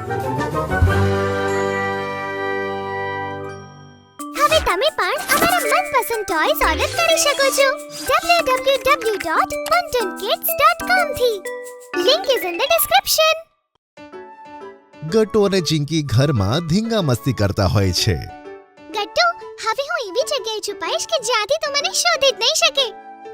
હવે તમે પણ અમારા મનપસંદ ટોયઝ ઓર્ડર કરી શકો છો www.buntonkids.com થી. Link is in the description. Gattu અને ચિંકી ઘરમાં ધીંગા મસ્તી કરતા હોય છે. ગટ્ટુ, હવે હું એવી જગ્યાએ છુપાઈશ કે જ્યાંથી તું મને શોધી જ નહીં શકે.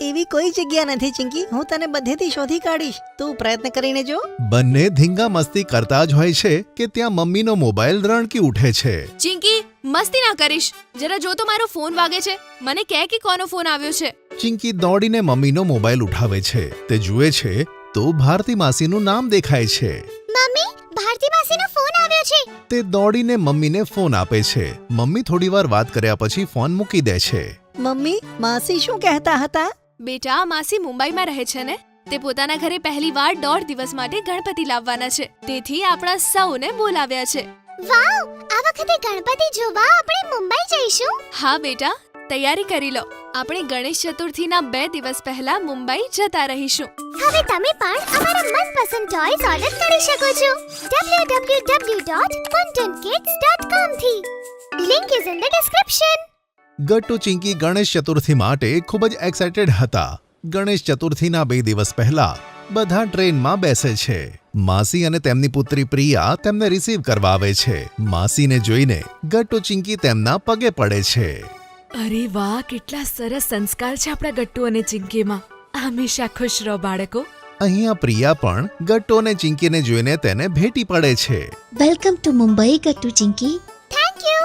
એવી કોઈ જગ્યા નથી ચિંકી, હું તને બધેથી શોધી કાઢીશ. તું પ્રયત્ન કરીને જો. બંને ધીંગા મસ્તી કરતા જ હોય છે કે ત્યાં મમ્મીનો મોબાઈલ રણકી ઉઠે છે. ચિંકી, મસ્તી ના કરીશ. જરા જો તો મારો ફોન વાગે છે. મને કહે કે કોનો ફોન આવ્યો છે. ચિંકી દોડીને મમ્મીનો મોબાઈલ ઉઠાવે છે. તે જુએ છે તો ભારતી માસીનું નામ દેખાય છે. મમ્મી, ભારતી માસીનો ફોન આવ્યો છે. તે દોડીને મમ્મીને ફોન આપે છે. મમ્મી થોડીવાર વાત કર્યા પછી ફોન મૂકી દે છે. મમ્મી, માસી શું કહેતા હતા? બેટા, માસી મુંબઈમાં રહે છે ને. તે પોતાના ઘરે પહેલીવાર 1.5 દિવસ માટે ગણપતિ લાવવાના છે. તેથી આપણા સૌને બોલાવ્યા છે. વાવ, આ વખતે ગણપતિ જોવા આપણે મુંબઈ જઈશું. હા બેટા, તૈયારી કરી લો. આપણે ગણેશ ચતુર્થીના 2 દિવસ પહેલા મુંબઈ જતા રહીશું. હવે તમે પણ અમારા મનપસંદ ટોયઝ ઓર્ડર કરી શકો છો www.buntonkids.com થી. Link is in the description. Gattu Chinki Ganesh Chaturthi માટે ખૂબ જ એક્સાઇટેડ હતા. ગણેશ ચતુર્થીના 2 દિવસ પહેલા બધા ટ્રેનમાં બેસે છે. માસી અને તેમની પુત્રી પ્રિયા તેમને રિસીવ કરવા આવે છે. માસીને જોઈને ગટ્ટુ ચિંકી તેમના પગે પડે છે. અરે વાહ, કેટલા સરસ સંસ્કાર છે આપણા ગટ્ટુ અને ચિંકીમાં. હંમેશા ખુશ રહો બાળકો. અહીંયા પ્રિયા પણ ગટ્ટુ અને ચિંકીને જોઈને તેને ભેટી પડે છે. Welcome to Mumbai Gattu Chinki. Thank you.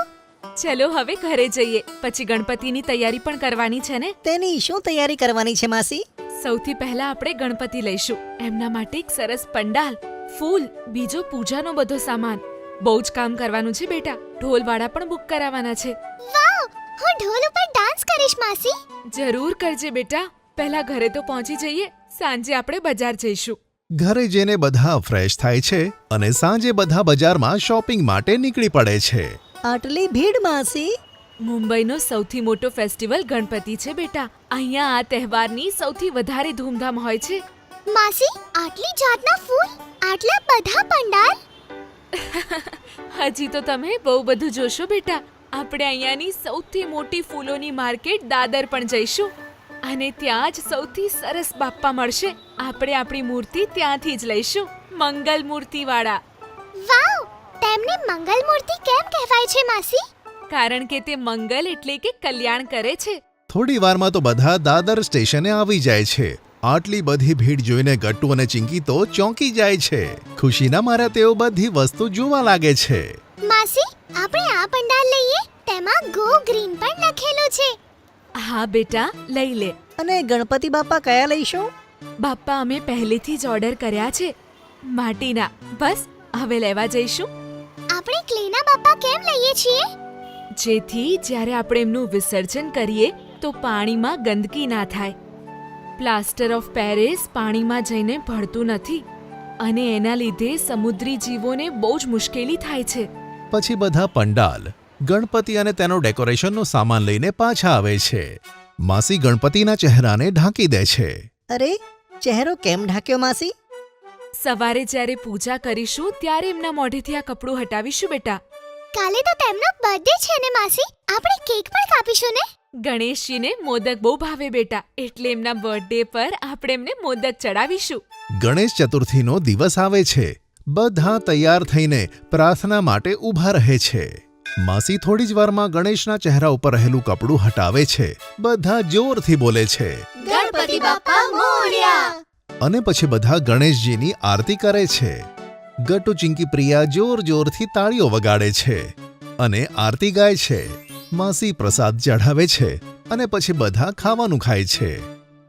ચલો હવે ઘરે જઈએ. પછી ગણપતિની તૈયારી પણ કરવાની છે ને. તેની શું તૈયારી કરવાની છે માસી? સૌથી પહેલા આપણે ગણપતિ લઈશું. એમના માટે એક સરસ પંડાલ, ફૂલ, બીજો પૂજાનો બધો સામાન. બહુ જ કામ કરવાનું છે બેટા. ઢોલવાળા પણ બુક કરાવવાના છે. વાવ, હું ઢોલ ઉપર ડાન્સ કરીશ માસી. જરૂર કરજે બેટા. પહેલા ઘરે તો પહોંચી જઈએ. સાંજે આપણે બજાર જઈશું. ઘરે જઈને બધા ફ્રેશ થાય છે અને સાંજે બધા બજારમાં શોપિંગ માટે નીકળી પડે છે. આટલી ભીડ માસી? મુંબઈનો સૌથી મોટો ફેસ્ટિવલ ગણપતિ છે બેટા. અહીંયા આ તહેવારની સૌથી વધારે ધૂમધામ હોય છે. માસી, આટલી જાતના ફૂલ, આટલા બધા પંડાલ. હજી તો તમે બહુ બધું જોશો બેટા. આપણે અહીંયાની સૌથી મોટી ફૂલોની માર્કેટ દાદર પણ જઈશું અને ત્યાં જ સૌથી સરસ બાપ્પા મળશે. આપણે આપણી મૂર્તિ ત્યાંથી જ લઈશું, મંગલ મૂર્તિવાળા. વાવ, તેમને મંગલ મૂર્તિ કેમ કહેવાય છે માસી? કારણ કે તે મંગલ એટલે કે કલ્યાણ કરે છે. થોડી વારમાં તો બધા દાદર સ્ટેશને આવી જાય છે. આટલી બધી ભીડ જોઈને ગટ્ટુ અને ચિંકી તો ચોંકી જાય છે. ખુશીના મારા તેઓ બધી વસ્તુ જોવા લાગે છે. માસી, આપણે આ પંડાલ લઈએ. તેમાં ગો ગ્રીન પણ લખેલું છે. હા બેટા, લઈ લે. અને ગણપતિ બાપા કયા લઈશું? બાપ્પા અમે પહેલેથી જ ઓર્ડર કર્યા છે, માટીના. બસ હવે લેવા જઈશું. આપણે ક્લેના બાપા કેમ લઈએ છીએ? જેથી જ્યારે આપણે એમનું વિસર્જન કરીએ તો પાણીમાં ગંદકી ના થાય. પ્લાસ્ટર ઓફ પેરિસ પાણીમાં જઈને ભળતું નથી અને એના લીધે સમુદ્રી જીવોને બહુ જ મુશ્કેલી થાય છે. પછી બધા પંડાલ, ગણપતિ અને તેનો ડેકોરેશનનો સામાન લઈને પાછા આવે છે. માસી ગણપતિના ચહેરાને ઢાંકી દે છે. અરે, ચહેરો કેમ ઢાંક્યો માસી? સવારે જ્યારે પૂજા કરીશું ત્યારે એમના મોઢેથી આ કપડું હટાવીશું બેટા. કાલે તો તેમનો બર્થડે છે ને માસી, આપણે કેક પણ કાપીશું ને. ગણેશજીને મોદક બહુ ભાવે બેટા, એટલે એમના બર્થડે પર આપણે એમને મોદક ચડાવીશું. ગણેશ ચતુર્થીનો દિવસ આવે છે. બધા તૈયાર થઈને પ્રાર્થના માટે ઊભા રહે છે. માસી થોડી જ વારમાં ગણેશના ચહેરા ઉપર રહેલું કપડું હટાવે છે. બધા જોરથી બોલે છે, ગણપતિ બાપા મોરયા. અને પછી બધા ગણેશજીની આરતી કરે છે. ગટ્ટુ ચિંકી પ્રિયા જોરથી તાળીઓ વગાડે છે અને આરતી ગાય છે. માસી પ્રસાદ ચઢાવે છે અને પછી બધા ખાવાનું ખાય છે.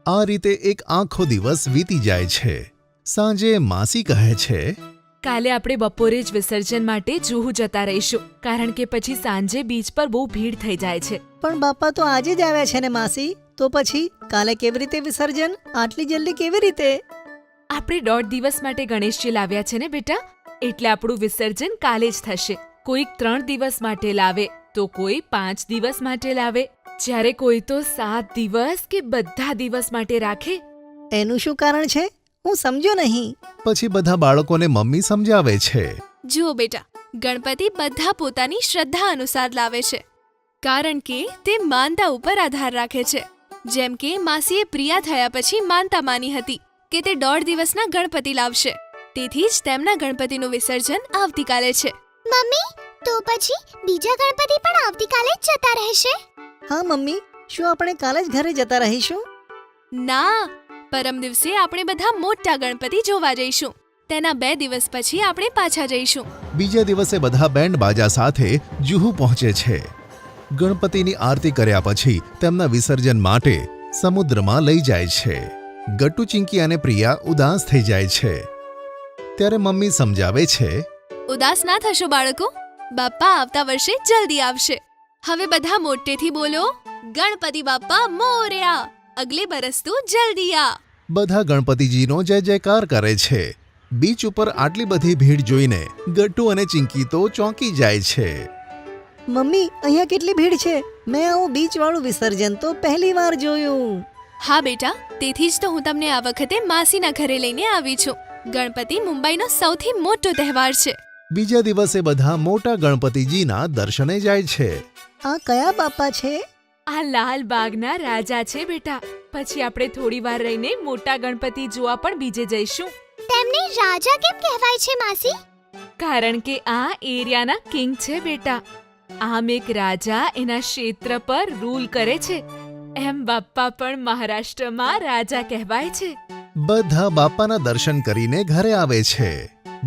આ રીતે એક આખો દિવસ વીતી જાય છે. સાંજે માસી કહે છે, કાલે આપણે બપોરે જ વિસર્જન માટે જુહુ જતા રહીશું, કારણ કે પછી સાંજે બીચ પર બહુ ભીડ થઈ જાય છે. પણ બાપા તો આજે જ આવ્યા છે ને માસી, તો પછી કાલે કેવી રીતે વિસર્જન? આટલી જલ્દી કેવી રીતે? આપણે 1.5 દિવસ માટે ગણેશજી લાવ્યા છે ને બેટા, એટલે આપણું વિસર્જન કાલે જ થશે. કોઈક 3 દિવસ માટે લાવે તો કોઈ 5 દિવસ માટે લાવે, જ્યારે કોઈ તો 7 દિવસ કે બધા દિવસ માટે રાખે. એનું શું કારણ છે? હું સમજ્યો નહીં. પછી બધા બાળકોને મમ્મી સમજાવે છે. જુઓ બેટા, ગણપતિ બધા પોતાની શ્રદ્ધા અનુસાર લાવે છે, કારણ કે તે માનતા ઉપર આધાર રાખે છે. જેમ કે માસીએ પ્રિયા થયા પછી માનતા માની હતી કે તે 1.5 દિવસના ગણપતિ લાવશે, તેથી જ તેમના ગણપતિનું વિસર્જન આવતીકાલે છે. મમ્મી, તો પછી બીજા ગણપતિ પણ આવતીકાલે જ જતા રહેશે? હા મમ્મી, શું આપણે કાલે જ ઘરે જતા રહીશું? ના, પરમ દિવસે આપણે બધા મોટા ગણપતિ જોવા જઈશું. તેના 2 દિવસ પછી આપણે પાછા જઈશું. બીજા દિવસે બધા બેન્ડ બાજા સાથે જુહુ પહોંચે છે. ગણપતિની આરતી કર્યા પછી તેમના વિસર્જન માટે સમુદ્રમાં લઈ જાય છે. ગટ્ટુ, ચિંકી અને પ્રિયા ઉદાસ થઈ જાય છે. ત્યારે મમ્મી સમજાવે છે, ઉદાસ ના થશો બાળકો, બાપ્પા આવતા વર્ષે જલ્દી આવશે. હવે બધા મોટેથી બોલો, ગણપતિ બાપ્પા મોરયા, અગલે બરસ તો જલ્દી આ. બધા ગણપતિજીનો જય જયકાર કરે છે. બીચ ઉપર આટલી બધી ભીડ જોઈને ગટ્ટુ અને ચિંકી તો ચોંકી જાય છે. મમ્મી, અહીંયા કેટલી ભીડ છે! મેં આવું બીચ વાળું વિસર્જન તો પહેલી વાર જોયું. હા બેટા, તેથી જ તો હું તમને આ વખતે માસીના ઘરે લઈને આવી છું. ગણપતિ મુંબઈનો સૌથી મોટો તહેવાર છે. બીજા દિવસે બધા મોટા ગણપતિજીના દર્શને જાય છે. આ કયા બાપા છે? આ લાલબાગના રાજા છે બેટા. પછી આપણે થોડી વાર રહીને મોટા ગણપતિ જોવા પણ બીજે જઈશું. તેમને રાજા કેમ કહેવાય છે માસી? કારણ કે આ એરિયાના કિંગ છે બેટા. આમ એક રાજા એના ક્ષેત્ર પર રૂલ કરે છે, એમ બાપ્પા પણ મહારાષ્ટ્રમાં રાજા કહેવાય છે. બધા બાપાના દર્શન કરીને ઘરે આવે છે.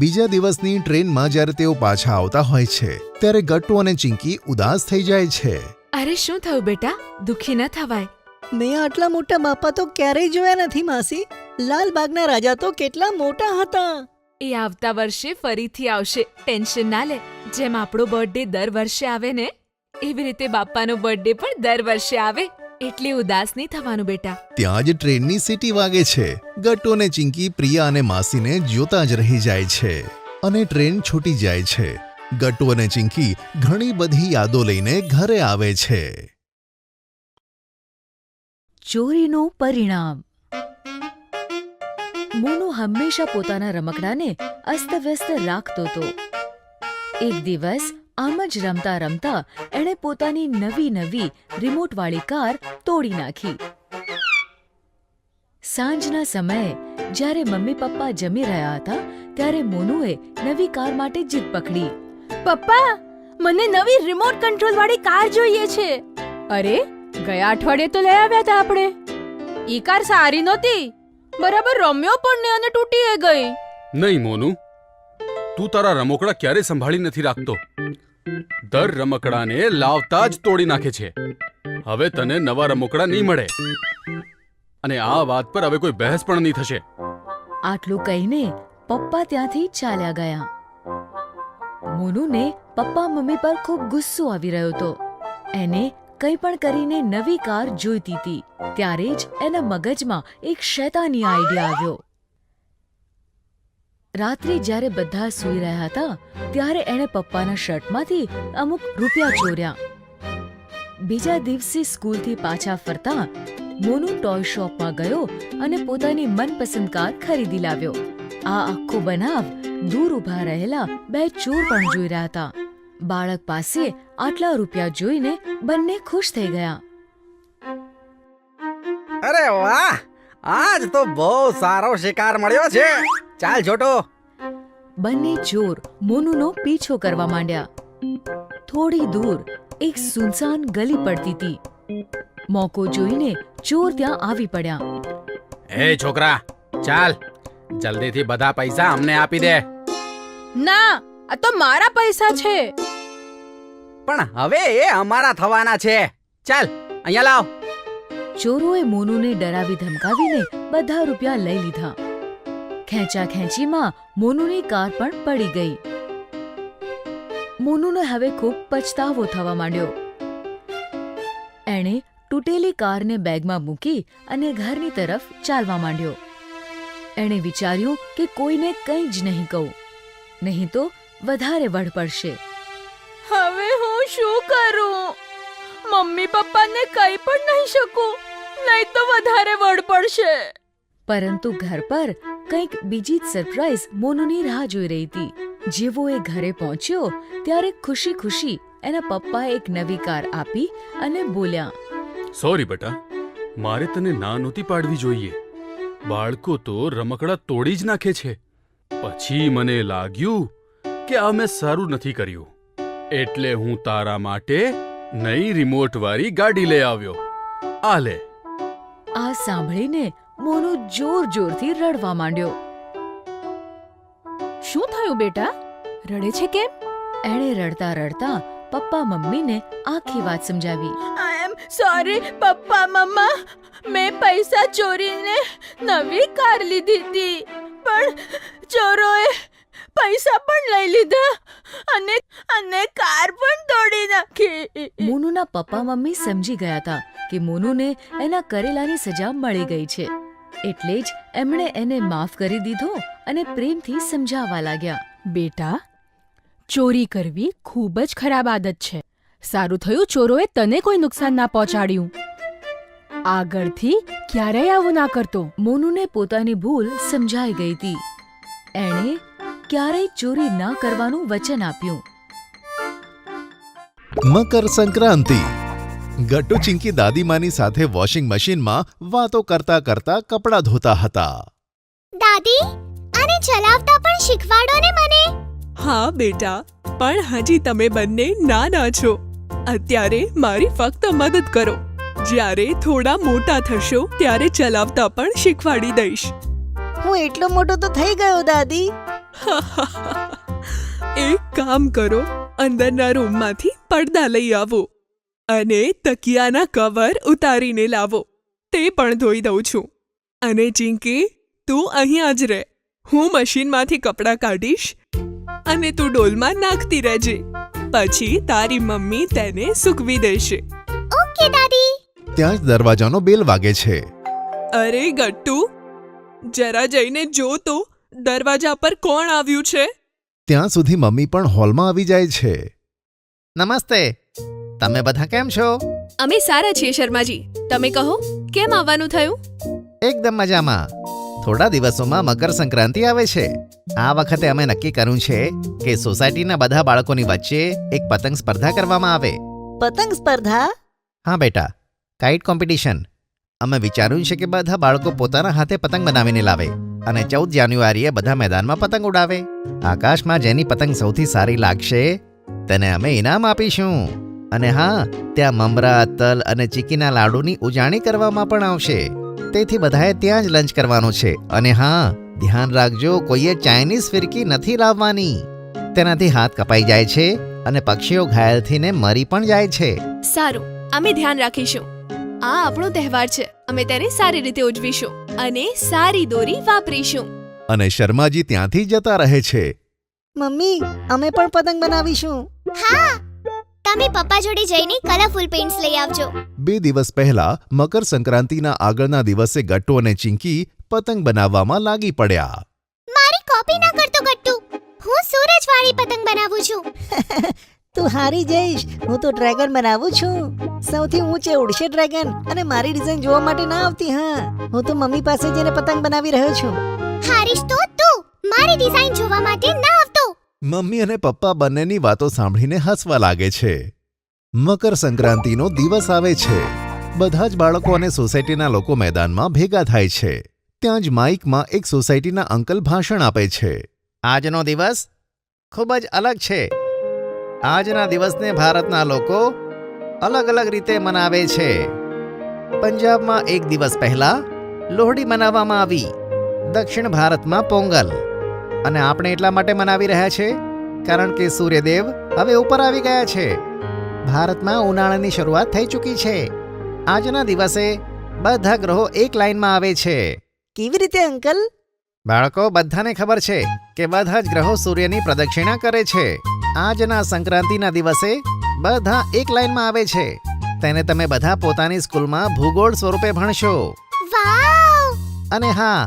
બીજા દિવસની ટ્રેનમાં જ્યારે તેઓ પાછા આવતા હોય છે ત્યારે ગટ્ટુ અને ચિંકી ઉદાસ થઈ જાય છે. અરે શું થયું બેટા, દુખી ન થવાય. મેં આટલા મોટા બાપા તો ક્યારેય જોયા નથી માસી. લાલબાગના રાજા તો કેટલા મોટા હતા. એ આવતા વર્ષે ફરીથી આવશે, ટેન્શન ના લે. જેમ આપણો બર્થડે દર વર્ષે આવે ને, એવી રીતે બાપ્પાનો બર્થડે પણ દર વર્ષે આવે. એટલે ઉદાસ નહીં થવાનું બેટા. ત્યાં જ ટ્રેનની સીટી વાગે છે. ગટ્ટુ અને ચિંકી પ્રિયા અને માસીને જોતા જ રહી જાય છે અને ટ્રેન છૂટી જાય છે. ગટ્ટુ અને ચિંકી ઘણી બધી યાદો લઈને ઘરે આવે છે. ચોરીનું પરિણામ. મોનુ હંમેશા પોતાના રમકડાને અસ્તવ્યસ્ત રાખતો હતો. એક દિવસ આમ જ રમતા રમતા એણે પોતાની નવી રિમોટવાળી કાર તોડી નાખી. સાંજના સમયે જ્યારે મમ્મી પપ્પા જમી રહ્યા હતા ત્યારે મોનુએ નવી કાર માટે જીદ પકડી. પપ્પા, મને નવી રિમોટ કંટ્રોલ વાળી કાર જોઈએ છે. અરે, ગયા અઠવાડિયે તો લઈ આવ્યા હતા આપણે. ઈ કાર સારી નહોતી, બરાબર રમ્યો પણ નહીં અને તૂટી ગઈ. નહીં મોનુ, તું તારા રમકડા ક્યારે સંભાળી નથી રાખતો. દર રમકડાને લાવતા જ તોડી નાખે છે. હવે તને નવા રમકડા નહીં મળે અને આ વાત પર હવે કોઈ બહેસ પણ નહીં થશે. આટલું કહીને પપ્પા ત્યાંથી ચાલ્યા ગયા. મોનુને પપ્પા મમ્મી પર ખૂબ ગુસ્સો આવી રહ્યો હતો. એને કંઈ પણ કરીને નવી કાર જોઈતી હતી. ત્યારે જ એના મગજમાં એક શૈતાની આઈડિયા આવ્યો. રાત્રે જ્યારે બધા સૂઈ રહ્યા હતા ત્યારે એણે પપ્પાના શર્ટમાંથી અમુક રૂપિયા ચોર્યા. બીજા દિવસે સ્કૂલથી પાછા ફરતા મોનુ ટોય શોપમાં ગયો અને પોતાની મનપસંદ કાર ખરીદી લાવ્યો. આ આખો બનાવ દૂર ઊભા રહેલા 2 ચોર પણ જોઈ રહ્યા હતા. બાળક પાસે આટલા રૂપિયા જોઈને બંને ખુશ થઈ ગયા. અરે વાહ, આજ તો બહુ સારો શિકાર મળ્યો છે. ચાલ જોટો. બંને ચોર મોનુનો પીછો કરવા માંડ્યા. થોડી દૂર એક સુનસાન ગલી પડતી હતી. મોકો જોઈને ચોર ત્યાં આવી પડ્યા. એ છોકરા, ચાલ જલ્દીથી બધા પૈસા અમને આપી દે. ના, આ તો મારા પૈસા છે. પણ હવે એ અમારા થવાના છે. ચાલ અહીંયા લાવ. ચોરોએ મોનુને ડરાવી ધમકાવીને બધા રૂપિયા લઈ લીધા. ખેંચાખેંચીમાં મોનુની કાર પણ પડી ગઈ. મોનુને હવે ખૂબ પછતાવો થવા માંડ્યો. એણે તૂટેલી કારને બેગમાં મૂકી અને ઘરની તરફ ચાલવા માંડ્યો. એણે વિચાર્યું કે કોઈને કંઈ જ નહીં કહું, નહીં તો વધારે વઢ પડશે. હવે હું શું કરું? મમ્મી પપ્પાને કંઈ પણ નહીં શકું, નહીં તો વધારે વડ પડશે. પરંતુ ઘર પર કંઈક બીજી જ સરપ્રાઈઝ મોનુની રાહ જોઈ રહી હતી. જેવો એ ઘરે પહોંચ્યો ત્યારે ખુશી ખુશી એના પપ્પાએ એક નવી કાર આપી અને બોલ્યા, સોરી બેટા, મારે તને ના નહોતી પાડવી જોઈએ. બાળકો તો રમકડા તોડી જ નાખે છે. પછી મને લાગ્યું કે આ મેં સારું નથી કર્યું, એટલે હું તારા માટે નઈ રિમોટવાળી ગાડી લઈ આવ્યો. આ લે. આ સાંભળીને મોનુ જોર જોરથી રડવા માંડ્યો. શું થયું બેટા? રડે છે કેમ? એણે રડતા રડતા પપ્પા મમ્મીને આખી વાત સમજાવી. આઈ એમ સોરી પપ્પા મમ્મા, મેં પૈસા ચોરીને નવી કાર લીધી હતી, પણ ચોરોએ પૈસા પણ લઈ લીધા અને કાર પણ તોડી નાખી. મોનુના પપ્પા મમ્મી સમજી ગયા હતા કે મોનુને એના કરેલાની સજા મળી ગઈ છે, એટલે જ એમણે એને માફ કરી દીધો અને પ્રેમથી સમજાવવા લાગ્યા. બેટા, ચોરી કરવી ખૂબ જ ખરાબ આદત છે. સારું થયું ચોરોએ તને કોઈ નુકસાન ના પહોંચાડ્યું. આગળથી ક્યારેય આવું ના કરતો. મોનુને પોતાની ભૂલ સમજાઈ ગઈ હતી. એણે ક્યારેય ચોરી ના કરવાનું વચન આપ્યું. મકર સંક્રાંતિ. ગટ્ટુ ચિંકી દાદીમાની સાથે વોશિંગ મશીનમાં વાતો કરતા કરતા કપડાં ધોતા હતા. દાદી, આને ચલાવતા પણ શીખવાડો ને મને. હા બેટા, પણ હજી તમે બંને નાના છો. અત્યારે મારી ફક્ત મદદ કરો. જ્યારે થોડા મોટા થશો ત્યારે ચલાવતા પણ શીખવાડી દઈશ. હું એટલો મોટો તો થઈ ગયો દાદી. એક કામ કરો, અંદરના રૂમમાંથી પડદા લઈ આવો અને તકિયાના કવર ઉતારીને લાવો. તે પણ ધોઈ દઉં છું. અને ચિંકી, તું અહીંયા જ રહે. હું મશીનમાંથી કપડાં કાઢીશ અને તું ડોલમાં નાખતી રહેજે. પછી તારી મમ્મી તેને સૂકવી દેશે. ઓકે દાદી. ત્યાં જ દરવાજાનો બેલ વાગે છે. અરે ગટ્ટુ, જરા જઈને જો તો દરવાજા પર કોણ આવ્યું છે. ત્યાં સુધી મમ્મી પણ હોલમાં આવી જાય છે. નમસ્તે, તમે બધા કેમ છો? અમે સારા છીએ શર્માજી. તમે કહો, કેમ આવવાનું થયું? એકદમ મજામાં. થોડા દિવસોમાં મકર સંક્રાંતિ આવે છે. આ વખતે અમે નક્કી કર્યું છે કે સોસાયટીના બધા બાળકોની વચ્ચે એક પતંગ સ્પર્ધા કરવામાં આવે. પતંગ સ્પર્ધા? હા બેટા, કાઇટ કોમ્પિટિશન. અમે વિચાર્યું છે કે બધા બાળકો પોતાના હાથે પતંગ બનાવીને લાવે અને 14 જાન્યુઆરીએ બધા મેદાનમાં પતંગ ઉડાવે. આકાશમાં જેની પતંગ સૌથી સારી લાગશે તેને અમે ઇનામ આપીશું. અને હા, ત્યાં મમરા, તલ અને ચીકીના લાડુની ઉજાણી કરવામાં પણ આવશે. તેથી બધાએ ત્યાં જ લંચ કરવાનો છે. અને હા, ધ્યાન રાખજો, કોઈએ ચાઇનીઝ ફિરકી નથી લાવવાની. તેનાથી હાથ કપાઈ જાય છે અને પક્ષીઓ ઘાયલ થઈને મરી પણ જાય છે. સારું, અમે ધ્યાન રાખીશું. આ આપણો તહેવાર છે. અમે તેને સારી રીતે ઉજવીશું અને સારી દોરી વાપરીશું. અને શર્માજી ત્યાંથી જતા રહે છે. મમ્મી, અમે પણ પતંગ બનાવીશું. હા, તમે પપ્પા જોડે જઈને કલરફુલ પેઇન્ટ્સ લઈ આવજો. 2 દિવસ પહેલા મકર સંક્રાંતિના આગળના દિવસે ગટ્ટુ અને ચિંકી પતંગ બનાવવામાં લાગી પડ્યા. મારી કોપી ના કરતો ગટ્ટુ. હું સૂરજવાળી પતંગ બનાવું છું. તું હારી જઈશ. હું તો ડ્રેગન બનાવું છું. સૌથી ઊંચે ઉડશે ડ્રેગન. અને મારી ડિઝાઇન જોવા માટે ના આવતી. હા, હું તો મમ્મી પાસે જઈને પતંગ બનાવી રહ્યો છું. હારીશ તો તું મારી ડિઝાઇન જોવા માટે ના આવતો. મમ્મી અને પપ્પા બંનેની વાતો સાંભળીને હસવા લાગે છે. મકર સંક્રાંતિનો દિવસ આવે છે. બધા જ બાળકો અને સોસાયટીના લોકો મેદાનમાં ભેગા થાય છે. ત્યાં જ માઇકમાં એક સોસાયટીના અંકલ ભાષણ આપે છે. આજનો દિવસ ખૂબ જ અલગ છે. આજના દિવસને ભારતના લોકો અલગ અલગ રીતે મનાવે છે. પંજાબમાં એક દિવસ પહેલા લોહડી મનાવવામાં આવી. દક્ષિણ ભારતમાં પોંગલ. અને આપણે એટલા માટે મનાવી રહ્યા છે કારણ કે સૂર્યદેવ હવે ઉપર આવી ગયા છે. ભારતમાં ઉનાળાની શરૂઆત થઈ ચૂકી છે. આજના દિવસે બધા ગ્રહો એક લાઇનમાં આવે છે. કેવી રીતે અંકલ? બાળકો, બધાને ખબર છે કે બધા જ ગ્રહો સૂર્યની પ્રદક્ષિણા કરે છે. આજના સંક્રાંતિના દિવસે બધા એક લાઇનમાં આવે છે. તેને તમે બધા પોતાની સ્કૂલમાં ભૂગોળ સ્વરૂપે ભણશો. વાવ! અને હા,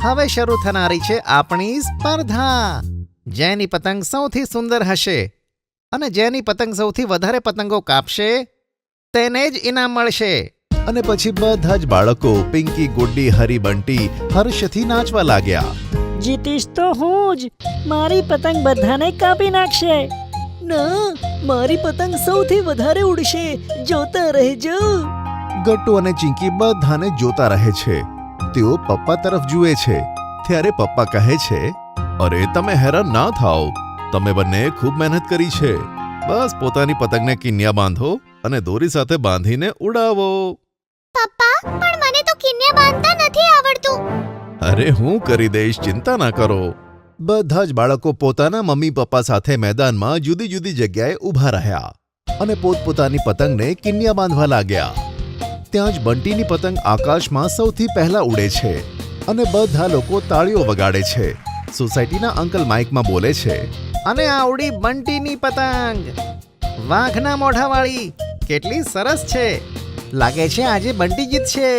હવે શરૂ થનારી છે આપણી સ્પર્ધા. જેની પતંગ સૌથી સુંદર હશે અને જેની પતંગ સૌથી વધારે પતંગો કાપશે તેને જ ઇનામ મળશે. અને પછી બધા જ બાળકો પિંકી, ગુડ્ડી, હરી, બંટી હર્ષથી નાચવા લાગ્યા. જીતીશ તો હું જ. મારી પતંગ બધાને કાપી નાખશે. ના, મારી પતંગ સૌથી વધારે ઉડશે. જોતા રહેજો. ગટ્ટુ અને ચિંકી બધાને જોતા રહે છે. તેઓ પપ્પા તરફ જુએ છે. ત્યારે પપ્પા કહે છે, અરે તમે હેરાન ના થાઓ. તમે બંને ખૂબ મહેનત કરી છે. બસ પોતાની પતંગને કિન્યા બાંધો અને દોરી સાથે બાંધીને ઉડાવો. પપ્પા, પણ મને તો કિન્યા બાંધતા નથી આવડતું. અરે હું કરી દઈશ, ચિંતા ના કરો. બધા જ બાળકો પોતાના મમ્મી પપ્પા સાથે મેદાનમાં જુદી જુદી જગ્યાએ ઊભા રહ્યા અને પોતપોતાની પતંગને કિન્યા બાંધવા લાગ્યા. ત્યાં જ બંટીની પતંગ આકાશમાં સૌથી પહેલા ઉડે છે અને બધા લોકો તાળીઓ વગાડે છે. સોસાયટીના અંકલ માઇકમાં બોલે છે, અને આ ઉડી બંટીની પતંગ, વાઘના મોઢાવાળી. કેટલી સરસ છે. લાગે છે આજે બંટી જીતશે.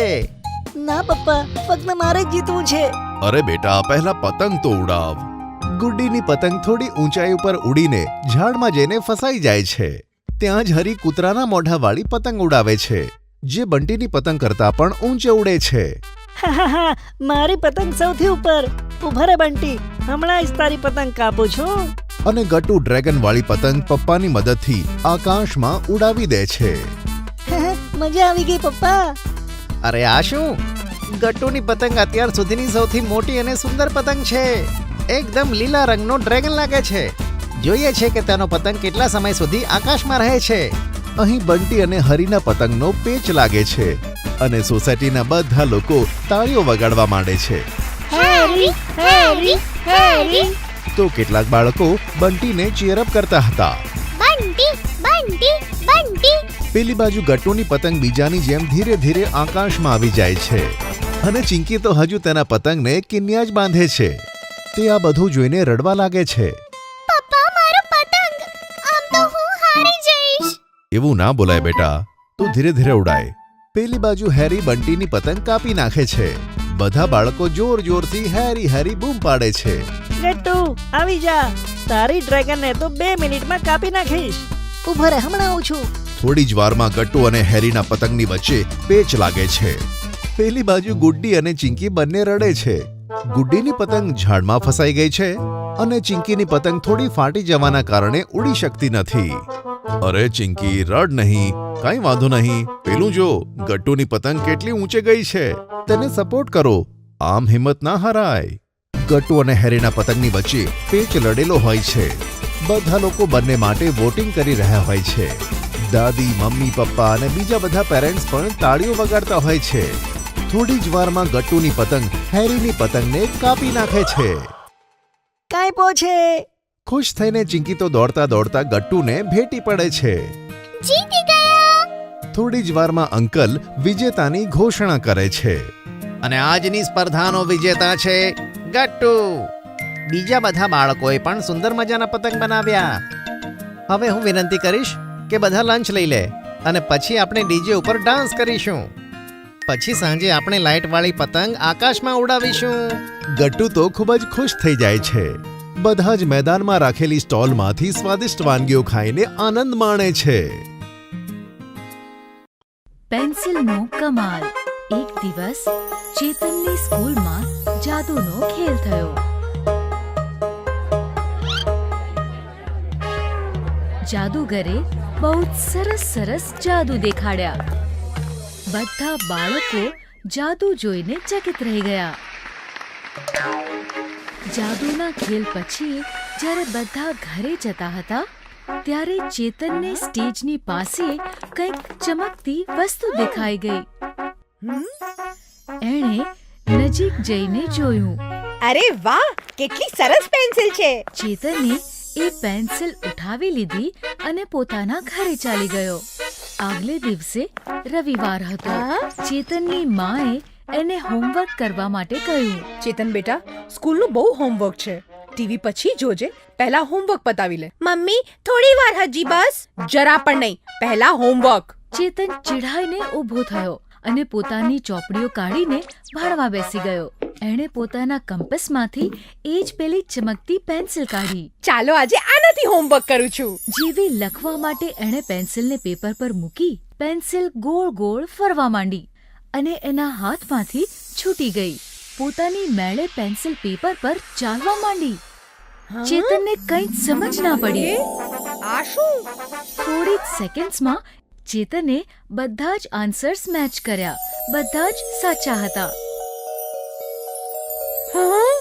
ના પપ્પા, ફક્ત મારે જ જીતવું છે. અરે બેટા, પહેલા પતંગ તો ઉડાવ. ગુડ્ડીની પતંગ થોડી ઊંચાઈ ઉપર ઉડીને ઝાડમાં જઈને ફસાઈ જાય છે. ત્યાં જ હરી કૂતરાના મોઢાવાળી પતંગ ઉડાવે છે, જે બંટીની પતંગ કરતાં પણ ઊંચે ઉડે છે. મારી પતંગ સૌથી ઉપર. ઉભા રે બંટી, હમણાં જ તારી પતંગ કાપું છું. અને ગટ્ટુ ડ્રેગનવાળી પતંગ પપ્પાની મદદથી આકાશમાં ઉડાવી દે છે. મજા આવી ગઈ પપ્પા. અરે આ શું? ગટ્ટુની પતંગ અત્યાર સુધીની સૌથી મોટી અને સુંદર પતંગ છે. એકદમ લીલા રંગનો ડ્રેગન લાગે છે. જોઈએ છે કે તેનો પતંગ કેટલા સમય સુધી આકાશમાં રહે છે. અહીં બંટી અને હરીના પતંગનો પેચ લાગે છે અને સોસાયટીના બધા લોકો તાળીઓ વગાડવા માંડે છે. હેરી, હેરી, હેરી. તો કેટલાક બાળકો બંટીને ચીયરઅપ કરતા હતા. બંટી, બંટી, બંટી. પેલી બાજુ ગટ્ટુની પતંગ બીજાની જેમ ધીરે ધીરે આકાશમાં આવી જાય છે અને ચિંકી તો હજુ તેના પતંગને કિન્યા જ બાંધે છે. તે આ બધું જોઈને રડવા લાગે છે. પપ્પા, મારો પતંગ. આમ તો હું હારી જઈશ. એવું ના બોલાય બેટા, તું ધીરે ધીરે ઉડાય. પેલી બાજુ હેરી બંટીની પતંગ કાપી નાખે છે. બધા બાળકો જોર જોરથી હેરી હેરી બૂમ પાડે છે. ગટ્ટુ, આવી જા. તારી ડ્રેગનને તો 2 મિનિટમાં કાપી નાખીશ. ઉભા રે, હમણાં આવું છું. થોડી જ વારમાં ગટ્ટુ અને હેરીના પતંગની વચ્ચે પેચ લાગે છે. પેલી બાજુ ગુડ્ડી અને ચિંકી બંને રડે છે. ગુડ્ડીની પતંગ ઝાડમાં ફસાઈ ગઈ છે અને ચિંકીની પતંગ થોડી ફાટી જવાના કારણે ઉડી શકતી નથી. અરે ચિંકી, રડ નહીં, કાંઈ વાંધો નહીં. પેલું જો, ગટ્ટુની પતંગ કેટલી ઊંચે ગઈ છે. તેને સપોર્ટ કરો. આમ હિંમત ના હરાય. ગટ્ટુ અને હેરીના પતંગની વચ્ચે પેચ લડેલો હોય છે. બધા લોકો બંને માટે વોટિંગ કરી રહ્યા હોય છે. દાદી, મમ્મી, પપ્પા અને બીજા બધા પેરેન્ટ્સ પણ તાળીઓ વગાડતા હોય છે. થોડી જ વારમાં ગટ્ટુની પતંગ હેરીની પતંગને કાપી નાખે છે. કાંઈ છે. ખુશ થઈને ચિંકી તો દોડતા દોડતા ગટ્ટુને ભેટી પડે છે. જીતી ગયા. થોડી જ વારમાં અંકલ વિજેતાની ઘોષણા કરે છે. અને આજની સ્પર્ધાનો વિજેતા છે ગટ્ટુ. બીજા બધા બાળકોએ પણ સુંદર મજાના પતંગ બનાવ્યા. હવે હું વિનંતી કરીશ કે બધા લંચ લઈ લે અને પછી આપણે ડીજે ઉપર ડાન્સ કરીશું. પછી સાંજે આપણે લાઇટવાળી પતંગ આકાશમાં ઉડાવીશું. ગટ્ટુ તો ખૂબ જ ખુશ થઈ જાય છે. બધા જ મેદાનમાં રાખેલી સ્ટોલમાંથી સ્વાદિષ્ટ વાનગીઓ ખાઈને આનંદ માણે છે. પેન્સિલનો કમાલ. એક દિવસ ચેતનની સ્કૂલમાં જાદુનો ખેલ થયો. જાદુગરે બહુ સરસ સરસ જાદુ દેખાડ્યા. બધા બાળકો જાદુ જોઈને ચકિત રહી ગયા. જાદુના ખેલ પછી જ્યારે બધા ઘરે જતા હતા ત્યારે ચેતનને સ્ટેજની પાસે કંઈક ચમકતી વસ્તુ દેખાઈ ગઈ. એણે નજીક જઈને જોયું. અરે વાહ, કેટલી સરસ પેન્સિલ છે. ચેતને એ પેન્સિલ ઉઠાવી લીધી અને પોતાના ઘરે ચાલી ગયો. આગલે દિવસે રવિવાર હતો. ચેતનની માએ એને હોમવર્ક કરવા માટે કહ્યું. ચેતન બેટા, સ્કૂલનું બહુ હોમવર્ક છે. ટીવી પછી જોજે, પહેલા હોમવર્ક પતાવી લે. મમ્મી, થોડી વાર હજી બસ. જરા પણ નહીં, પહેલા હોમવર્ક. ચેતન ચીડાઈને ઊભો થયો અને પોતાની ચોપડીઓ કાઢીને ભણવા બેસી ગયો. એણે પોતાના કંપાસમાંથી એ જ પેલી ચમકતી પેન્સિલ કાઢી. ચાલો આજે આનાથી હોમવર્ક કરું છું. જેવી લખવા માટે એણે પેન્સિલને પેપર પર મૂકી, પેન્સિલ ગોળ ગોળ ફરવા માંડી અને એના હાથમાંથી છૂટી ગઈ. પોતાની મેળે પેન્સિલ પેપર પર ચાલવા માંડી. ચેતનને કંઈ જ સમજ ના પડી. આ શું? થોડી જ સેકન્ડ્સમાં ચેતને બધા જ આન્સર્સ મેચ કર્યા. બધા જ સાચા હતા. હા,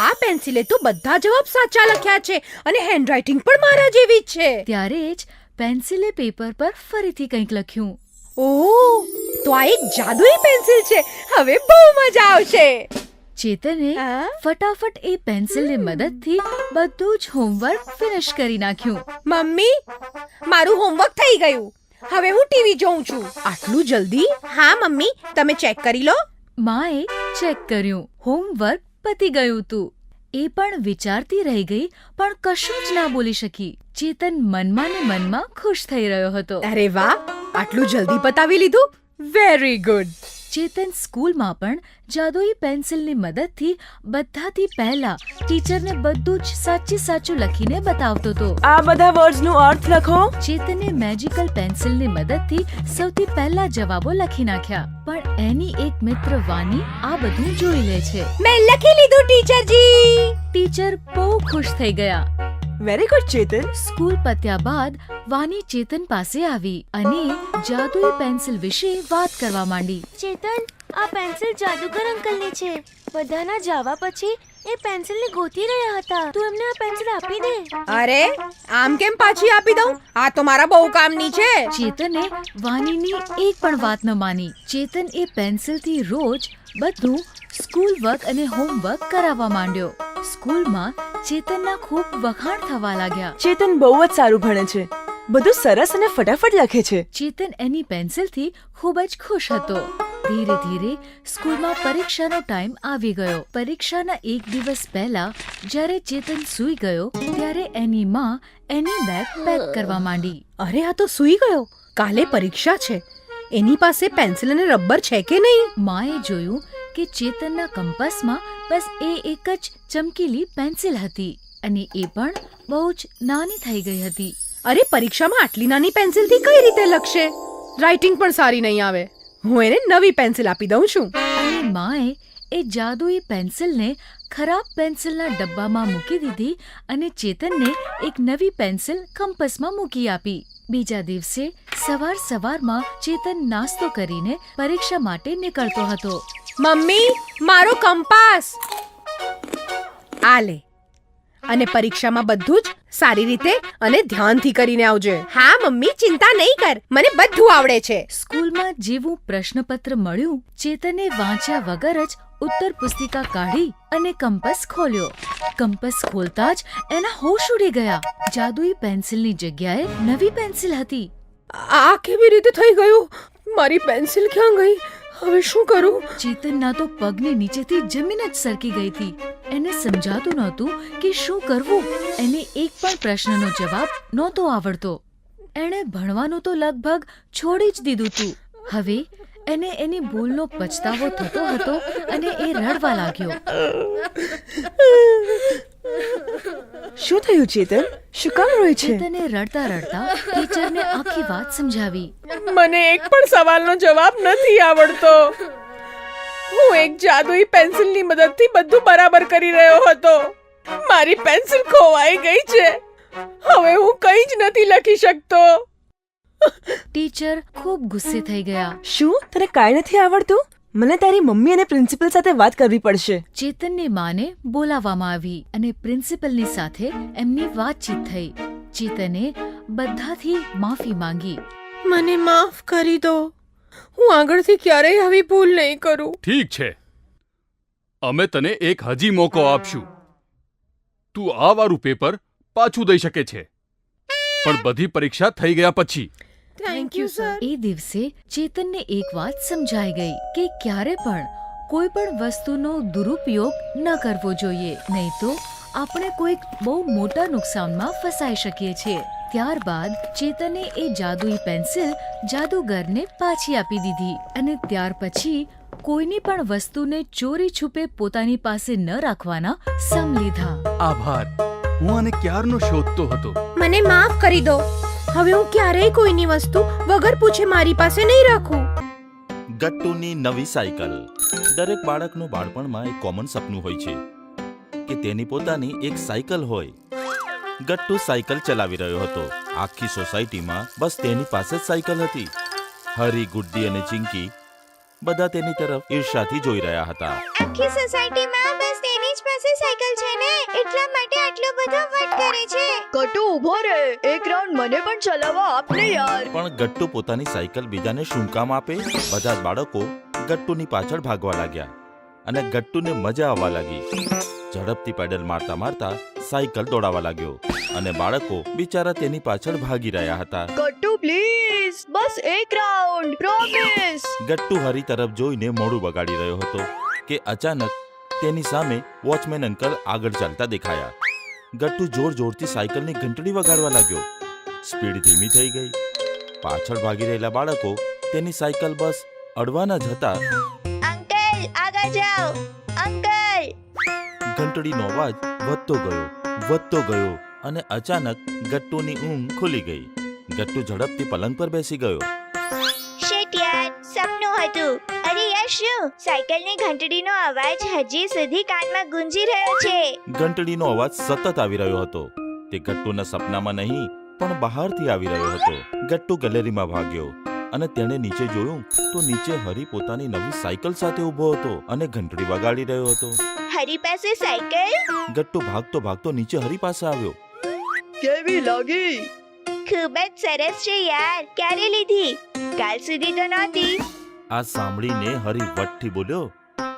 આ પેન્સિલે તો બધા જવાબ સાચા લખ્યા છે અને હેન્ડરાઇટિંગ પણ મારા જેવી જ છે. ત્યારે જ પેન્સિલે પેપર પર ફરીથી કંઈક લખ્યું. ઓહ, તો આ એક જાદુઈ પેન્સિલ છે. હવે બહુ મજા આવશે. ચેતને હા? ફટાફટ એ પેન્સિલની મદદથી બધું જ હોમવર્ક ફિનિશ કરી નાખ્યું. મમ્મી, મારું હોમવર્ક થઈ ગયું. હવે હું ટીવી જોઉં છું. આટલું જલ્દી? હા મમ્મી, તમે ચેક કરી લો. માએ ચેક કર્યું. હોમવર્ક પતી ગયું હતું. એ પણ વિચારતી રહી ગઈ, પણ કશું જ ના બોલી શકી. ચેતન મનમાં ને મનમાં ખુશ થઈ રહ્યો હતો. અરે વાહ, આટલું જલ્દી પતાવી લીધું. Very good. ચેતન સ્કૂલમાં પણ જાદુઈ પેન્સિલની મદદથી બધાથી પહેલા ટીચરને બધું જ સાચું લખીને બતાવતો હતો. આ બધા વર્ડ્સનો અર્થ લખો. ચેતને મેજિકલ પેન્સિલની મદદથી સૌથી પહેલા જવાબો લખી નાખ્યા. પણ એની એક મિત્ર વાની આ બધું જોઈ લે છે. મેં લખી લીધું ટીચરજી. ટીચર બહુ ખુશ થઈ ગયા. વેરી ગુડ ચેતન. સ્કૂલ પત્યા બાદ વાની ચેતન પાસે આવી અને જાદુઈ પેન્સિલ વિશે વાત કરવા માંડી. ચેતન, આ પેન્સિલ જાદુગર અંકલની છે. બધાના જવા પછી એ પેન્સિલને ગોતી રહ્યા હતા. તું એમને આ પેન્સિલ આપી દે. અરે, આમ કેમ પાછી આપી દઉં? આ તો મારા બહુ કામની છે. ચેતને વાનીની એક પણ વાત ન માની. ચેતન એ પેન્સિલથી રોજ બધું સ્કૂલ વર્ક અને હોમવર્ક કરાવવા માંડ્યો. સ્કૂલમાં ચેતનના ખૂબ વખાણ થવા લાગ્યા. ચેતન બહુ જ સારું ભણે છે. બધું સરસ અને ફટાફટ લખે છે. ચેતન એની પેન્સિલથી ખૂબ જ ખુશ હતો. ધીરે ધીરે સ્કૂલમાં પરીક્ષાનો ટાઈમ આવી ગયો. પરીક્ષાના એક દિવસ પહેલા જ્યારે ચેતન સૂઈ ગયો ત્યારે એની માં એની બેગ પેક કરવા માંડી. અરે, આ તો સૂઈ ગયો. કાલે પરીક્ષા છે. એની પાસે પેન્સિલ અને રબર છે કે નહીં? માએ જોયું કે ચેતનના કંપાસમાં બસ એ એક જ ચમકીલી પેન્સિલ હતી અને એ પણ બહુ જ નાની થઈ ગઈ હતી. અરે, પરીક્ષામાં આટલી નાની પેન્સિલથી કઈ રીતે લખશે? રાઇટિંગ પણ સારી નહીં આવે. હું એને નવી પેન્સિલ આપી દઉં છું. અને માએ એ જાદુઈ પેન્સિલને ખરાબ પેન્સિલના ડબ્બામાં મૂકી દીધી અને ચેતનને એક નવી પેન્સિલ કંપાસમાં મૂકી આપી. બીજા દિવસે સવારમાં ચેતન નાસ્તો કરીને પરીક્ષા માટે નીકળતો હતો. મમ્મી, મારો કંપાસ આ લે. અને પરીક્ષામાં બધું જ સારી રીતે અને ધ્યાનથી કરીને આવજે. હા મમ્મી, ચિંતા નહીં કર. મને બધું આવડે છે. સ્કૂલમાં જેવું પ્રશ્નપત્ર મળ્યું, ચેતને વાંચ્યા વગર જ ઉત્તર પુસ્તિકા કાઢી અને કંપાસ ખોલ્યો. કંપાસ ખોલતા જ એના હોશ ઉડી ગયા. જાદુઈ પેન્સિલની જગ્યાએ નવી પેન્સિલ હતી. આ કેવી રીતે થઈ ગયું? મારી પેન્સિલ ક્યાં ગઈ? હવે શું કરું? ચેતનના તો પગની નીચેથી જમીન જ સરકી ગઈ હતી. એને સમજાતું નહોતું કે શું કરવું. એને એક પણ પ્રશ્નનો જવાબ નહોતો આવડતો. એણે ભણવાનું તો લગભગ છોડી જ દીધું હતું. હવે એને એની ભૂલનો પછતાવો થતો હતો અને એ રડવા લાગ્યો. શું થયું ચેતન? શું કામ રોય છે? ચેતને રડતા ટીચરને આખી વાત સમજાવી. મને એક પણ સવાલનો જવાબ નથી આવડતો. હું એક જાદુઈ પેન્સિલની મદદથી બધું બરાબર કરી રહ્યો હતો. મારી પેન્સિલ ખોવાઈ ગઈ છે. હવે હું કંઈ જ નથી લખી શકતો. ટીચર ખૂબ ગુસ્સે થઈ ગયા. શું તને કાંઈ નથી આવડતું? મને તારી મમ્મી અને પ્રિન્સિપલ સાથે વાત કરવી પડશે. ચેતનની માને બોલાવવામાં આવી અને પ્રિન્સિપલની સાથે એમની વાતચીત થઈ. ચેતને બધાથી માફી માંગી. મને માફ કરી દો. હું આગળથી ક્યારેય આવી ભૂલ નહીં કરું. ઠીક છે, અમે તને એક હજી મોકો આપશું. તું આ વારું પેપર પાછું દઈ શકે છે, પણ બધી પરીક્ષા થઈ ગયા પછી. Thank you sir. એ દિવસે ચેતનને એક વાત સમજાઈ ગઈ કે ક્યારે પણ કોઈ પણ વસ્તુનો દુરુપયોગ ન કરવો જોઈએ, નહીં તો આપણે કોઈક બહુ મોટા નુકસાનમાં ફસાઈ શકીએ છીએ. ત્યારબાદ ચેતને એ જાદુઈ પેન્સિલ જાદુગરને પાછી આપી દીધી અને ત્યાર પછી કોઈની પણ વસ્તુને ચોરી છુપે પોતાની પાસે ન રાખવાના સમ લીધા. આભાર. હું આને ક્યારનો શોધતો હતો. મને માફ કરી દો. હવે હું ક્યારેય કોઈની વસ્તુ વગર પૂછે મારી પાસે નહીં રાખું. ગટ્ટુની નવી સાયકલ. દરેક બાળકનું બાળપણમાં એક કોમન સપનું હોય છે કે તેની પોતાની એક સાયકલ હોય. ગટ્ટુ સાયકલ ચલાવી રહ્યો હતો. આખી સોસાયટીમાં બસ તેની પાસે જ સાયકલ હતી. હરી, ગુડ્ડી અને ચિંકી બધા તેની તરફ ઈર્ષાથી જોઈ રહ્યા હતા. આખી સોસાયટીમાં બસ તેની જ પાસે સાયકલ છે ને, એટલા માટે આટલો બધો વટ કરે છે. કટુ ઊભો રે, એક રાઉન્ડ મને પણ ચલાવવા આપને યાર. પણ ગટ્ટુ પોતાની સાયકલ બીજાને શું કામ આપે? બધા જ બાળકો ગટ્ટુની પાછળ ભાગવા લાગ્યા અને ગટ્ટુને મજા આવવા લાગી. ઝડપથી પેડલ મારતા મારતા સાયકલ દોડાવવા લાગ્યો અને બાળકો બિચારા તેની પાછળ ભાગી રહ્યા હતા. કટુ પ્લીઝ, બસ એક રાઉન્ડ, પ્રોમિસ. ગટ્ટુ હરી તરફ જોઈને મોઢું બગાડી રહ્યો હતો કે અચાનક તેની સામે વોચમેન અંકલ આગળ ચાલતા દેખાયા. ગટ્ટુ જોર જોરથી સાયકલની ઘંટડી વગાડવા લાગ્યો. સ્પીડ ધીમી થઈ ગઈ. પાછળ ભાગી રહેલા બાળકો તેની સાયકલ બસ અડવાના જ હતા. અંકલ આગળ જાઓ, અંકલ. ઘંટડીનો અવાજ વધતો ગયો અને અચાનક ગટ્ટુની ઊંઘ ખુલી ગઈ. ગટ્ટુ ઝડપથી પલંગ પર બેસી ગયો. શિટ યાર, સપનું હતું. અરે યાર, શું સાયકલની ઘંટડીનો અવાજ હજી સુધી કાનમાં ગુંજી રહ્યો છે. ઘંટડીનો અવાજ સતત આવી રહ્યો હતો. તે ગટ્ટુના સપનામાં નહીં પણ બહારથી આવી રહ્યો હતો. ગટ્ટુ ગેલેરીમાં ભાગ્યો અને તેણે નીચે જોયું તો નીચે હરી પોતાની નવી સાયકલ સાથે ઊભો હતો અને ઘંટડી વગાડી રહ્યો હતો. હરી પાસે સાયકલ? ગટ્ટુ ભાગતો ભાગતો નીચે હરી પાસે આવ્યો. કેવી લાગી? ખૂબ જ સરસ છે યાર. ક્યારે લીધી? કાલ સુધી તો નહોતી. આ સાંભળીને હરી વટથી બોલ્યો,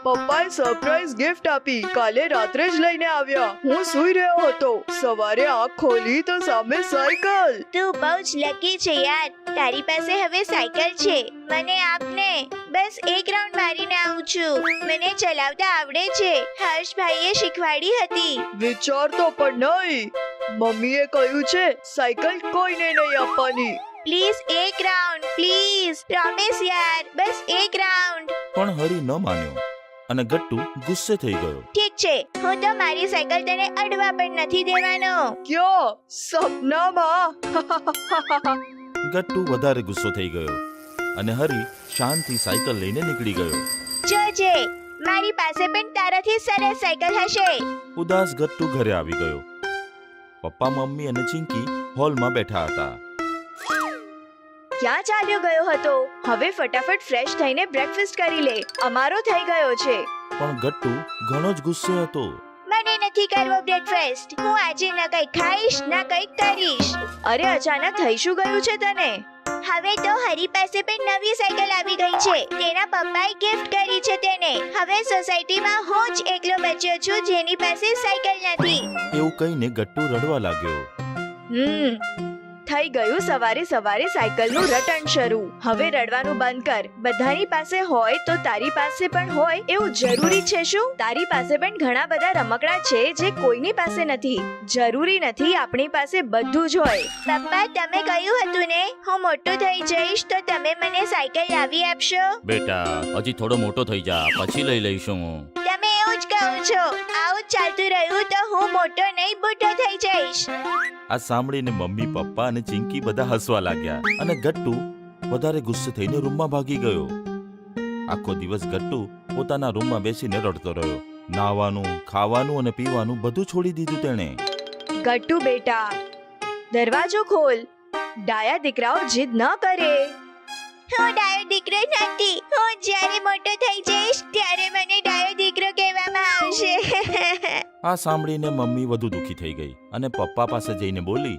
પપ્પાએ સરપ્રાઈઝ ગિફ્ટ આપી. કાલે રાત્રે જ લઈને આવ્યા. હું સૂઈ રહ્યો હતો, સવારે આંખ ખોલી તો સામે સાયકલ. તું બહુ જ લકી છે યાર. તારી પાસે હવે સાયકલ છે. મને આપને. બસ એક રાઉન્ડ મારીને આવું છું. મને ચલાવતા આવડે છે. હર્ષભાઈએ શીખવાડી હતી. વિચારતો પણ નહીં. મમ્મીએ કહ્યું છે સાયકલ કોઈને નહીં આપવાની. પ્લીઝ એક રાઉન્ડ, પ્લીઝ. પ્રોમિસ યાર, બસ એક રાઉન્ડ. પણ હરી ન માન્યો અને ગટ્ટુ ગુસ્સે થઈ ગયો. ઠીક છે, હું તો મારી સાયકલ તને અડવા પણ નથી દેવાનો. ક્યાં? સપનામાં? ગટ્ટુ વધારે ગુસ્સો થઈ ગયો અને હરી શાંતિ સાયકલ લઈને નીકળી ગયો. જોજે, મારી પાસે પણ તારાથી સરસ સાયકલ હશે. ઉદાસ ગટ્ટુ ઘરે આવી ગયો. પપ્પા, મમ્મી અને ચિંકી હોલમાં બેઠા હતા. ક્યાં ચાલ્યો ગયો હતો? હવે ફટાફટ ફ્રેશ થઈને બ્રેકફાસ્ટ કરી લે. અમારો થઈ ગયો છે. પણ ગટ્ટુ ઘણો જ ગુસ્સે હતો. મને નથી કરવો બ્રેકફાસ્ટ. હું આજે ન કંઈક ખાઈશ ન કંઈક કરીશ. અરે અચાનક થઈ શું ગયું છે તને? હવે તો હરી પાસે પણ નવી સાયકલ આવી ગઈ છે. તેના પપ્પાએ ગિફ્ટ કરી છે તેને. હવે સોસાયટીમાં હું જ એકલો બચ્યો છું જેની પાસે સાયકલ નથી. એવું કહીને ગટ્ટુ રડવા લાગ્યો. થઈ ગયું સવારે સવારે સાયકલનું રટણ શરૂ. હવે રડવાનું બંધ કર. બધાની પાસે હોય તો તારી પાસે પણ હોય એવું જરૂરી છે શું? તારી પાસે પણ ઘણા બધા રમકડા છે જે કોઈની પાસે નથી. જરૂરી નથી આપણી પાસે બધું જ હોય. પપ્પા, તમે કહ્યું હતું ને હું મોટો થઈ જઈશ તો તમે મને સાયકલ લાવી આપશો. બેટા, હજી થોડો મોટો થઈ જા, પછી લઈ લઈશું. તમે એવું જ કહો છો. આવું જ ચાલતું રહ્યું તો હું મોટો નહીં બુઢો થઈ જઈશ. આ સાંભળીને મમ્મી, પપ્પા અને ચિંકી બધા હસવા લાગ્યા અને ગટ્ટુ વધારે ગુસ્સે થઈને રૂમમાં ભાગી ગયો. આખો દિવસ ગટ્ટુ પોતાના રૂમમાં બેસીને રડતો રહ્યો. નાવાનું, ખાવાનું અને પીવાનું બધું છોડી દીધું તેણે. ગટ્ટુ બેટા, દરવાજો ખોલ. ડાયા દીકરાઓ જીદ ન કરે. હું ડાયો દીકરો નથી. હું જ્યારે મોટો થઈ જઈશ ત્યારે મને ડાયો દીકરો કહેવામાં આવશે. આ સાંભળીને મમ્મી વધુ દુખી થઈ ગઈ અને પપ્પા પાસે જઈને બોલી,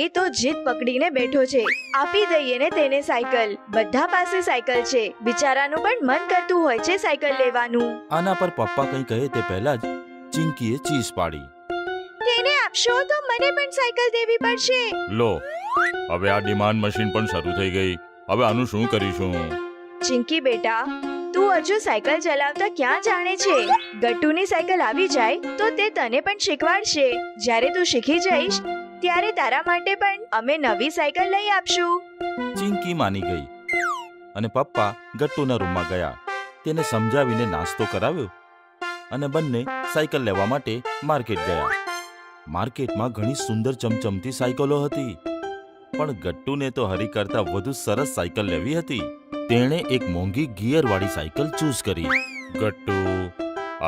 એ તો જીદ પકડીને બેઠો છે. આપી દઈએ ને તેને સાયકલ. બધા પાસે સાયકલ છે. બિચારાનું પણ મન કરતું હોય છે સાયકલ લેવાનું. આના પર પપ્પા કંઈ કહે તે પહેલા જ ચિંકીએ ચીસ પાડી. તેને આપશો તો મને પણ સાયકલ દેવી પડશે. લો, હવે આ ડિમાન્ડ મશીન પણ શરૂ થઈ ગઈ. હવે આનું શું કરીશું? ચિંકી બેટા, તું હજુ સાયકલ ચલાવતા ક્યાં જાણે છે? ગટ્ટુની સાયકલ આવી જાય તો તે તને પણ શીખવાડશે. જ્યારે તું શીખી જઈશ ત્યારે તારા માટે પણ અમે નવી સાયકલ લઈ આપશું. ચિંકી માની ગઈ અને પપ્પા ગટ્ટુના રૂમમાં ગયા. તેને સમજાવીને નાસ્તો કરાવ્યો અને બંને સાયકલ લેવા માટે માર્કેટ ગયા. માર્કેટમાં ઘણી સુંદર ચમચમતી સાયકલો હતી પણ ગટ્ટુને તો હરી કરતા વધુ સરસ સાયકલ લેવી હતી. તેણે એક મોંઘી ગિયરવાળી સાયકલ ચૂઝ કરી. ગટ્ટુ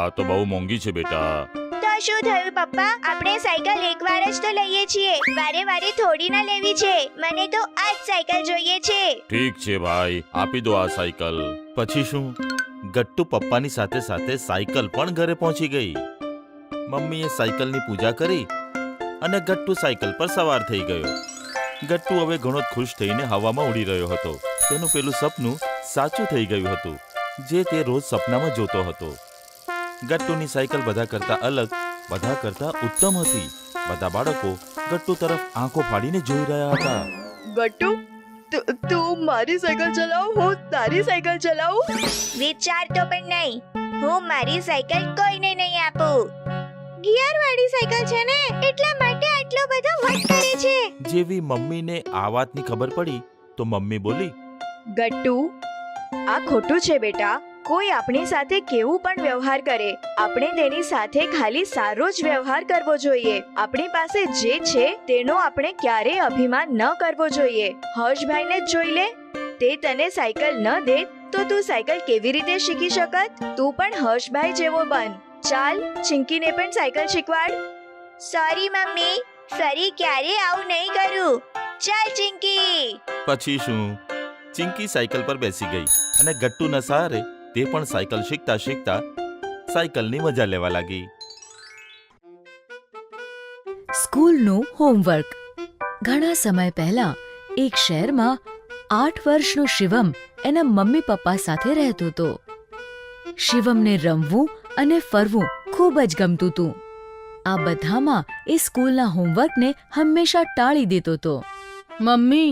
આ તો બહુ મોંઘી છે બેટા. તો શું થયું પપ્પા? આપણે સાયકલ એકવાર જ તો લઈએ છીએ, વારે વારે થોડી ના લેવી છે. મને તો આ જ સાયકલ જોઈએ છે. ઠીક છે ભાઈ, આપી દો આ સાયકલ. પછી શું, ગટ્ટુ પપ્પાની સાથે સાથે સાયકલ પણ ઘરે પહોંચી ગઈ. મમ્મીએ સાયકલની પૂજા કરી અને ગટ્ટુ સાયકલ પર સવાર થઈ ગયો. ગટ્ટુ હવે ઘણો જ ખુશ થઈને હવામાં ઉડી રહ્યો હતો. તેનું પેલું સપનું સાચું થઈ ગયું હતું, જે તે રોજ સપનામાં જોતો હતો. ગટ્ટુની સાયકલ બધા કરતા અલગ, બધા કરતા ઉત્તમ હતી. બધા બાળકો ગટ્ટુ તરફ આંખો ફાડીને જોઈ રહ્યા હતા. ગટ્ટુ, તું મારી સાયકલ ચલાવ, હું તારી સાયકલ ચલાવું. વિચારતો પણ નહીં, હું મારી સાયકલ કોઈને નહીં આપું. ગિયર વાળી સાયકલ છે ને, એટલા માટે આટલો બધો વટ કરે છે. જેવી મમ્મીને આ વાતની ખબર પડી તો મમ્મી બોલી, ગટ્ટુ, આ ખોટું છે બેટા. કોઈ આપણી સાથે કેવું પણ વ્યવહાર કરે, આપણે તેની સાથે ખાલી સારો જ વ્યવહાર કરવો જોઈએ. આપણી પાસે જે છે તેનો આપણે ક્યારેય અભિમાન ન કરવો જોઈએ. હર્ષભાઈને જ જોઈ લે, તે તને સાયકલ ન દે તો તું સાયકલ કેવી રીતે શીખી શકત? તું પણ હર્ષભાઈ જેવો બન. ચાલ, ચિંકીને પણ સાયકલ શીખવાડ. સોરી મમ્મી, ફરી ક્યારે આવું નહીં કરું. ચાલ ચિંકી. પછી શું, ચિંકી સાયકલ પર બેસી ગઈ અને ગટ્ટુના સહારે તે પણ સાયકલ શીખતા શીખતા સાયકલની મજા લેવા લાગી. સ્કૂલનું હોમવર્ક. ઘણા સમય પહેલા એક શહેરમાં 8 વર્ષનો શિવમ એના મમ્મી પપ્પા સાથે રહેતો હતો. શિવમને રમવું અને ફરવું ખૂબ જ ગમતું હતું. આ બધામાં એ સ્કૂલના હોમવર્કને હંમેશા ટાળી દેતો હતો. મમ્મી,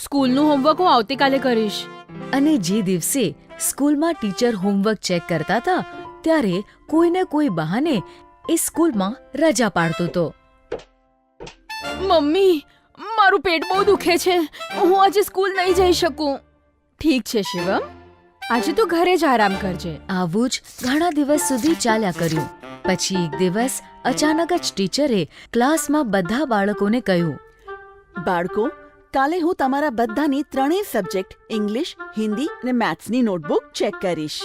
સ્કૂલનું હોમવર્ક હું આવતીકાલે કરીશ. અને જે દિવસે સ્કૂલમાં ટીચર હોમવર્ક ચેક કરતા હતા ત્યારે કોઈને કોઈ બહાને એ સ્કૂલમાં રજા પાડતો હતો. મમ્મી, મારું પેટ બહુ દુખે છે, હું આજે સ્કૂલ નહીં જઈ શકું. ઠીક છે શિવમ, આજે તું ઘરે જ આરામ કરજે. આવું જ ઘણા દિવસ સુધી ચાલ્યા કર્યું. પછી એક દિવસ અચાનક જ ટીચરે ક્લાસમાં બધા બાળકોને કહ્યું, બાળકો, કાલે હું તમારા બધાની 3 સબ્જેક્ટ ઇંગ્લિશ, હિન્દી અને મેથ્સની નોટબુક ચેક કરીશ.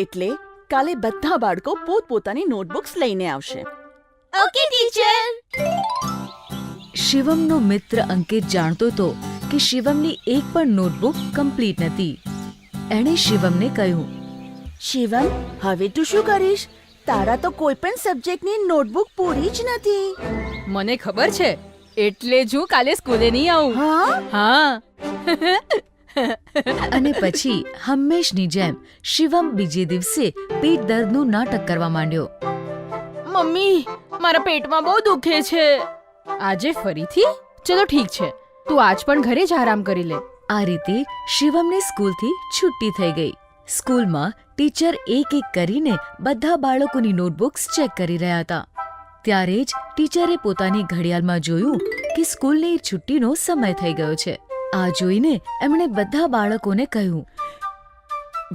એટલે કાલે બધા બાળકો પોતપોતાની નોટબુક્સ લઈને આવશે. Okay teacher. શિવમનો મિત્ર અંકિત જાણતો હતો કે શિવમની એક પણ નોટબુક કમ્પ્લીટ નથી. એણે શિવમને કહ્યું, શિવમ, હવે તું શું કરીશ? તારા તો કોઈ પણ સબ્જેક્ટની નોટબુક પૂરી જ નથી. મને ખબર છે, એટલે જ હું કાલે સ્કૂલે નહીં આવું. હા? અને પછી હંમેશની જેમ શિવમ બીજે દિવસે પેટ દર્દનું નાટક કરવા માંડ્યો. મમ્મી, મારા પેટમાં બહુ દુખે છે. આજે ફરીથી? ચલો ઠીક છે, તું આજ પણ ઘરે જ આરામ કરી લે. આ રીતે શિવમની સ્કૂલથી છુટ્ટી થઈ ગઈ. સ્કૂલમાં ટીચર એક એક કરીને બધા બાળકોની નોટબુક્સ ચેક કરી રહ્યા હતા. ત્યારે જ ટીચરે પોતાની ઘડિયાળમાં જોયું કે સ્કૂલની છુટ્ટીનો સમય થઈ ગયો છે. આ જોઈને એમણે બધા બાળકોને કહ્યું,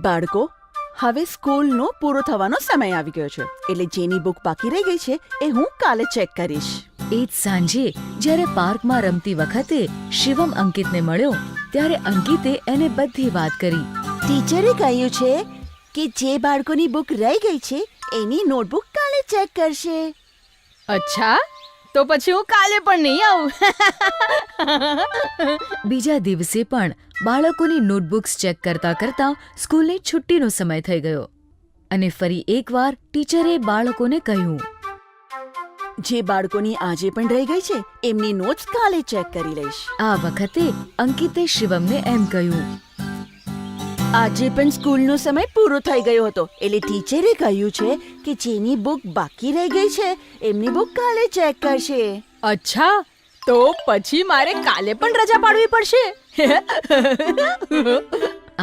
બાળકો, હવે સ્કૂલનો પૂરો થવાનો સમય આવી ગયો છે, એટલે જેની બુક બાકી રહી ગઈ છે એ હું કાલે ચેક કરીશ. એ જ સાંજે જ્યારે પાર્કમાં રમતી વખતે શિવમ અંકિતને મળ્યો ત્યારે અંકિતે એને બધી વાત કરી. ટીચરે કહ્યું છે કે જે બાળકોની બુક રહી ગઈ છે એની નોટબુક કાલે ચેક કરશે. અચ્છા, તો પછી હું કાલે પણ નહીં આવું. બીજા દિવસે પણ બાળકોની નોટબુક્સ ચેક કરતા કરતા સ્કૂલની છુટ્ટીનો સમય થઈ ગયો અને ફરી એકવાર ટીચરે બાળકોને કહ્યું, જે બાળકોની આજે પણ રહી ગઈ છે એમની નોટ્સ કાલે ચેક કરી લઈશ. આ વખતે અંકિતે શિવમને એમ કહ્યું, આજે પણ સ્કૂલનો સમય પૂરો થઈ ગયો હતો, એટલે ટીચરે કહ્યું છે કે જેની બુક બાકી રહી ગઈ છે એમની બુક કાલે ચેક કરશે. અચ્છા, તો પછી મારે કાલે પણ રજા પાડવી પડશે.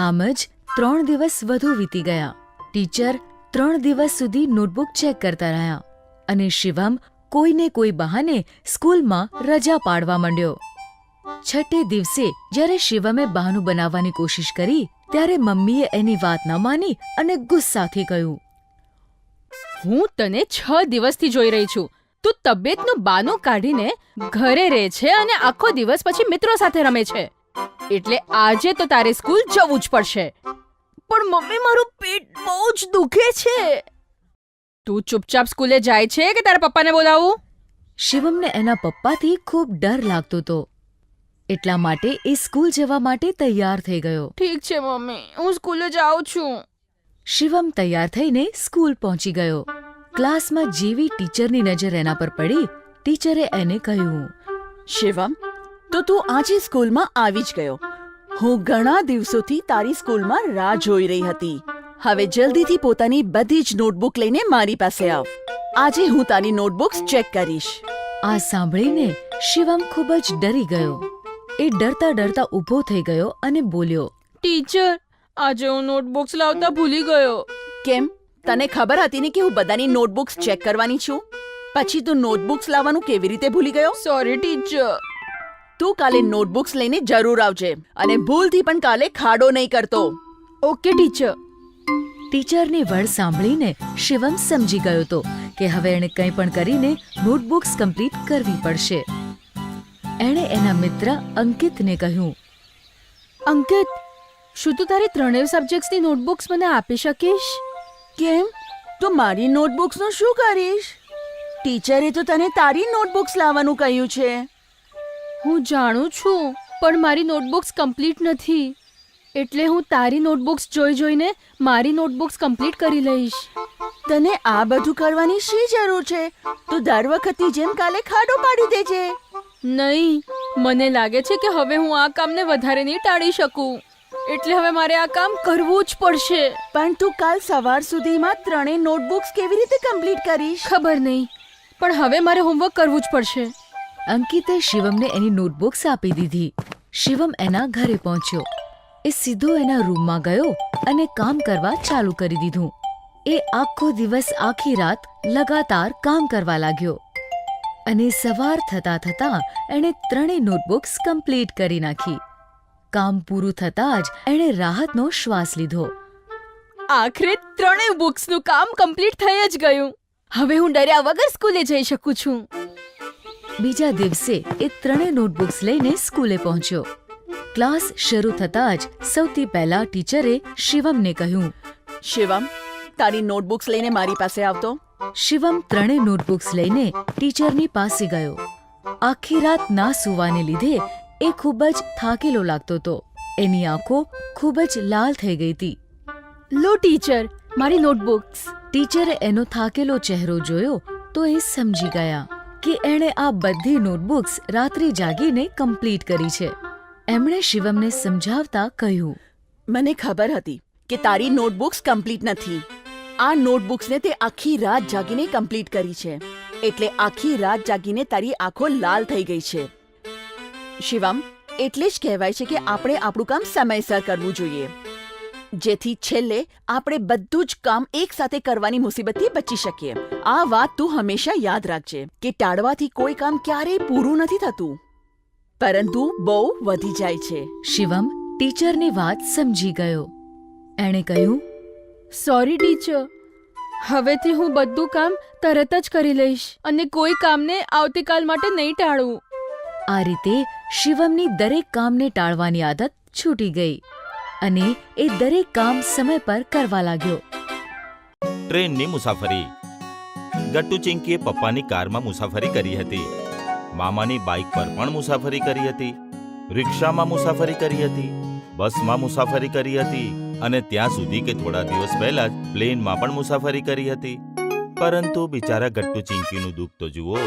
આમ જ 3 દિવસ વધુ વીતી ગયા. ટીચર 3 દિવસ સુધી નોટબુક ચેક કરતા રહ્યા અને શિવમ કોઈને કોઈ બહાને સ્કૂલમાં રજા પાડવા માંડ્યો. છઠ્ઠે દિવસે જ્યારે શિવમે બહાનું બનાવવાની કોશિશ કરી ત્યારે મમ્મીએ એની વાત ન માની અને ગુસ્સાથી કહ્યું, હું તને 6 દિવસથી જોઈ રહી છું. તું તબિયતનું બાનું કાઢીને ઘરે રહે છે અને આખો દિવસ પછી મિત્રો સાથે રમે છે. એટલે આજે તો તારે સ્કૂલ જવું જ પડશે. પણ મમ્મી મારું પેટ બહુ જ દુખે છે. તું ચૂપચાપ સ્કૂલે જાય છે કે તારા પપ્પાને બોલાવું? શિવમને એના પપ્પાથી ખૂબ ડર લાગતો હતો. એટલા માટે એ સ્કૂલ જવા માટે તૈયાર થઈ ગયો. ઠીક છે મમ્મી, હું સ્કૂલે જાઉં છું. શિવમ તૈયાર થઈને સ્કૂલ પહોંચી ગયો. ક્લાસમાં જેવી ટીચરની નજર એના પર પડી, ટીચરે એને કહ્યું, શિવમ, તો તું આજે સ્કૂલમાં આવી જ ગયો. હું ઘણા દિવસોથી તારી સ્કૂલમાં રાહ જોઈ રહી હતી. હવે જલ્દીથી પોતાની બધી જ નોટબુક લઈને મારી પાસે આવ. આજે હું તારી નોટબુક્સ ચેક કરીશ. આ સાંભળીને શિવમ ખૂબ જ ડરી ગયો. એ ડરતા ડરતા ઊભો થઈ ગયો અને બોલ્યો, ટીચર, આજે હું નોટબુક્સ લાવતા ભૂલી ગયો. કેમ, તને ખબર હતી ને કે હું બધાની નોટબુક્સ ચેક કરવાની છું? પછી તું નોટબુક્સ લાવવાનું કેવી રીતે ભૂલી ગયો? Sorry teacher. તું કાલે નોટબુક્સ લઈને જરૂર આવજે અને ભૂલથી પણ કાલે ખાડો નહીં કરતો. Okay teacher. ટીચરની વડ સાંભળીને શિવમ સમજી ગયો હતો કે હવે એણે કંઈ પણ કરીને નોટબુક્સ કમ્પ્લીટ કરવી પડશે. એણે એના મિત્ર અંકિતને કહ્યું, અંકિત, શું તું તારી ત્રણેય સબ્જેક્ટ્સની નોટબુક્સ મને આપી શકીશ? કેમ, તું મારી નોટબુક્સનું શું કરીશ? ટીચરે તો તને તારી નોટબુક્સ લાવવાનું કહ્યું છે. હું જાણું છું, પણ મારી નોટબુક્સ કમ્પ્લીટ નથી. એટલે હું તારી નોટબુક્સ જોઈને મારી નોટબુક્સ કમ્પ્લીટ કરી લઈશ. તને આ બધું કરવાની શી જરૂર છે? તું દર વખતની જેમ કાલે ખાડો પાડી દેજે. નહીં, મને લાગે છે કે હવે હું આ કામને વધારે નહીં ટાળી શકું. એટલે હવે મારે આ કામ કરવું જ પડશે. પણ તું કાલ સવાર સુધીમાં ત્રણેય નોટબુક્સ કેવી રીતે કમ્પ્લીટ કરીશ? ખબર નહીં, પણ હવે મારે હોમવર્ક કરવું જ પડશે. અંકિતે શિવમને એની નોટબુક્સ આપી દીધી. શિવમ એના ઘરે પહોંચ્યો. એ સીધો એના રૂમમાં ગયો અને કામ કરવા ચાલુ કરી દીધું. એ આખો દિવસ આખી રાત લગાતાર કામ કરવા લાગ્યો અને સવાર થતા થતા એણે ત્રણેય નોટબુક્સ કમ્પ્લીટ કરી નાખી. કામ પૂરું થતાં જ એણે રાહતનો શ્વાસ લીધો. આખરે ત્રણેય બુક્સનું કામ કમ્પ્લીટ થઈ જ ગયું. હવે હું ડર્યા વગર સ્કૂલે જઈ શકું છું. બીજા દિવસે એ ત્રણેય નોટબુક્સ લઈને સ્કૂલે પહોંચ્યો. ક્લાસ શરૂ થતાં જ સૌથી પહેલા ટીચરે શિવમને કહ્યું, શિવમ, તારી નોટબુક્સ લઈને મારી પાસે આવતો. શિવમ ત્રણેય નોટબુક્સ લઈને ટીચરની પાસે ગયો. આખી રાત ના સૂવાને લીધે એ ખૂબ જ થાકેલો લાગતો હતો. એની આંખો ખૂબ જ લાલ થઈ ગઈ હતી. લો ટીચર, મારી નોટબુક્સ. ટીચરે એનો થાકેલો ચહેરો જોયો તો એ સમજી ગયા કે એણે આ બધી નોટબુક્સ રાત્રે જાગીને કમ્પ્લીટ કરી છે. એમણે શિવમને સમજાવતા કહ્યું, મને ખબર હતી કે તારી નોટબુક્સ કમ્પ્લીટ નથી. આ નોટબુક્સને તે આખી રાત જાગીને કમ્પ્લીટ કરી છે. એટલે આખી રાત જાગીને તારી આંખો લાલ થઈ ગઈ છે. શિવમ, એટલે જ કહેવાય છે કે આપણે આપણું કામ સમયસર કરવું જોઈએ, જેથી છેલ્લે આપણે બધું જ કામ એક સાથે કરવાની મુસીબતથી બચી શકીએ. આ વાત તું હંમેશા યાદ રાખજે કે ટાળવાથી કોઈ કામ ક્યારેય પૂરું નથી થતું, પરંતુ બહુ વધી જાય છે. શિવમ ટીચરની વાત સમજી ગયો. એણે કહ્યું, સોરી ટીચર, હવેથી હું બધું કામ તરત જ કરી લઈશ અને કોઈ કામને આવતીકાલ માટે નહીં ટાળું. આ રીતે શિવમની દરેક કામને ટાળવાની આદત છૂટી ગઈ અને એ દરેક કામ સમય પર કરવા લાગ્યો. ટ્રેનની મુસાફરી. ગટ્ટુ ચિંકીએ પપ્પાની કારમાં મુસાફરી કરી હતી. મામાની બાઇક પર પણ મુસાફરી કરી હતી. રિક્ષામાં મુસાફરી કરી હતી. બસમાં મુસાફરી કરી હતી અને ત્યાં સુધી કે થોડા દિવસ પહેલા જ પ્લેનમાં પણ મુસાફરી કરી હતી. પરંતુ બિચારા ગટ્ટુ ચિંકીનું દુઃખ તો જુઓ,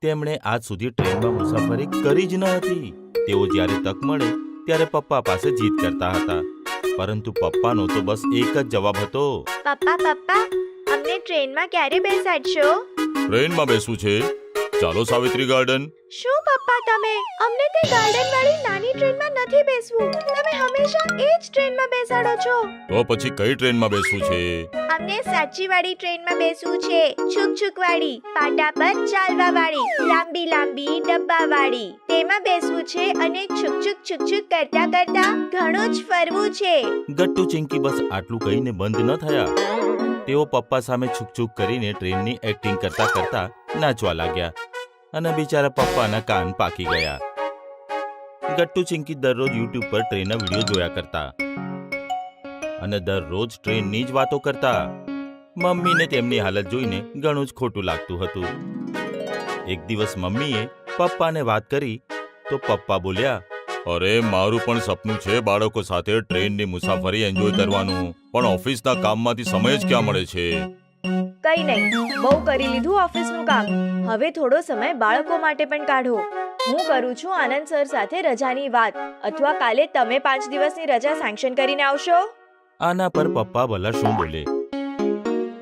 તેમણે આજ સુધી ટ્રેનમાં મુસાફરી કરી જ ન હતી. તેઓ જ્યારે તક મળે ત્યારે પપ્પા પાસે જીદ કરતા હતા, પરંતુ પપ્પાનો તો બસ એક જ જવાબ હતો, પપ્પા, અમને ટ્રેનમાં ક્યારે બેસાડશો? ટ્રેનમાં બેસવું છે? ચાલો સાવિત્રી ગાર્ડન. શું પપ્પા તમે? અમને તે ગાર્ડન વાળી નાની ટ્રેનમાં નથી બેસવું. તમે હંમેશા એ જ ટ્રેનમાં બેસાડો છો. તો પછી કઈ ટ્રેનમાં બેસવું છે? અમને સાચી વાળી ટ્રેનમાં બેસવું છે. છુક વાળી, પાટા પર ચાલવા વાળી, લાંબી ડબ્બા વાળી. તેમાં બેસવું છે અને છુક કરતા ઘણું જ ફરવું છે. ગટ્ટુ ચિંકી બસ આટલું કહીને બંધ ન થયા. તેઓ પપ્પા સામે છુક કરીને ટ્રેનની એક્ટિંગ કરતા કરતા નાચવા લાગ્યા અને બિચારા પપ્પાના કાન પાકી ગયા. ગટ્ટુ ચિંકી દરરોજ યુટ્યુબ પર ટ્રેનના વિડીયો જોયા કરતા અને દરરોજ ટ્રેનની જ વાતો કરતા. મમ્મીને તેમની હાલત જોઈને ઘણું જ ખોટું લાગતું હતું. એક દિવસ મમ્મીએ પપ્પાને વાત કરી તો પપ્પા બોલ્યા, અરે મારું પણ સપનું છે બાળકો સાથે ટ્રેનની મુસાફરી એન્જોય કરવાનું, પણ ઓફિસના કામમાંથી સમય જ ક્યાં મળે છે. કઈ નહીં, બહુ કરી લીધું ઓફિસનું કામ. હવે થોડો સમય બાળકો માટે પણ કાઢો. હું કરું છું આનંદ સર સાથે રજાની વાત, અથવા કાલે તમે 5 દિવસની રજા સેન્કશન કરીને આવશો. આના પર પપ્પા ભલા શું બોલે?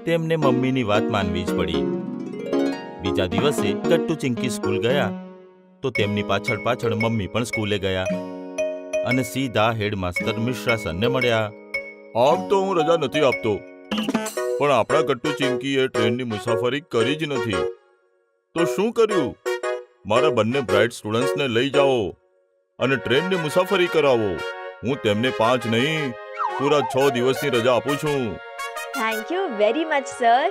તેમને મમ્મીની વાત માનવી જ પડી. બીજા દિવસે ગટ્ટુ ચિંકી સ્કૂલ ગયા તો તેમની પાછળ પાછળ મમ્મી પણ સ્કૂલે ગયા અને સીધા હેડમાસ્ટર મિશ્રા સરને મળ્યા. આમ તો હું રજા નથી આપતો, પણ આપણા ગટ્ટુ ચિંકીએ ટ્રેનની મુસાફરી કરી જ નથી. તો શું કર્યું? મારા બંને બ્રાઇટ સ્ટુડન્ટ્સને લઈ જાઓ અને ટ્રેનની મુસાફરી કરાવો. હું તેમને 5 નહીં, પૂરા 6 દિવસની રજા આપું છું. Thank you very much sir.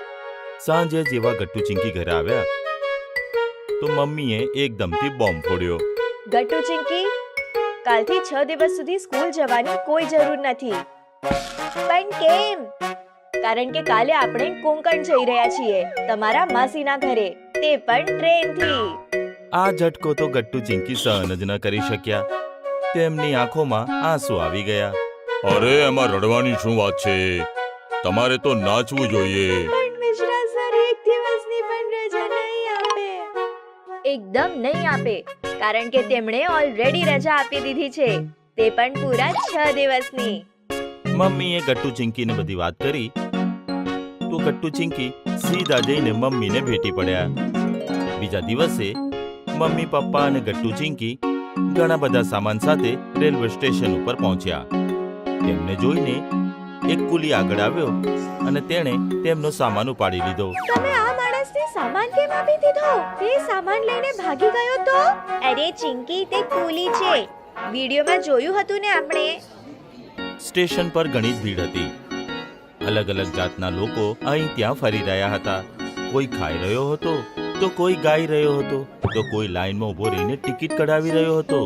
સાંજે જેવા ગટ્ટુ ચિંકી ઘરે આવ્યા તો મમ્મીએ એકદમથી બોમ્બ ફોડ્યો. ગટ્ટુ ચિંકી, કાલથી 6 દિવસ સુધી સ્કૂલ જવાની કોઈ જરૂર નથી. પણ કેમ? કારણ કે કાલે આપણે કોંકણ જઈ રહ્યા છીએ, તમારા માસીના ઘરે, તે પણ ટ્રેનથી. આ ઝટકો તો ગટ્ટુ ચિંકી સહન જ ન કરી શક્યા. તેમની આંખોમાં આંસુ આવી ગયા. અરે એમાં રડવાની શું વાત છે? તમારે તો નાચવું જોઈએ. પણ મિશ્રા સર એક દિવસની પણ રજા નહીં આપે. એકદમ નહીં આપે, કારણ કે તેમણે ઓલરેડી રજા આપી દીધી છે, તે પણ પૂરા 6 દિવસની. મમ્મીએ ગટ્ટુ ચિંકીને બધી વાત કરી તો ગટ્ટુ ચિંકી સીધા જઈને મમ્મીને ભેટી પડ્યા. બીજા દિવસે મમ્મી, પપ્પા અને ગટ્ટુ ચિંકી ઘણા બધા સામાન સાથે રેલવે સ્ટેશન ઉપર પહોંચ્યા. તેમને જોઈને એક કુલી આગળ આવ્યો અને તેણે તેમનો સામાન ઉપાડી લીધો. તમે આ માણસને સામાન કેમ આપી દીધો? તે સામાન લઈને ભાગી ગયો તો? અરે ચિંકી, તે કુલી છે. વિડિયોમાં જોયું હતું ને આપણે. સ્ટેશન પર ઘણી જ ભીડ હતી. અલગ અલગ જાતના લોકો અહીં ત્યાં ફરી રહ્યા હતા. કોઈ ખાઈ રહ્યો હતો તો કોઈ ગાઈ રહ્યો હતો તો કોઈ લાઈનમાં ઊભો રહીને ટિકિટ કઢાવી રહ્યો હતો.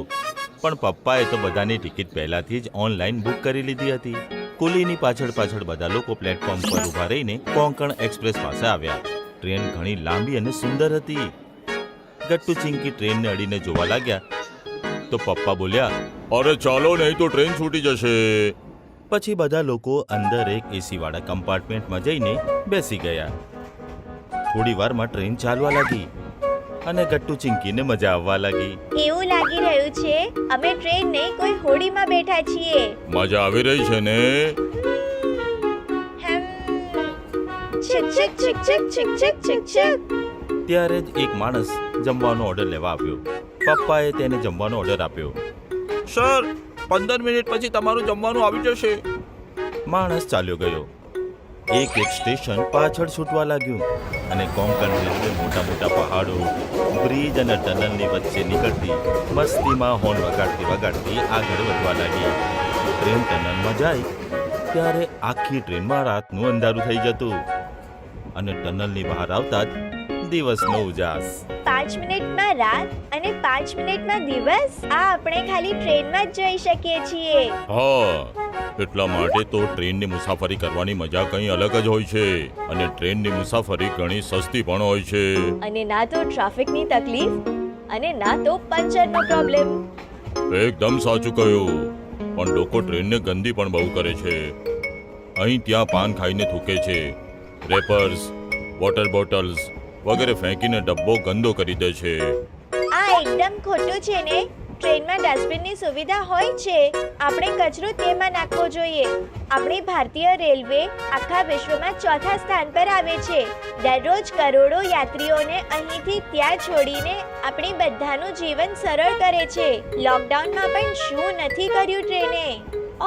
પણ પપ્પાએ તો બધાની ટિકિટ પહેલાથી જ ઓનલાઈન બુક કરી લીધી હતી. કુલીની પાછળ પાછળ બધા લોકો પ્લેટફોર્મ પર ઊભા રહીને કોંકણ એક્સપ્રેસ પાસે આવ્યા. ટ્રેન ઘણી લાંબી અને સુંદર હતી. ગટ્ટુ ચિંકી ટ્રેનને અડીને જોવા લાગ્યા તો પપ્પા બોલ્યા, અરે ચાલો, નહીં તો ટ્રેન છૂટી જશે. પછી બધા લોકો અંદર એક એસી વાળા કમ્પાર્ટમેન્ટમાં જઈને બેસી ગયા. થોડી વારમાં ટ્રેન ચાલવા લાગી અને ગટ્ટુ ચિંકીને મજા આવવા લાગી. એવું લાગી રહ્યું છે અમે ટ્રેન નહીં કોઈ હોડીમાં બેઠા છીએ. મજા આવી રહી છે ને? છીક છીક છીક છીક છીક છીક છીક છીક. ત્યારે જ એક માણસ જમવાનો ઓર્ડર લેવા આવ્યો. પપ્પાએ તેને જમવાનો ઓર્ડર આપ્યો. સર, 15 મિનિટ પછી તમારું જમવાનું આવી જશે. માણસ ચાલ્યો ગયો. એક એક સ્ટેશન પાછળ છૂટવા લાગ્યું અને કોંકણ રેલવે મોટા મોટા પહાડો, બ્રિજ અને ટનલની વચ્ચે નીકળતી મસ્તીમાં હોર્ન વગાડતી વગાડતી આગળ વધવા લાગી. ટ્રેન ટનલમાં જાય ત્યારે આખી ટ્રેનમાં રાતનું અંધારું થઈ જતું અને ટનલની બહાર આવતા જ દિવસનો ઉજાસ. 5 મિનિટમાં રાત અને 5 મિનિટમાં દિવસ. આ આપણે ખાલી ટ્રેનમાં જ જોઈ શકીએ છીએ. હા, એટલા માટે તો ટ્રેનની મુસાફરી કરવાની મજા કંઈ અલગ જ હોય છે. અને ટ્રેનની મુસાફરી ઘણી સસ્તી પણ હોય છે. અને ના તો ટ્રાફિકની તકલીફ અને ના તો પંચરનો પ્રોબ્લેમ. એકદમ સાચું કહ્યું. પણ લોકો ટ્રેનને ગંદી પણ બહુ કરે છે. અહીં ત્યાં પાન ખાઈને થૂકે છે. રેપર્સ, વોટર બોટલ્સ વગેરે ફેંકીને ડબ્બો ગંદો કરી દે છે. આ એકદમ ખોટું છે ને. ટ્રેનમાં ડસ્ટબિનની સુવિધા હોય છે. આપણે કચરો તેમાં નાખવો જોઈએ. આપણી ભારતીય રેલવે આખા વિશ્વમાં 4થા સ્થાન પર આવે છે. દરરોજ કરોડો યાત્રીઓને અહીંથી ત્યાં છોડીને આપણી બધાનું જીવન સરળ કરે છે. લોકડાઉનમાં પણ શું નથી કર્યું ટ્રેને?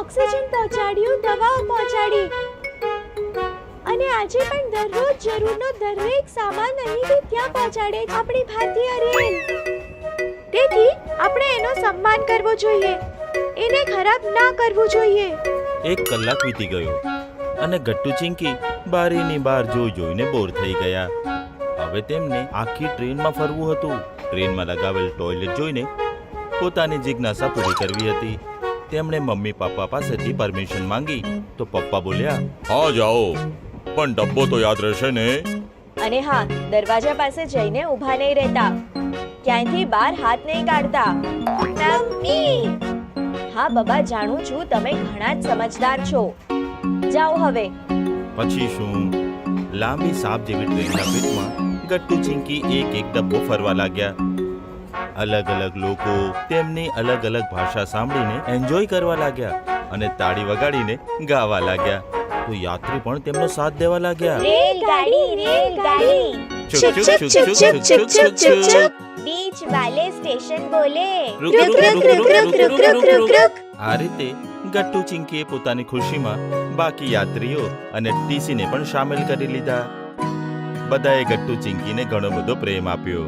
ઓક્સિજન પહોંચાડ્યું, દવાઓ પહોંચાડી અને આજે પણ દરરોજ જરૂરનો દરેક સામાન અહીંથી ત્યાં પહોંચાડે આપણી ભારતીય રેલ. તેથી આપણે એનો સન્માન કરવો જોઈએ, એને ખરાબ ના કરવું જોઈએ. 1 કલાક વીતી ગયો અને ગટ્ટુ ચિંકી બારીની બહાર જોઈને બોર થઈ ગયા. હવે તેમને આખી ટ્રેનમાં ફરવું હતું. ટ્રેનમાં લગાવેલ ટોયલેટ જોઈને પોતાની જિજ્ઞાસા પૂરી કરવી હતી. તેમણે મમ્મી પપ્પા પાસેથી પરમિશન માંગી તો પપ્પા બોલ્યા, હા જાઓ, પણ ડબ્બો તો યાદ રહેશે ને. અને હા, દરવાજા પાસે જઈને ઊભા નહીં રહેતા, ક્યાંયથી બહાર હાથ નહીં કાઢતા. મમ્મી! હા બબા, જાણું છું તમે ઘણા જ સમજદાર છો. જાઓ હવે. પછી શું? લાંબી સાપ જેવી ટ્રેનના પેટમાં ગટ્ટુ ચિંકી એક એક ડબ્બો ફરવા લાગ્યા. અલગ અલગ લોકો તેમની અલગ અલગ ભાષા સાંભળીને એન્જોય કરવા લાગ્યા અને તાળી વગાડીને ગાવા લાગ્યા. તો યાત્રી પણ તેમનો સાથ દેવા લાગ્યા. રેલગાડી, રેલગાડી, છુક છુક છુક છુક છુક છુક છુક છુક. बीच वाले स्टेशन बोले रुक, रुक रुक, रुक रुक, रुक रुक रुक, रुक रुक रुक रुक. આ રીતે ગટ્ટુ ચિંકીએ પોતાની ખુશીમાં બાકી યાત્રીઓ અને ટીસીને પણ સામેલ કરી લીધા. બધાએ ગટ્ટુ ચિંકીને ઘણો બધો પ્રેમ આપ્યો.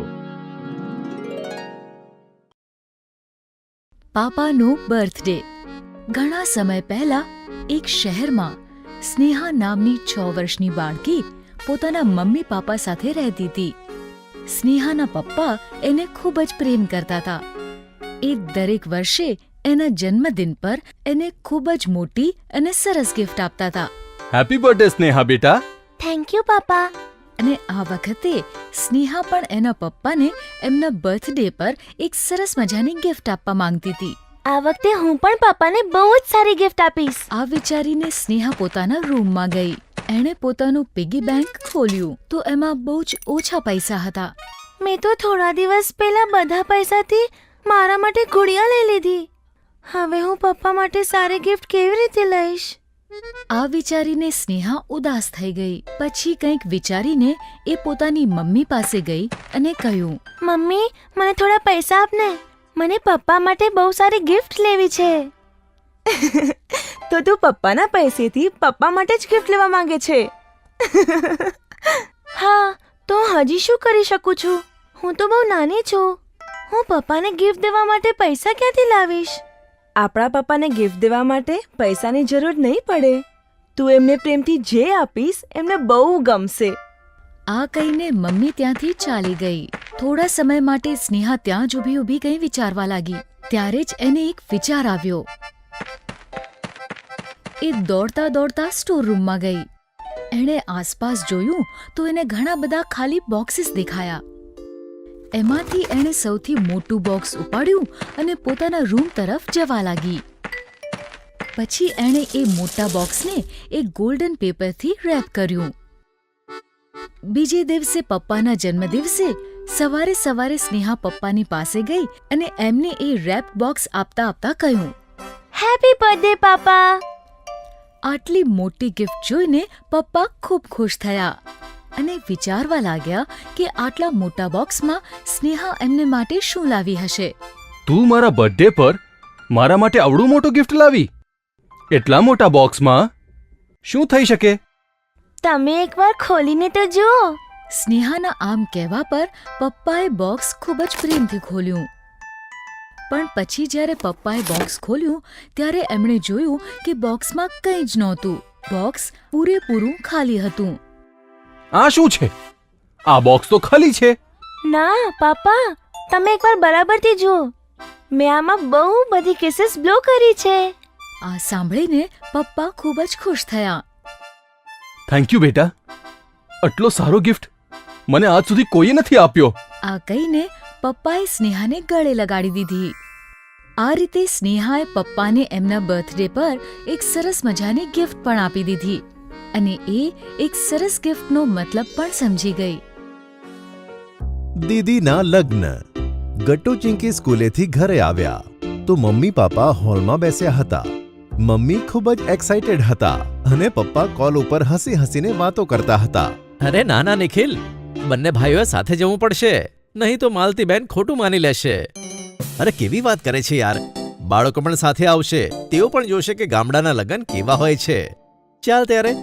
પાપાનો બર્થડે. ઘણા સમય પહેલા એક શહેરમાં સ્નેહા નામની 6 વર્ષની બાળકી પોતાના મમ્મી પાપા સાથે રહેતી હતી. સ્નેહાના પપ્પા એને ખૂબ જ પ્રેમ કરતા હતા. એ દરેક વર્ષે એના જન્મદિન પર એને ખૂબ જ મોટી અને સરસ ગિફ્ટ આપતા હતા. હેપી બર્થડે સ્નેહા બેટા. થેન્ક યુ પાપા. અને આ વખતે સ્નેહા પણ એના પપ્પાને એમના બર્થડે પર એક સરસ મજાની ગિફ્ટ આપવા માંગતી હતી. આ વખતે હું પણ પાપાને બહુ જ સારી ગિફ્ટ આપીશ. આ વિચારીને સ્નેહા પોતાના રૂમમાં ગઈ. એણે પોતાનું પિગી બેંક ખોલ્યું તો એમાં બહુ જ ઓછા પૈસા હતા. મેં તો થોડા દિવસ પહેલા બધા પૈસાથી મારા માટે ગુડિયા લઈ લીધી. હવે હું પપ્પા માટે સારી ગિફ્ટ કેવી રીતે લઈશ? આ વિચારીને સ્નેહા ઉદાસ થઈ ગઈ. પછી કંઈક વિચારીને એ પોતાની મમ્મી પાસે ગઈ અને કહ્યું, મમ્મી, મને થોડા પૈસા આપને. મને પપ્પા માટે બહુ સારી ગિફ્ટ લેવી છે. તો તું પપ્પાના પૈસેથી પપ્પા માટે જ ગિફ્ટ લેવા માંગે છે? હા, તો હજી શું કરી શકું છું? હું તો બહુ નાની છું. હું પપ્પાને ગિફ્ટ દેવા માટે પૈસા ક્યાંથી લાવીશ? આપણા પપ્પાને ગિફ્ટ દેવા માટે પૈસાની જરૂર નહીં પડે. તું એમને પ્રેમથી જે આપીશ એમને બહુ ગમશે. આ કહીને મમ્મી ત્યાંથી ચાલી ગઈ. થોડા સમય માટે સ્નેહા ત્યાં જ ઊભી ઊભી કંઈ વિચારવા લાગી. ત્યારે જ એને એક વિચાર આવ્યો. એ દોડતા દોડતા સ્ટોર રૂમમાં ગઈ. એણે આસપાસ જોયું તો એને ઘણા બધા ખાલી બોક્સીસ દેખાયા. એમાંથી એણે સૌથી મોટું બોક્સ ઉપાડ્યું અને પોતાના રૂમ તરફ જવા લાગી. પછી એણે એ મોટા બોક્સને એક ગોલ્ડન પેપરથી રેપ કર્યું. બીજે દિવસે પપ્પાના જન્મદિવસે સવારે સવારે સ્નેહા પપ્પાની પાસે ગઈ અને એમને એ રેપ બોક્સ આપતા આપતા કહ્યું, હેપી બર્થડે પાપા. આટલી મોટી ગિફ્ટ જોઈને પપ્પા ખૂબ ખુશ થયા અને વિચારવા લાગ્યા કે આટલા મોટા બોક્સમાં સ્નેહા એમને માટે શું લાવી હશે. તું મારા બર્થડે પર મારા માટે આવડું મોટું ગિફ્ટ લાવી? એટલા મોટા બોક્સમાં શું થઈ શકે? તમે એકવાર ખોલીને તો જુઓ. સ્નેહાના આમ કહેવા પર પપ્પાએ બોક્સ ખૂબ જ પ્રેમથી ખોલ્યું. પણ પછી જ્યારે પપ્પાએ બોક્સ ખોલ્યું ત્યારે એમણે જોયું કે બોક્સમાં કંઈ જ નહોતું. બોક્સ પૂરેપૂરું ખાલી હતું. આ શું છે? આ બોક્સ તો ખાલી છે. ના પાપા, તમે એકવાર બરાબરથી જુઓ. મેં આમાં બહુ બધી કિસીસ બ્લો કરી છે. આ સાંભળીને પપ્પા ખૂબ જ ખુશ થયા. થેન્ક યુ બેટા. આટલો સારો ગિફ્ટ મને આજ સુધી કોઈએ નથી આપ્યો. આ કહીને પપ્પાએ સ્નેહાને ગળે લગાડી દીધી. આ રીતે સ્નેહાએ પપ્પાને એમના બર્થડે પર એક સરસ મજાની ગિફ્ટ પણ આપી દીધી અને એ એક સરસ ગિફ્ટનો મતલબ પણ સમજી ગઈ. દીદીના લગ્ન. ગટ્ટુ ચિંકી સ્કૂલેથી ઘરે આવ્યા તો મમ્મી પાપા હોલમાં બેસ્યા હતા. મમ્મી ખૂબ જ એક્સાઇટેડ હતા અને પપ્પા કોલ ઉપર હસી હસીને વાતો કરતા હતા. અરે નાના નિખિલ, બંને ભાઈઓએ સાથે જવું પડશે, નહીં તો માલતીબેન ખોટું માની લેશે. અરે કેવી વાત કરે છે યાર, બાળકો પણ સાથે આવશે, તેઓ પણ જોશે કે ગામડાના લગ્ન કેવા હોય છે. ચાલ ત્યારે,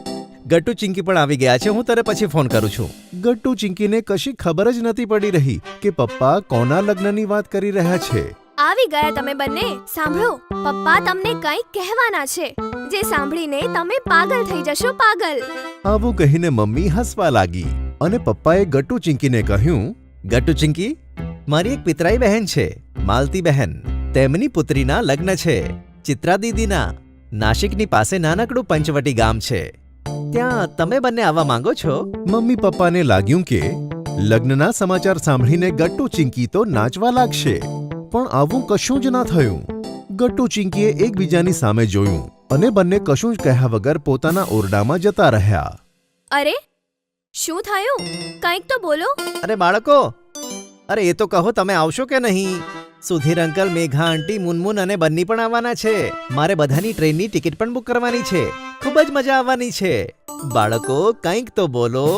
ગટ્ટુ ચિંકી પણ આવી ગયા છે, હું તને પછી ફોન કરું છું. ગટ્ટુ ચિંકીને કશી ખબર જ નથી પડી રહી કે પપ્પા કોના લગ્નની વાત કરી રહ્યા છે. આવી ગયા તમે બંને. સાંભળો, પપ્પા તમને કંઈક કહેવાના છે જે સાંભળીને તમે પાગલ થઈ જશો, પાગલ. આવું કહીને મમ્મી હસવા લાગી અને પપ્પાએ ગટ્ટુ ચિંકીને કહ્યું, ગટ્ટુ ચિંકી, મારી એક પિતરાઈ બહેન છે, માલતી બહેન. તેમની પુત્રીના લગ્ન છે. ચિત્રા દીદીના. નાશિકની પાસે નાનકડું પંચવટી ગામ છે. ત્યાં તમે બંને આવવા માંગો છો? મમ્મી પપ્પાને લાગ્યું કે લગ્નના સમાચાર સાંભળીને ગટ્ટુ ચિંકી તો નાચવા લાગશે, પણ આવું કશું જ ના થયું. ગટ્ટુ ચિંકીએ એકબીજાની સામે જોયું અને બંને કશું જ કહ્યા વગર પોતાના ઓરડામાં જતા રહ્યા. અરે શું થયું? કંઈક તો બોલો. અરે બાળકો, અરે એ તો કહો, તમે આવશો કે નહીં? સુધીર અંકલ, મેઘા આંટી, મુનમુન અને બન્ની પણ આવવાના છે. મારે બધાની ટ્રેનની ટિકિટ પણ બુક કરવાની છે. ખૂબ જ મજા આવવાની છે. બાળકો, કંઈક તો બોલો.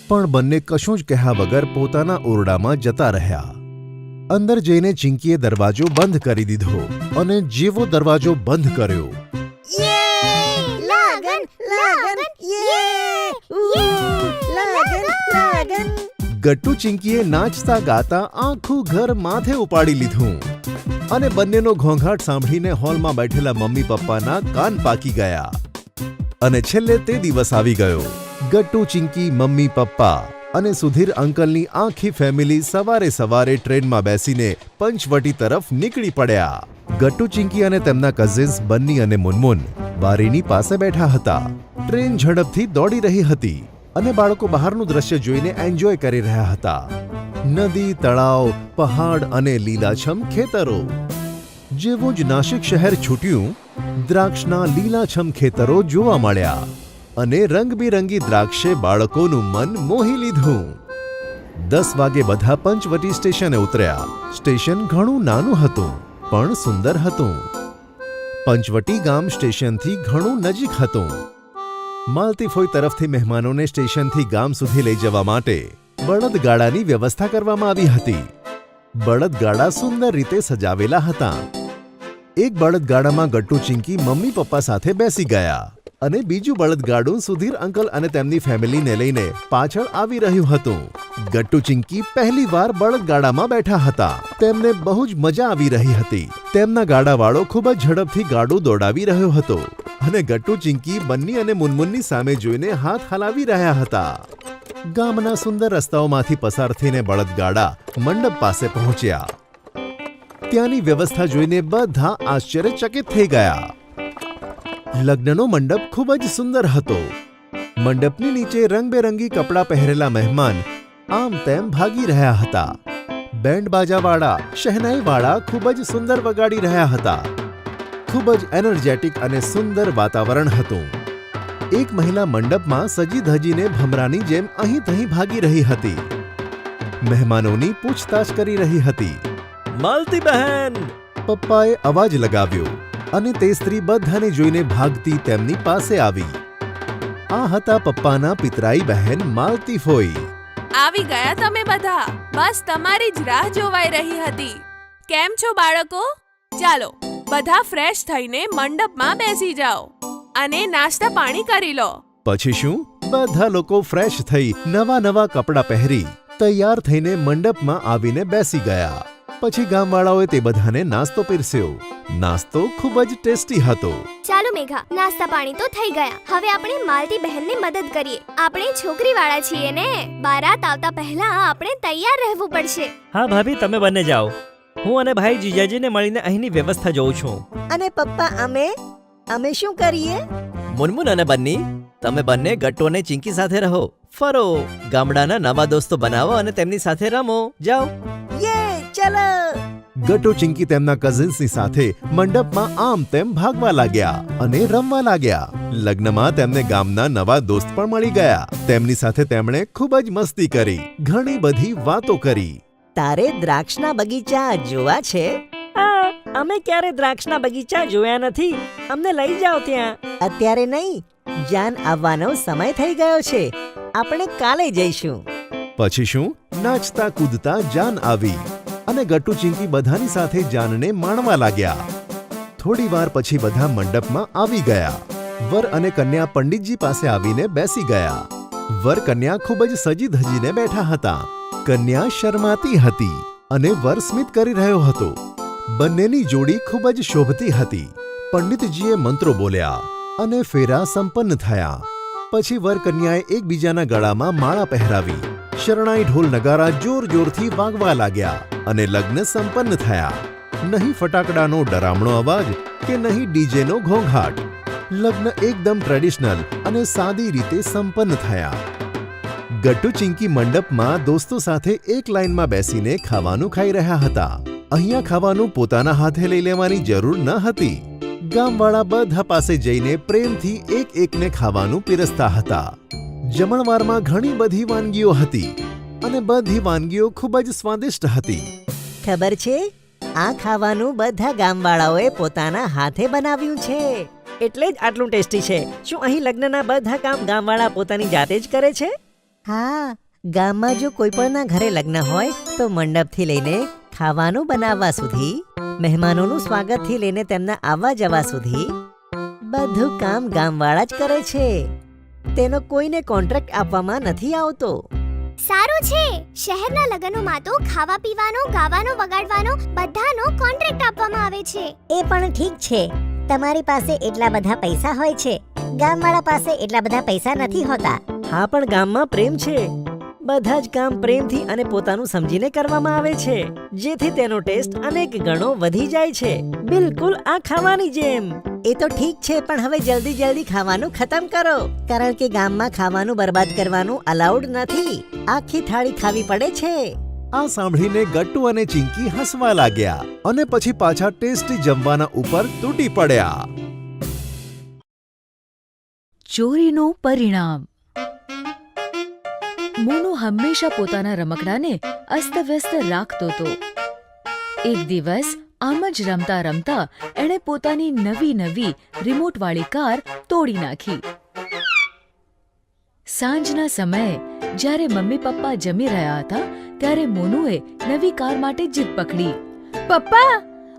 પણ બંને કશું જ કહ્યા વગર પોતાના ઓરડામાં જતા રહ્યા. અંદર જઈને ચિંકીએ દરવાજો બંધ કરી દીધો અને જેવો દરવાજો બંધ કર્યો, ગટ્ટુ ચિંકીએ નાચતા ગાતા આખું ઘર માથે ઉપાડી લીધું અને બંનેનો ઘોંઘાટ સાંભળીને હોલમાં બેઠેલા મમ્મી પપ્પાના કાન પાકી ગયા. અને છેલ્લે તે દિવસ આવી ગયો. ગટ્ટુ ચિંકી, મમ્મી પપ્પા અને સુધીર અંકલની આખી ફેમિલી સવારે સવારે ટ્રેનમાં બેસીને પંચવટી તરફ નીકળી પડ્યા. ગટ્ટુ ચિંકી અને તેમના કઝિન્સ બન્ની અને મુનમુન બારીની પાસે બેઠા હતા. ટ્રેન ઝડપથી દોડી રહી હતી અને બાળકો બહારનું દ્રશ્ય જોઈને એન્જોય કરી રહ્યા હતા. નદી, તળાવ, પહાડ અને લીલાછમ ખેતરો. જેવું જ નાસિક શહેર છૂટ્યું, દ્રાક્ષના લીલાછમ ખેતરો જોવા મળ્યા અને રંગબેરંગી દ્રાક્ષે બાળકોનું મન મોહી લીધું. 10 વાગે બધા પંચવટી સ્ટેશને ઉતર્યા. સ્ટેશન ઘણું નાનું હતું પણ સુંદર હતું. પંચવટી ગામ સ્ટેશનથી ઘણું નજીક હતું. માલતીફોઈ તરફથી મહેમાનોને સ્ટેશનથી ગામ સુધી લઈ જવા માટે બળદગાડાની વ્યવસ્થા કરવામાં આવી હતી. બળદગાડા સુંદર રીતે સજાવેલા હતા. એક બળદગાડામાં ગટ્ટુ ચિંકી મમ્મી પપ્પા સાથે બેસી ગયા અને બીજું બળદગાડું સુધીર અંકલ અને તેમની ફેમિલીને લઈને પાછળ આવી રહ્યું હતું. ગટ્ટુ ચિંકી પહેલી વાર બળદગાડામાં બેઠા હતા. તેમને બહુ જ મજા આવી રહી હતી. તેમના ગાડાવાળો ખૂબ જ ઝડપથી ગાડું દોડાવી રહ્યો હતો અને ગટ્ટુ ચિંકી બન્ની અને મુનમુનની સામે જોઈને હાથ હલાવી રહ્યા હતા. ગામના સુંદર રસ્તાઓમાંથી પસાર થઈને બળદગાડા મંડપ પાસે પહોંચ્યા. ત્યાંની વ્યવસ્થા જોઈને બધા આશ્ચર્યચકિત થઈ ગયા. લગ્નનો મંડપ ખૂબ જ સુંદર હતો. મંડપની નીચે રંગબેરંગી કપડાં પહેરેલા મહેમાન આમ તેમ ભાગી રહ્યા હતા. બેન્ડ બાજાવાળા, શહેનાઈવાળા ખૂબ જ સુંદર વગાડી રહ્યા હતા. ખૂબ જ એનર્જેટિક અને સુંદર વાતાવરણ હતું. એક મહિલા મંડપમાં સજી ધજીને ભમરાની જેમ અહીં તહીં ભાગી રહી હતી. મહેમાનોની પૂછતાછ કરી રહી હતી. માલતી બહેન! પપ્પાએ અવાજ લગાવ્યો અને તે સ્ત્રી બધાને જોઈને ભાગતી તેમની પાસે આવી. આ હતા પપ્પાના પિતરાઈ બહેન માલતીફોઈ. આવી ગયા તમે બધા? બસ તમારી જ રાહ જોવાઈ રહી હતી. કેમ છો બાળકો? ચાલો બધા ફ્રેશ થઈને મંડપમાં બેસી જાઓ અને નાસ્તા પાણી કરી લો. પછી શું? બધા લોકો ફ્રેશ થઈ નવા નવા કપડાં પહેરી તૈયાર થઈને મંડપમાં આવીને બેસી ગયા. પછી ગામવાળાઓએ તે બધાને નાસ્તો પીરસ્યો. નાસ્તો ખૂબ જ ટેસ્ટી હતો. ચાલો મેઘા, નાસ્તા પાણી તો થઈ ગયા. હવે આપણે માલતી બહેનને મદદ કરીએ. આપણે છોકરીવાળા છીએ ને, બારાત આવતા પહેલા આપણે તૈયાર રહેવું પડશે. હા ભાભી, તમે બંને જાઓ. હું અને ભાઈ જીજાજીને મળીને અહીંની વ્યવસ્થા જોઉં છું. અને પપ્પા, અમે શું કરીએ? મુનમુન અને બન્ની, તમે બંને ગટ્ટુ અને ચિંકી સાથે રહો, ફરો, ગામડાના નવા દોસ્તો બનાવો અને તેમની સાથે રમો. જાઓ. યે, ચલો. ગટ્ટુ ચિંકી તેમના કઝિન્સની સાથે મંડપમાં આમ તેમ ભાગવા લાગ્યા અને રમવા લાગ્યા. લગ્નમાં તેમને ગામના નવા દોસ્ત પણ મળી ગયા. તેમની સાથે તેમણે ખૂબ જ મસ્તી કરી, ઘણી બધી વાતો કરી. તારે દ્રાક્ષના બગીચા જોવા છે? અમે ક્યારે દ્રાક્ષના બગીચા જોયા નથી. અમને લઈ જાઓ ત્યાં. અત્યારે નહીં, જાન આવવાનો સમય થઈ ગયો છે. આપણે કાલે જઈશું. પછી શું? નાચતા કૂદતા જાન આવી અને ગટ્ટુ ચિંકી બધાની સાથે જાનને માણવા લાગ્યા. થોડી વાર પછી બધા મંડપમાં આવી ગયા. વર અને કન્યા પંડિતજી પાસે આવીને બેસી ગયા. વર કન્યા ખૂબ જ સજી ધજીને બેઠા હતા. કન્યા શરમાતી હતી અને વર સ્મિત કરી રહ્યો હતો. બંનેની જોડી ખૂબ જ શોભતી હતી. પંડિતજીએ મંત્રો બોલ્યા અને ફેરા સંપન્ન થયા. પછી વર કન્યાએ એકબીજાના ગળામાં માળા પહેરાવી. શરણાઈ ઢોલ નગારા જોર જોરથી વાગવા લાગ્યા અને લગ્ન સંપન્ન થયા. નહીં ફટાકડાનો ડરામણો અવાજ કે નહીં ડીજેનો ઘોંઘાટ. લગ્ન એકદમ ટ્રેડિશનલ અને સાદી રીતે સંપન્ન થયા. ગટ્ટુ ચિંકી મંડપમાં દોસ્તો સાથે એક લાઇનમાં બેસીને ખાવાનું ખાઈ રહ્યા હતા. અહીંયા ખાવાનું પોતાના હાથે લઈ લેવાની જરૂર ન હતી. ગામવાળા બધા પાસે જઈને પ્રેમથી એક એકને ખાવાનું પીરસતા હતા. જમણવારમાં ઘણી બધી વાનગીઓ હતી અને બધી વાનગીઓ ખૂબ જ સ્વાદિષ્ટ હતી. ખબર છે, આ ખાવાનું બધા ગામવાળાઓએ પોતાના હાથે બનાવ્યું છે, એટલે જ આટલું ટેસ્ટી છે. શું અહીં લગ્નના બધા કામ ગામવાળા પોતાની જાતે જ કરે છે? હા, ગામમાં જો કોઈ પણના ઘરે લગ્ન હોય તો મંડપથી લઈને ખાવાનું બનાવવા સુધી, મહેમાનોનું સ્વાગતથી લઈને તેમના આવવા જવા સુધી બધું કામ ગામવાળા જ કરે છે. તેનો કોઈને કોન્ટ્રાક્ટ આપવામાં નથી આવતો. સારું છે. શહેરના લગ્નોમાં તો ખાવા પીવાનો, ગાવાનો, વગાડવાનો બધાનો કોન્ટ્રાક્ટ આપવામાં આવે છે. એ પણ ઠીક છે, તમારી પાસે એટલા બધા પૈસા હોય છે, ગામવાળા પાસે એટલા બધા પૈસા નથી હોતા. હા, પણ ગામમાં પ્રેમ છે. બધા જ કામ પ્રેમથી અને પોતાનું સમજીને કરવામાં આવે છે, જેથી તેનો ટેસ્ટ અનેક ગણો વધી જાય છે. બિલકુલ આ ખાવાની જેમ. એ તો ઠીક છે, પણ હવે જલ્દી જલ્દી ખાવાનું ખતમ કરો, કારણ કે ગામમાં ખાવાનું બરબાદ કરવાનું અલાઉડ નથી. આખી થાળી ખાવી પડે છે. આ સાંભળીને ગટ્ટુ અને ચિંકી હસવા લાગ્યા અને પછી પાછા ટેસ્ટી જમવાના ઉપર તૂટી પડ્યા. ચોરીનું પરિણામ. મોનુ હંમેશા પોતાના રમકડાને અસ્તવ્યસ્ત રાખતો હતો. એક દિવસ આમ જ રમતા રમતા એણે પોતાની નવી રિમોટવાળી કાર તોડી નાખી. સાંજના સમયે જ્યારે મમ્મી પપ્પા જમી રહ્યા હતા ત્યારે મોનુએ નવી કાર માટે જીદ પકડી. પપ્પા,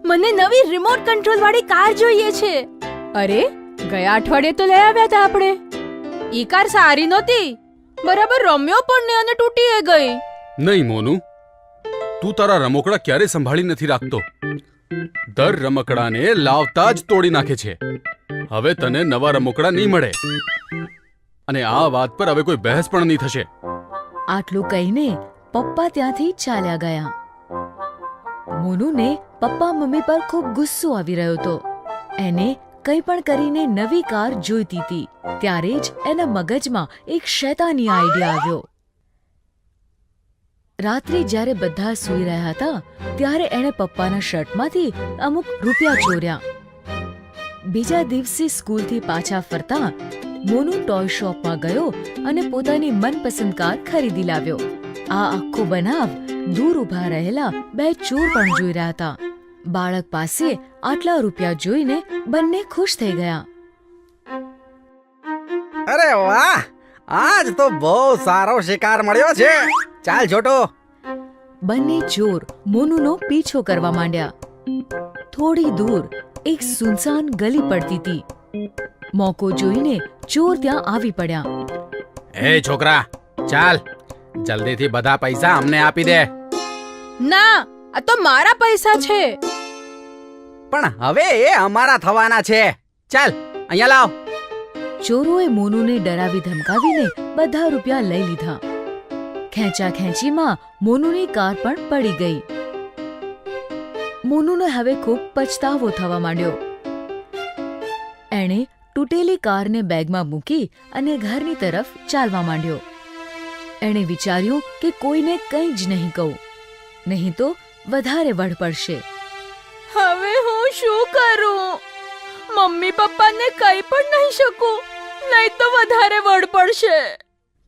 મને નવી રિમોટ કંટ્રોલ વાળી કાર જોઈએ છે. અરે, ગયા અઠવાડિયે તો લઈ આવ્યા હતા આપણે. ઈ કાર સારી નહોતી, બરાબર રમ્યો પણ ને અને તૂટી ગઈ. નહીં મોનુ, તું તારા રમકડા ક્યારે સંભાળી નથી રાખતો. દર રમકડાને લાવતા જ તોડી નાખે છે. હવે તને નવા રમકડા નહીં મળે અને આ વાત પર હવે કોઈ બહેસ પણ નહીં થશે. આટલું કહીને પપ્પા ત્યાંથી ચાલ્યા ગયા. મોનુને પપ્પા મમ્મી પર ખૂબ ગુસ્સો આવી રહ્યો હતો. એને કંઈ પણ કરીને નવી કાર જોઈતી હતી. ત્યારે જ એના મગજમાં એક શૈતાની આઈડિયા આવ્યો. રાત્રે જ્યારે બધા સૂઈ રહ્યા હતા ત્યારે એણે પપ્પાના શર્ટમાંથી અમુક રૂપિયા ચોર્યા. બીજા દિવસે સ્કૂલથી પાછા ફરતા મોનુ ટોય શોપમાં ગયો અને પોતાની મનપસંદ કાર ખરીદી લાવ્યો. આ આખો બનાવ દૂર ઊભા રહેલા બે ચોર પણ જોઈ રહ્યા હતા. બાળક પાસે આટલા રૂપિયા જોઈને બંને ખુશ થઈ ગયા. અરે વાહ, આજ તો બહુ સારો શિકાર મળ્યો છે. ચાલ જોટો. બંને ચોર મોનુનો પીછો કરવા માંડ્યા. થોડી દૂર એક સુનસાન ગલી પડતી હતી. મોકો જોઈને ચોર ત્યાં આવી પડ્યા. એ છોકરા, ચાલ જલ્દીથી બધા પૈસા અમને આપી દે. ના, આ તો મારા પૈસા છે. પણ હવે એ અમારા થવાના છે. ચાલ અહીંયા લાવ. ચોરોએ મોનુને ડરાવી ધમકાવીને બધા રૂપિયા લઈ લીધા. ખેંચા ખેંચીમાં મોનુની કાર પણ પડી ગઈ. મોનુને હવે ખૂબ પછતાવો થવા માંડ્યો. એણે તૂટેલી કારને બેગમાં મૂકી અને ઘરની તરફ ચાલવા માંડ્યો. એણે વિચાર્યું કે કોઈને કંઈ જ નહીં કહું, નહીં તો વધારે વઢ પડશે. હવે હું શું કરું? મમ્મી પપ્પાને કંઈ પણ નહીં શકું, નહીં તો વધારે વઢ પડશે.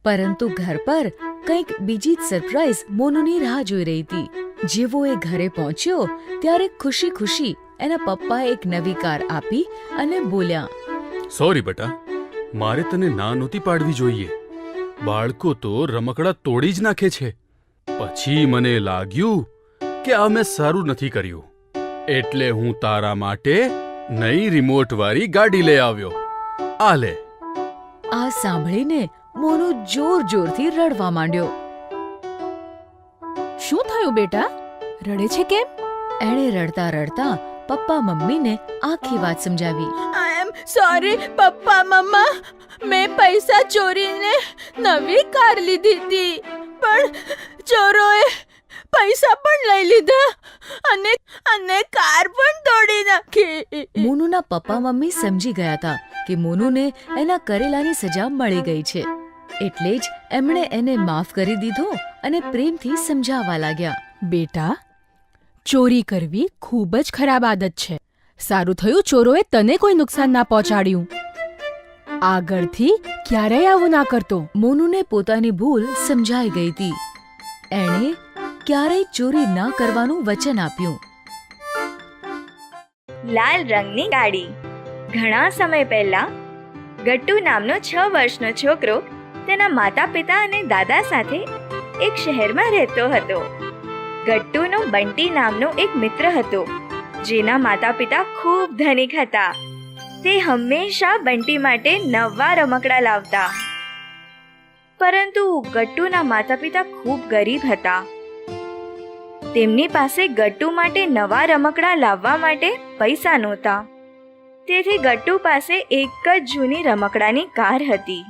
પરંતુ ઘર પર કંઈક બીજી જ સરપ્રાઈઝ મોનુની રાહ જોઈ રહી હતી. જેવો એ ઘરે પહોંચ્યો ત્યારે ખુશી ખુશી એના પપ્પાએ એક નવી કાર આપી અને બોલ્યા, સોરી બેટા, મારે તને ના નહોતી પાડવી જોઈએ. બાળકો તો રમકડા તોડી જ નાખે છે. પછી મને લાગ્યું કે આ મેં સારું નથી કર્યું, એટલે હું તારા માટે નઈ રિમોટ વાળી ગાડી લઈ આવ્યો. આ લે. આ સાંભળીને મોનુ જોર જોરથી રડવા માંડ્યો. શું થયું બેટા? રડે છે કેમ? એણે રડતા રડતા પપ્પા મમ્મીને આખી વાત સમજાવી. આઈ એમ સોરી પપ્પા મમ્મા, મેં પૈસા ચોરીને નવી કાર લીધી હતી, પણ ચોરોએ પૈસા પણ લઈ લીધા અને અને કાર પણ તોડી નાખી. મોનુના પપ્પા મમ્મી સમજી ગયા હતા કે મોનુને એના કરેલાની સજા મળી ગઈ છે, એટલે જ એમણે એને માફ કરી દીધો અને પ્રેમથી સમજાવવા લાગ્યા. બેટા, ચોરી કરવી ખૂબ જ ખરાબ આદત છે. સારું થયું ચોરોએ તને કોઈ નુકસાન ના પહોંચાડ્યું. આગળથી ક્યારેય આવું ના કરતો. મોનુને પોતાની ભૂલ સમજાઈ ગઈ હતી. એણે ક્યારેય ચોરી ના કરવાનું વચન આપ્યું. લાલ રંગની ગાડી. ઘણા સમય પહેલા ગટ્ટુ નામનો 6 વર્ષનો છોકરો તેના માતા પિતા અને દાદા સાથે એક શહેરમાં રહેતો હતો. ગટ્ટુનો બંટી નામનો એક મિત્ર હતો, જેના માતા પિતા ખૂબ ધનિક હતા. તે હંમેશા બંટી માટે નવા રમકડા લાવતા. પરંતુ ગટ્ટુના માતા પિતા ખૂબ ગરીબ હતા. તેમની પાસે ગટ્ટુ માટે નવા રમકડા લાવવા માટે પૈસા નહોતા. તેથી ગટ્ટુ પાસે એક જ જૂની રમકડાની કાર હતી.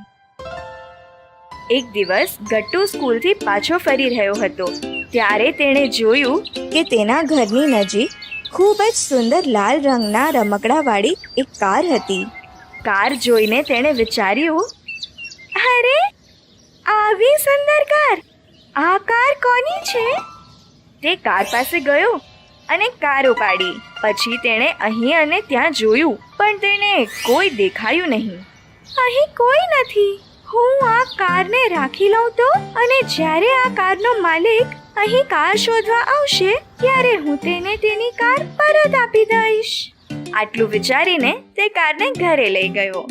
એક દિવસ ગટ્ટુ સ્કૂલથી પાછો ફરી રહ્યો હતો, ત્યારે તેણે જોયું કે તેના ઘરની નજીક ખૂબ જ સુંદર લાલ રંગના રમકડાવાળી એક કાર હતી. કાર જોઈને તેણે વિચાર્યું, અરે, આવી સુંદર કાર! આ કાર કોની છે? તે કાર પાસે ગયો અને કાર ઉપાડી. પછી તેણે અહીં અને ત્યાં જોયું, પણ તેને કોઈ દેખાયું નહીં. અહીં કોઈ નથી. હું આ કારને રાખી લઉં તો, અને જ્યારે આ કારનો માલિક અહીં કાર શોધવા આવશે ત્યારે હું તેને તેની કાર પરત આપી દઈશ. આટલું વિચારીને તે કારને ઘરે લઈ ગયો.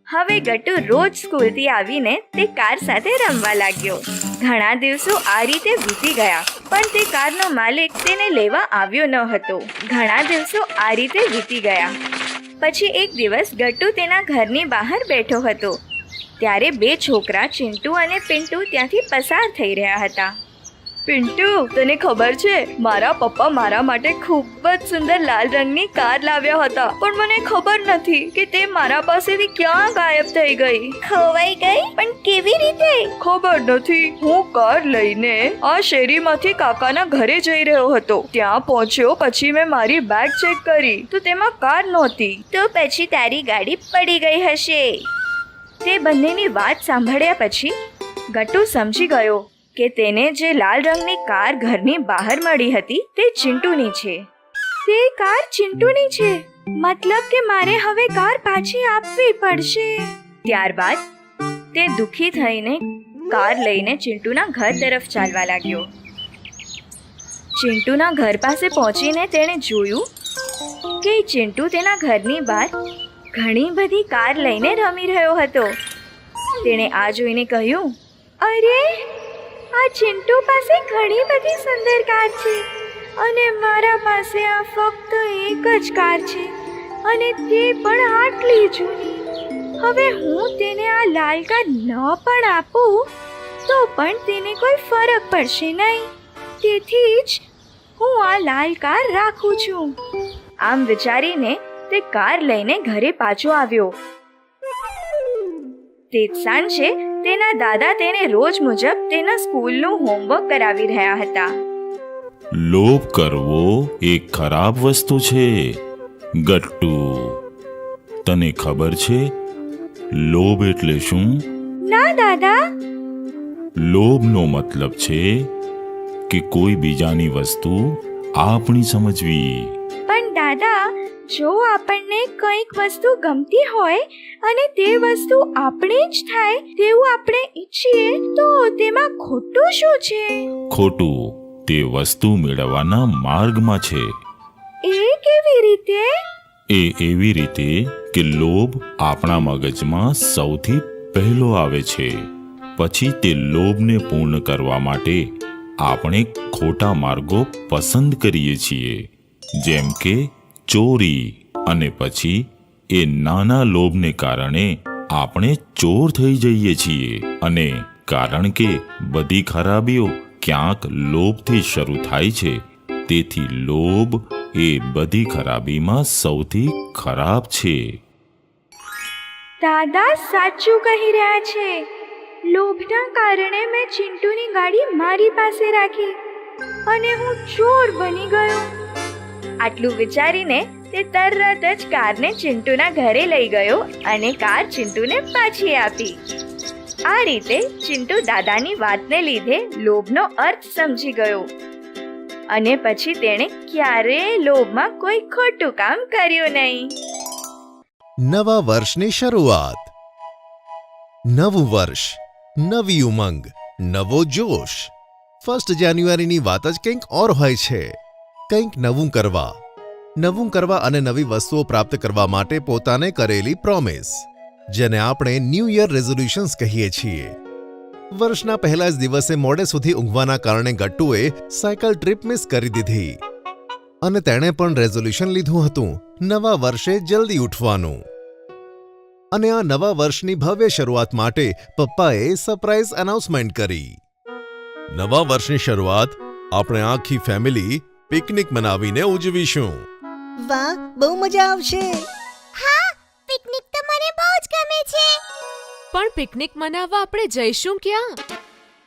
હવે ગટ્ટુ રોજ સ્કૂલથી આવીને તે કાર સાથે રમવા લાગ્યો. ઘણા દિવસો આ રીતે વીતી ગયા, પણ તે કારનો માલિક તેને લેવા આવ્યો ન હતો. ઘણા દિવસો આ રીતે વીતી ગયા. પછી એક દિવસ ગટ્ટુ તેના ઘરની બહાર બેઠો હતો, ત્યારે 2 છોકરા ચિંટુ અને પિન્ટુ ત્યાંથી પસાર થઈ રહ્યા હતા. પિન્ટુ, તને ખબર છે, મારા પપ્પા મારા માટે ખૂબ જ સુંદર લાલ રંગની કાર લાવ્યા હતા, પણ મને ખબર નથી કે તે મારા પાસેથી ક્યાં ગાયબ થઈ ગઈ. ખોવાઈ ગઈ? પણ કેવી રીતે? ખબર નથી. હું કાર લઈને આ શેરીમાંથી કાકાના ઘરે જઈ રહ્યો હતો. ત્યાં પહોંચ્યો પછી મેં મારી બેગ ચેક કરી તો તેમાં કાર નહોતી. તો પછી તારી ગાડી પડી ગઈ હશે. તે બંનેની વાત સાંભળ્યા પછી ગટ્ટુ સમજી ગયો કે તેને જે લાલ રંગની કાર ઘરની બહાર મળી હતી તે ચિંટુની છે. તે કાર ચિંટુની છે, મતલબ કે મારે હવે કાર પાછી આપવી પડશે. ત્યારબાદ તે દુઃખી થઈને કાર લઈને ચિંટુના ઘર તરફ ચાલવા લાગ્યો. ચિંટુના ઘર પાસે પહોંચીને તેણે જોયું કે ચિંટુ તેના ઘરની બહાર ઘણી બધી કાર લઈને રમી રહ્યો હતો. તેણે આ જોઈને કહ્યું, અરે, આ ચિંટુ પાસે ઘણી બધી સુંદર કાર છે અને મારા પાસે આ ફક્ત એક જ કાર છે, અને તે પણ આટલી જૂની. હવે હું તેને આ લાલ કાર ન પણ આપું તો પણ તેને કોઈ ફરક પડશે નહીં. તેથી જ હું આ લાલ કાર રાખું છું. આમ વિચારીને તે કાર લઈને ઘરે પાછો આવ્યો. તે સાંજે તેના દાદા તેને રોજ મુજબ તેના સ્કૂલનું હોમવર્ક કરાવી રહ્યા હતા. લોભ કરવો એ ખરાબ વસ્તુ છે. ગટ્ટુ, તને ખબર છે લોભ એટલે શું? ના દાદા. લોભનો મતલબ છે કે કોઈ બીજાની વસ્તુ આપણી સમજવી. પણ દાદા, જો આપણને કંઈક વસ્તુ ગમતી હોય અને તે વસ્તુ આપણે જ થાય તેવું આપણે ઈચ્છીએ તો તેમાં ખોટું શું છે? ખોટું તે વસ્તુ મેળવવાના માર્ગમાં છે. એ કેવી રીતે? એ એવી રીતે કે લોભ આપણા મગજમાં સૌથી પહેલો આવે છે. પછી તે લોભને પૂર્ણ કરવા માટે આપણે ખોટા માર્ગો પસંદ કરીએ છીએ, જેમ કે ચોરી. અને પછી એ નાના લોભને કારણે આપણે ચોર થઈ જઈએ છીએ. અને કારણ કે બધી ખરાબીઓ ક્યાંક લોભથી શરૂ થાય છે, તેથી લોભ એ બધી ખરાબીમાં સૌથી ખરાબ છે. દાદા સાચું કહી રહ્યા છે. લોભના કારણે મેં ચિંટુની ગાડી મારી પાસે રાખી અને હું ચોર બની ગયો. આટલું વિચારીને તે તરત જ કારને ચિંટુના ઘરે લઈ ગયો અને કાર ચિંટુને પાછી આપી. આ રીતે ચિંટુ દાદાની વાતને લીધે લોભનો અર્થ સમજી ગયો અને પછી તેણે ક્યારેય લોભમાં કોઈ ખોટું કામ કર્યું નહીં. નવા વર્ષની શરૂઆત. નવું વર્ષ, નવી ઉમંગ, નવો જોશ. 1 જાન્યુઆરીની વાત જ કંઈક ઓર હોય છે. કંઈક નવું કરવા અને નવી વસ્તુઓ પ્રાપ્ત કરવા માટે પોતાને કરેલી પ્રોમિસ, જેને આપણે ન્યૂ યર રેઝોલ્યુશન્સ કહીએ છીએ. વર્ષના પહેલા જ દિવસે મોડે સુધી ઊંઘવાના કારણે ગટ્ટુએ સાયકલ ટ્રીપ મિસ કરી દીધી અને તેણે પણ રેઝોલ્યુશન લીધું હતું નવા વર્ષે જલ્દી ઉઠવાનું. અને આ નવા વર્ષની ભવ્ય શરૂઆત માટે પપ્પાએ સરપ્રાઇઝ અનાઉન્સમેન્ટ કરી. નવા વર્ષની શરૂઆત આપણે આખી ફેમિલી પિકનિક મનાવીને ઉજવીશું. વાહ, બહુ મજા આવશે. હા, પિકનિક તો મને બહુ જ ગમે છે. પણ પિકનિક મનાવવા આપણે જઈશું ક્યાં?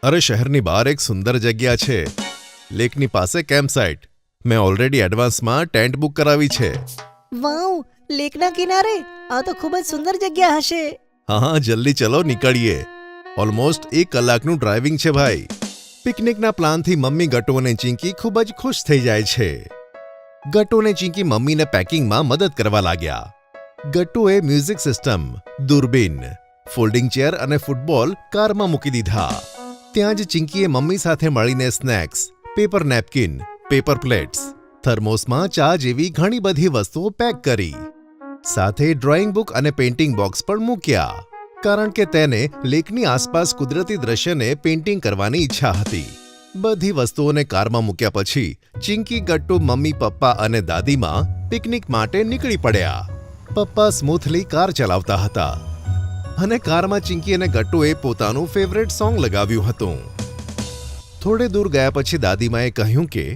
અરે, શહેરની બહાર એક સુંદર જગ્યા છે, લેકની પાસે કેમ્પ સાઇટ. મેં ઓલરેડી એડવાન્સમાં ટેન્ટ બુક કરાવી છે. વાવ, લેકના કિનારે? આ તો ખૂબ જ સુંદર જગ્યા હશે. હા, જલ્દી ચલો, નીકળીએ. ઓલમોસ્ટ 1 કલાકનું ડ્રાઇવિંગ છે ભાઈ. પિકનિકના પ્લાનથી મમ્મી ગટ્ટુ અને ચિંકી ખૂબ જ ખુશ થઈ જાય છે. ગટ્ટુ અને ચિંકી મમ્મીને પેકિંગમાં મદદ કરવા લાગ્યા. ગટ્ટુએ મ્યુઝિક સિસ્ટમ, દૂરબીન, ફોલ્ડિંગ ચેર અને ફૂટબોલ કારમાં મૂકી દીધા. ત્યાં જ ચિંકીએ મમ્મી સાથે મળીને snacks, paper napkin, paper plates, થર્મોસમાં ચા જેવી ઘણી બધી વસ્તુઓ પેક કરી. સાથે ડ્રોઈંગ બુક અને પેઇન્ટિંગ બોક્સ પણ મૂક્યા, કારણ કે તેને લેકની આસપાસ કુદરતી દ્રશ્યને પેઇન્ટિંગ કરવાની ઈચ્છા હતી. બધી વસ્તુઓને કારમાં મૂક્યા પછી ચિંકી, ગટ્ટુ, મમ્મી, પપ્પા અને દાદીમાં પિકનિક માટે નીકળી પડ્યા. પપ્પા સ્મૂથલી કાર ચલાવતા હતા અને કારમાં ચિંકી અને ગટ્ટુએ પોતાનું ફેવરેટ સોંગ લગાવ્યું હતું. થોડે દૂર ગયા પછી દાદીમાએ કહ્યું કે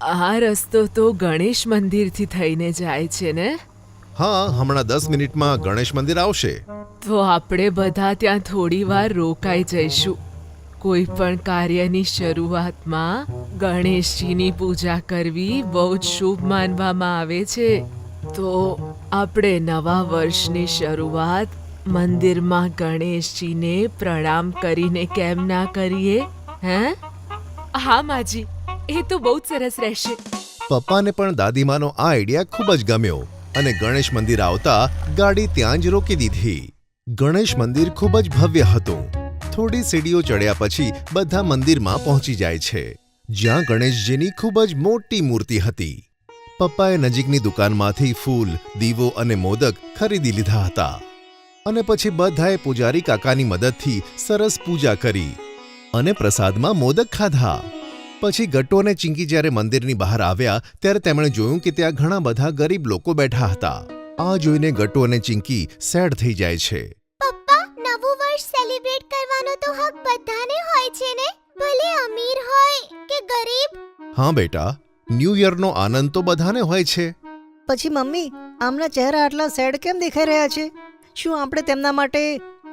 આ રસ્તો તો ગણેશ મંદિરથી થઈને જાય છે ને? હા, હમણાં 10 મિનિટમાં ગણેશ મંદિર આવશે. તો આપણે બધા ત્યાં થોડી વાર રોકાઈ જઈશું. કોઈ પણ કાર્યની શરૂઆતમાં ગણેશજીની પૂજા કરવી બહુ જ શુભ માનવામાં આવે છે. તો આપણે નવા વર્ષની શરૂઆત મંદિરમાં ગણેશજીને પ્રણામ કરીને કેમ ના કરીએ? હે? હા માજી, એ તો બહુ જ સરસ રહેશે. પપ્પાને પણ દાદીમાનો આ આઈડિયા ખૂબ જ ગમ્યો અને ગણેશ મંદિર આવતા ગાડી ત્યાં જ રોકી દીધી. ગણેશ મંદિર ખૂબ જ ભવ્ય હતું. થોડી સીડીઓ ચડ્યા પછી બધા મંદિરમાં પહોંચી જાય છે, જ્યાં ગણેશજીની ખૂબ જ મોટી મૂર્તિ હતી. પપ્પાએ નજીકની દુકાનમાંથી ફૂલ, દીવો અને મોદક ખરીદી લીધા હતા અને પછી બધાએ પૂજારી કાકાની મદદથી સરસ પૂજા કરી અને પ્રસાદમાં મોદક ખાધા. પછી ગટ્ટુ અને ચિંકી જ્યારે મંદિરની બહાર આવ્યા ત્યારે તેમણે જોયું કે ત્યાં ઘણા બધા ગરીબ લોકો બેઠા હતા. આ જોઈને ગટ્ટુ અને ચિંકી સેડ થઈ જાય છે. પપ્પા, નવું વર્ષ સેલિબ્રેટ કરવાનો તો હક બધાને હોય છે ને, ભલે અમીર હોય કે ગરીબ. હા બેટા, ન્યૂ યરનો આનંદ તો બધાને હોય છે. પછી મમ્મી, આમના ચહેરા આટલા સેડ કેમ દેખાઈ રહ્યા છે? શું આપણે તેમના માટે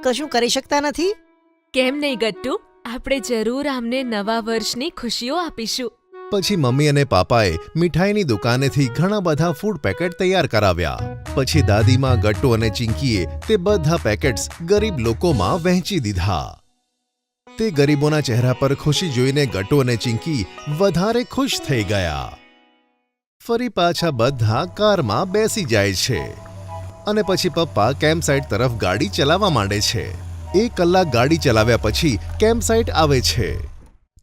કશું કરી શકતા નથી? કેમ નહીં ગટ્ટુ, આપણે જરૂર આમને નવા વર્ષની ખુશીઓ આપીશું. પછી મમ્મી અને પાપાએ મીઠાઈની દુકાનેથી ઘણા બધા ફૂડ પેકેટ તૈયાર કરાવ્યા. પછી દાદીમાં, ગટ્ટુ અને ચિંકીએ તે બધા પેકેટ્સ ગરીબ લોકોમાં વહેંચી દીધા. તે ગરીબોના ચહેરા પર ખુશી જોઈને ગટ્ટુ અને ચિંકી વધારે ખુશ થઈ ગયા. ફરી પાછા બધા કારમાં બેસી જાય છે અને પછી પપ્પા કેમ્પ સાઇટ તરફ ગાડી ચલાવવા માંડે છે. 1 કલાક ગાડી ચલાવ્યા પછી કેમ્પ સાઇટ આવે છે.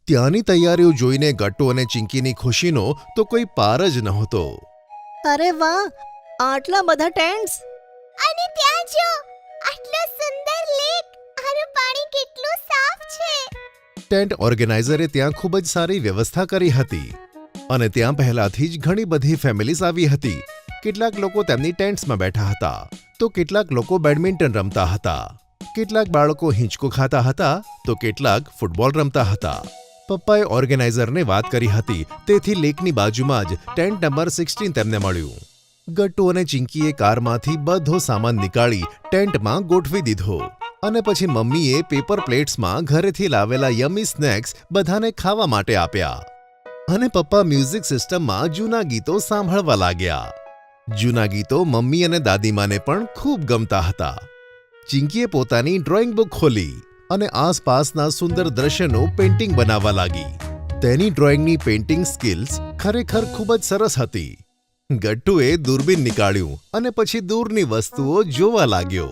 ત્યાંની તૈયારીઓ જોઈને ગટ્ટુ અને ચિંકીની ખુશીનો તો કોઈ પાર જ નહોતો. અરે વાહ, આટલા બધા ટેન્ટ્સ! અને ત્યાં જો, આટલો સુંદર લેક! આનું પાણી કેટલું સાફ છે! ટેન્ટ ઓર્ગેનાઇઝરે ત્યાં ખૂબ જ સારી વ્યવસ્થા કરી હતી અને ત્યાં પહેલાથી જ ઘણી બધી ફેમિલીઝ આવી હતી. કેટલાક લોકો તેમની ટેન્ટ્સમાં બેઠા હતા, તો કેટલાક લોકો બેડમિન્ટન રમતા હતા, કેટલાક બાળકો હિંચકો ખાતા હતા, તો કેટલાક ફૂટબોલ રમતા હતા. પપ્પાએ ઓર્ગેનાઇઝરને વાત કરી હતી, તેથી લેકની બાજુમાં જ ટેન્ટ નંબર 16 તેમને મળ્યું. ગટ્ટુ અને ચિંકીએ કારમાંથી બધો સામાન નીકાળી ટેન્ટમાં ગોઠવી દીધો અને પછી મમ્મીએ પેપર પ્લેટ્સમાં ઘરેથી લાવેલા યમી સ્નેક્સ બધાને ખાવા માટે આપ્યા. અને પપ્પા મ્યુઝિક સિસ્ટમમાં જૂના ગીતો સાંભળવા લાગ્યા. જૂના ગીતો મમ્મી અને દાદીમાને પણ ખૂબ ગમતા હતા. ચિંકીએ પોતાની ડ્રોઈંગ બુક ખોલી અને આસપાસના સુંદર દ્રશ્યનું પેઇન્ટિંગ બનાવવા લાગી. તેની ડ્રોઈંગની પેઇન્ટિંગ સ્કિલ્સ ખરેખર ખૂબ જ સરસ હતી. ગટ્ટુએ દૂરબીન નીકાળ્યું અને પછી દૂરની વસ્તુઓ જોવા લાગ્યો.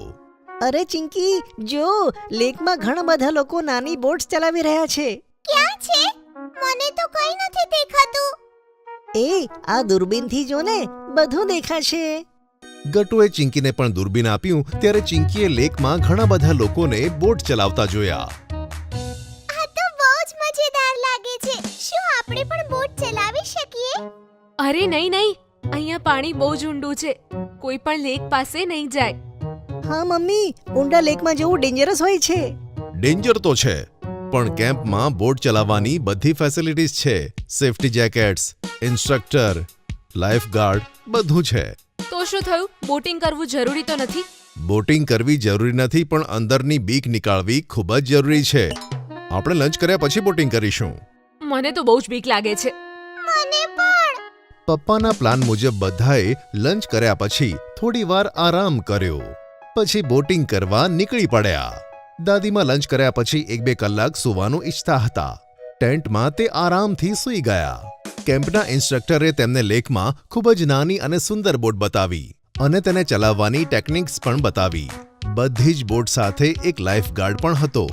અરે ચિંકી, જો લેકમાં ઘણા બધા લોકો નાની બોટ્સ ચલાવી રહ્યા છે. ક્યાં છે? મને તો કંઈ નથી દેખાતું. એ આ દૂરબીનથી જો ને, બધું દેખાશે. ગટ્ટુએ ચિંકીને પણ દૂરબીન આપ્યું ત્યારે ચિંકીએ લેકમાં ઘણા બધા લોકોને બોટ ચલાવતા જોયા. આ તો બહુ જ મજેદાર લાગે છે. શું આપણે પણ બોટ ચલાવી શકીએ? અરે નહીં નહીં, અહીંયા પાણી બહુ જ ઊંડું છે. કોઈ પણ લેક પાસે નહીં જાય. હા મમ્મી, ઊંડા લેકમાં જવું ડેન્જરસ હોય છે. ડેન્જર તો છે, પણ કેમ્પમાં બોટ ચલાવવાની બધી ફેસિલિટીઝ છે. Safety jackets, instructor, life guard બધું છે. તો શું થયું? બોટિંગ કરવું જરૂરી તો નથી? બોટિંગ કરવી જરૂરી નથી, પણ અંદરની બીક નીકાળવી ખૂબ જ જરૂરી છે. આપણે લંચ કર્યા પછી બોટિંગ કરીશું. મને તો બહુ જ બીક લાગે છે. મને પણ. પપ્પાના પ્લાન મુજબ બધાએ લંચ કર્યા પછી થોડી વાર આરામ કર્યો. પછી બોટિંગ કરવા નીકળી પડ્યા. દાદીમાં લંચ કર્યા પછી 1-2 કલાક સૂવાનું ઈચ્છતા હતા. ટેન્ટમાં તે આરામથી સૂઈ ગયા. કેમ્પના ઇન્સ્ટ્રક્ટરે તેમને લેકમાં ખૂબ જ નાની અને સુંદર બોટ બતાવી અને તેને ચલાવવાની ટેકનિક્સ પણ બતાવી. બધી જ બોટ સાથે એક લાઈફ ગાર્ડ પણ હતો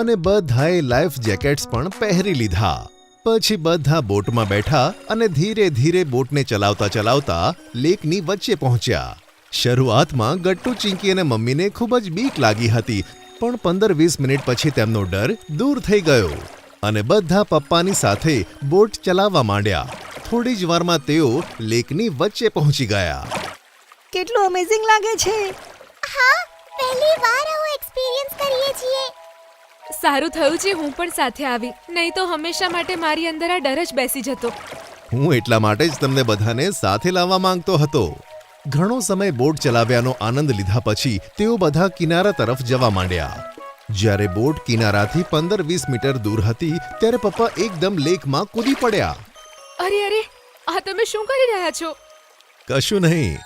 અને બધાએ લાઈફ જેકેટ્સ પણ પહેરી લીધા. પછી બધા બોટમાં બેઠા અને ધીરે ધીરે બોટને ચલાવતા ચલાવતા લેકની વચ્ચે પહોંચ્યા. શરૂઆતમાં ગટ્ટુ, ચિંકી અને મમ્મીને ખૂબ જ બીક લાગી હતી, પણ 15-20 મિનિટ પછી તેમનો ડર દૂર થઈ ગયો અને બધા પપ્પાની સાથે બોટ ચલાવવા માંડ્યા. થોડી જ વારમાં તેઓ લેકની વચ્ચે પહોંચી ગયા. કેટલું અમેઝિંગ લાગે છે. હા, પહેલી વાર આવો એક્સપીરિયન્સ કરીએ છીએ. સારું થયું છે હું પણ સાથે આવી, નહીં તો હંમેશા માટે મારી અંદર આ ડર જ બેસી જતો. હું એટલા માટે જ તમને બધાને સાથે લાવવા માંગતો હતો. ઘણો સમય બોટ ચલાવ્યાનો આનંદ લીધા પછી તેઓ બધા કિનારા તરફ જવા માંડ્યા. જ્યારે બોટ કિનારાથી 15-20 મીટર દૂર હતી ત્યારે પપ્પા એકદમ લેકમાં કૂદી પડ્યા. અરે અરે, આ તમે શું કરી રહ્યા છો? કશું નહીં,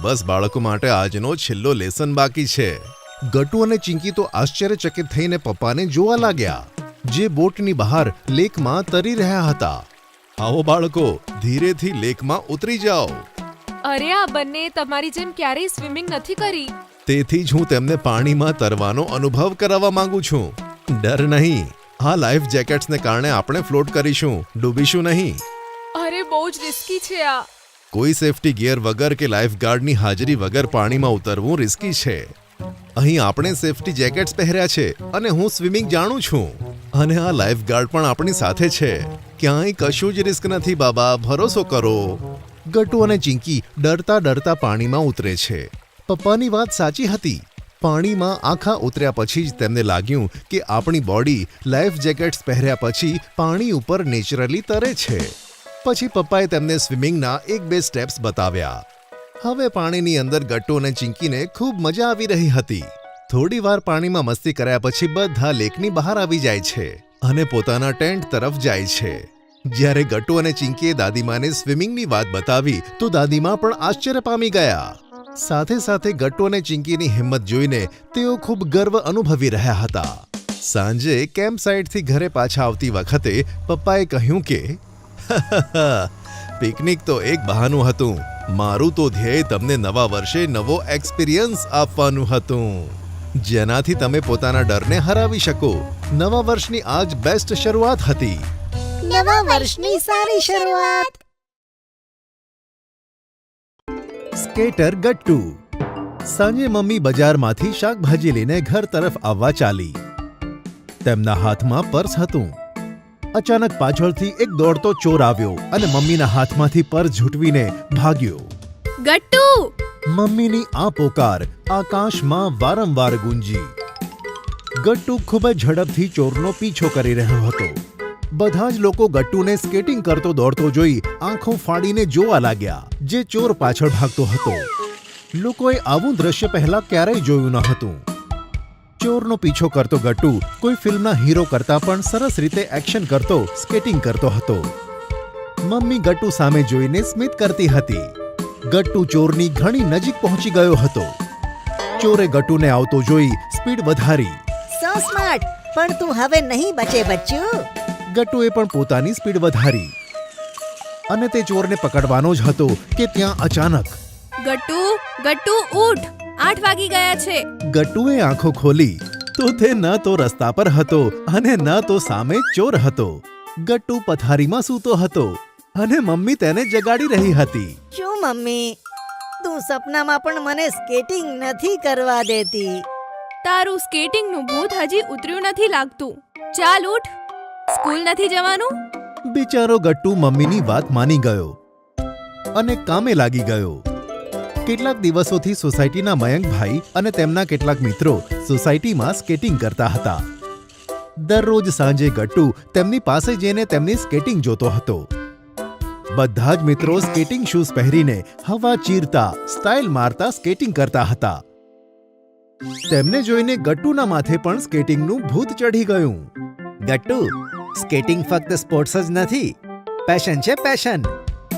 બસ બાળકો માટે આજનો છેલ્લો લેસન બાકી છે. ગટ્ટુ અને ચિંકી તો આશ્ચર્યચકિત થઈને પપ્પાને જોવા લાગ્યા, જે બોટની બહાર લેકમાં તરી રહ્યા હતા. આવો બાળકો, ધીરેથી લેકમાં ઉતરી જાઓ. અરે આ બંને તમારી જેમ ક્યારેય સ્વિમિંગ નથી કરી. તેથી જ હું તેમને પાણીમાં તરવાનો અનુભવ કરાવવા માંગુ છું. ડર નહીં, આ લાઈફ જેકેટ્સને કારણે આપણે ફ્લોટ કરીશું, ડૂબીશું નહીં. અરે બહુ જ રિસ્કી છે આ. કોઈ સેફ્ટી ગિયર વગર કે લાઈફ ગાર્ડની હાજરી વગર પાણીમાં ઉતરવું રિસ્કી છે. અહીં આપણે સેફ્ટી જેકેટ્સ પહેર્યા છે અને હું સ્વિમિંગ જાણું છું. અને આ લાઈફ ગાર્ડ પણ આપણી સાથે છે. ક્યાંય કશું જ રિસ્ક નથી બાબા, ભરોસો કરો. ગટ્ટુ અને ચિંકી ડરતા ડરતા પાણીમાં ઉતરે છે. પપ્પાની વાત સાચી હતી. પાણીમાં આખા ઉતર્યા પછી જ તેમને લાગ્યું કે આપણી બોડી લાઈફ જેકેટ્સ પહેર્યા પછી પાણી ઉપર નેચરલી તરે છે. પછી પપ્પાએ તેમને સ્વિમિંગના 1-2 સ્ટેપ્સ બતાવ્યા. હવે પાણીની અંદર ગટ્ટુ અને ચિંકીને ખૂબ મજા આવી રહી હતી. થોડી વાર પાણીમાં મસ્તી કર્યા પછી બધા લેકની બહાર આવી જાય છે અને પોતાના ટેન્ટ તરફ જાય છે. જ્યારે ગટ્ટુ અને ચિંકીએ દાદીમાને સ્વિમિંગની વાત બતાવી તો દાદીમા પણ આશ્ચર્ય પામી ગયા. સાથે સાથે ગટ્ટુ અને ચિંકીની હિંમત જોઈને તેઓ ખૂબ ગર્વ અનુભવી રહ્યા હતા. સાંજે કેમ્પ સાઇટથી ઘરે પાછા આવતી વખતે પપ્પાએ કહ્યું કે પિકનિક તો એક બહાનું હતું, મારું તો ધ્યેય તમને નવા વર્ષે નવો એક્સપિરિયન્સ આપવાનું હતું, જેનાથી તમે પોતાના ડરને હરાવી શકો. નવા વર્ષની આજ બેસ્ટ શરૂઆત હતી. નવા વર્ષની સારી શરૂઆત. સ્કેટર ગટ્ટુ. સાંજે મમ્મી બજારમાંથી શાકભાજી લઈને ઘર તરફ આવવા ચાલી. તેમના હાથમાં પર્સ હતું. અચાનક પાછળથી એક દોડતો ચોર આવ્યો અને મમ્મીના હાથમાંથી પર્સ ઝૂંટવીને ભાગ્યો. ગટ્ટુ! મમ્મીની આ પોકાર આકાશમાં વારંવાર ગુંજી. ગટ્ટુ ખૂબ જ ઝડપથી ચોરનો પીછો કરી રહ્યો હતો. બધા જ લોકો ગટ્ટુને સ્કેટિંગ કરતો દોડતો જોઈ આંખો ફાડીને જોવા લાગ્યા, જે ચોર પાછળ ભાગતો હતો. લોકોએ આવું દ્રશ્ય પહેલા ક્યારેય જોયું ન હતું. ચોરનો પીછો કરતો ગટ્ટુ કોઈ ફિલ્મના હીરો કરતા પણ સરસ રીતે એક્શન કરતો સ્કેટિંગ કરતો હતો. મમ્મી ગટ્ટુ સામે જોઈને સ્મિત કરતી હતી. ગટ્ટુ ચોરની ઘણી નજીક પહોંચી ગયો હતો. ચોરે ગટ્ટુને આવતો જોઈ સ્પીડ વધારી. સો સ્માર્ટ, પણ તું હવે નહીં બચે બચ્ચું. ગટ્ટુએ પણ પોતાની સ્પીડ વધારી અને તે ચોરને પકડવાનો જ હતો કે ત્યાં અચાનક ગટ્ટુ ગટ્ટુ ઊઠ, 8 વાગી ગયા છે. ગટ્ટુએ આંખો ખોલી તો તે ન તો રસ્તા પર હતો અને ન તો સામે ચોર હતો. ગટ્ટુ પથારીમાં સૂતો હતો અને મમ્મી તેને જગાડી રહી હતી. શું મમ્મી, તું સપનામાં પણ મને સ્કેટિંગ નથી કરવા દેતી. તારું સ્કેટિંગનું ભૂત હજી ઉતર્યું નથી લાગતું. ચાલ ઉઠ, સ્કૂલ નથી જવાનું. બિચારો ગટ્ટુ મમ્મીની વાત માની ગયો અને કામે લાગી ગયો. કેટલાક દિવસોથી સોસાયટીના મયંકભાઈ અને તેમના કેટલાક મિત્રો સોસાયટીમાં સ્કેટિંગ કરતા હતા. દરરોજ સાંજે ગટ્ટુ તેમની પાસે જઈને તેમની સ્કેટિંગ જોતો હતો. બધા જ મિત્રો સ્કેટિંગ શૂઝ પહેરીને હવા ચીરતા, સ્ટાઇલ મારતા સ્કેટિંગ કરતા હતા. તેમને જોઈને ગટ્ટુના માથે પણ સ્કેટિંગનું ભૂત ચઢી ગયું. ગટ્ટુ, સ્કેટિંગ ફક્ત સ્પોર્ટ્સ જ નથી, પેશન છે પેશન.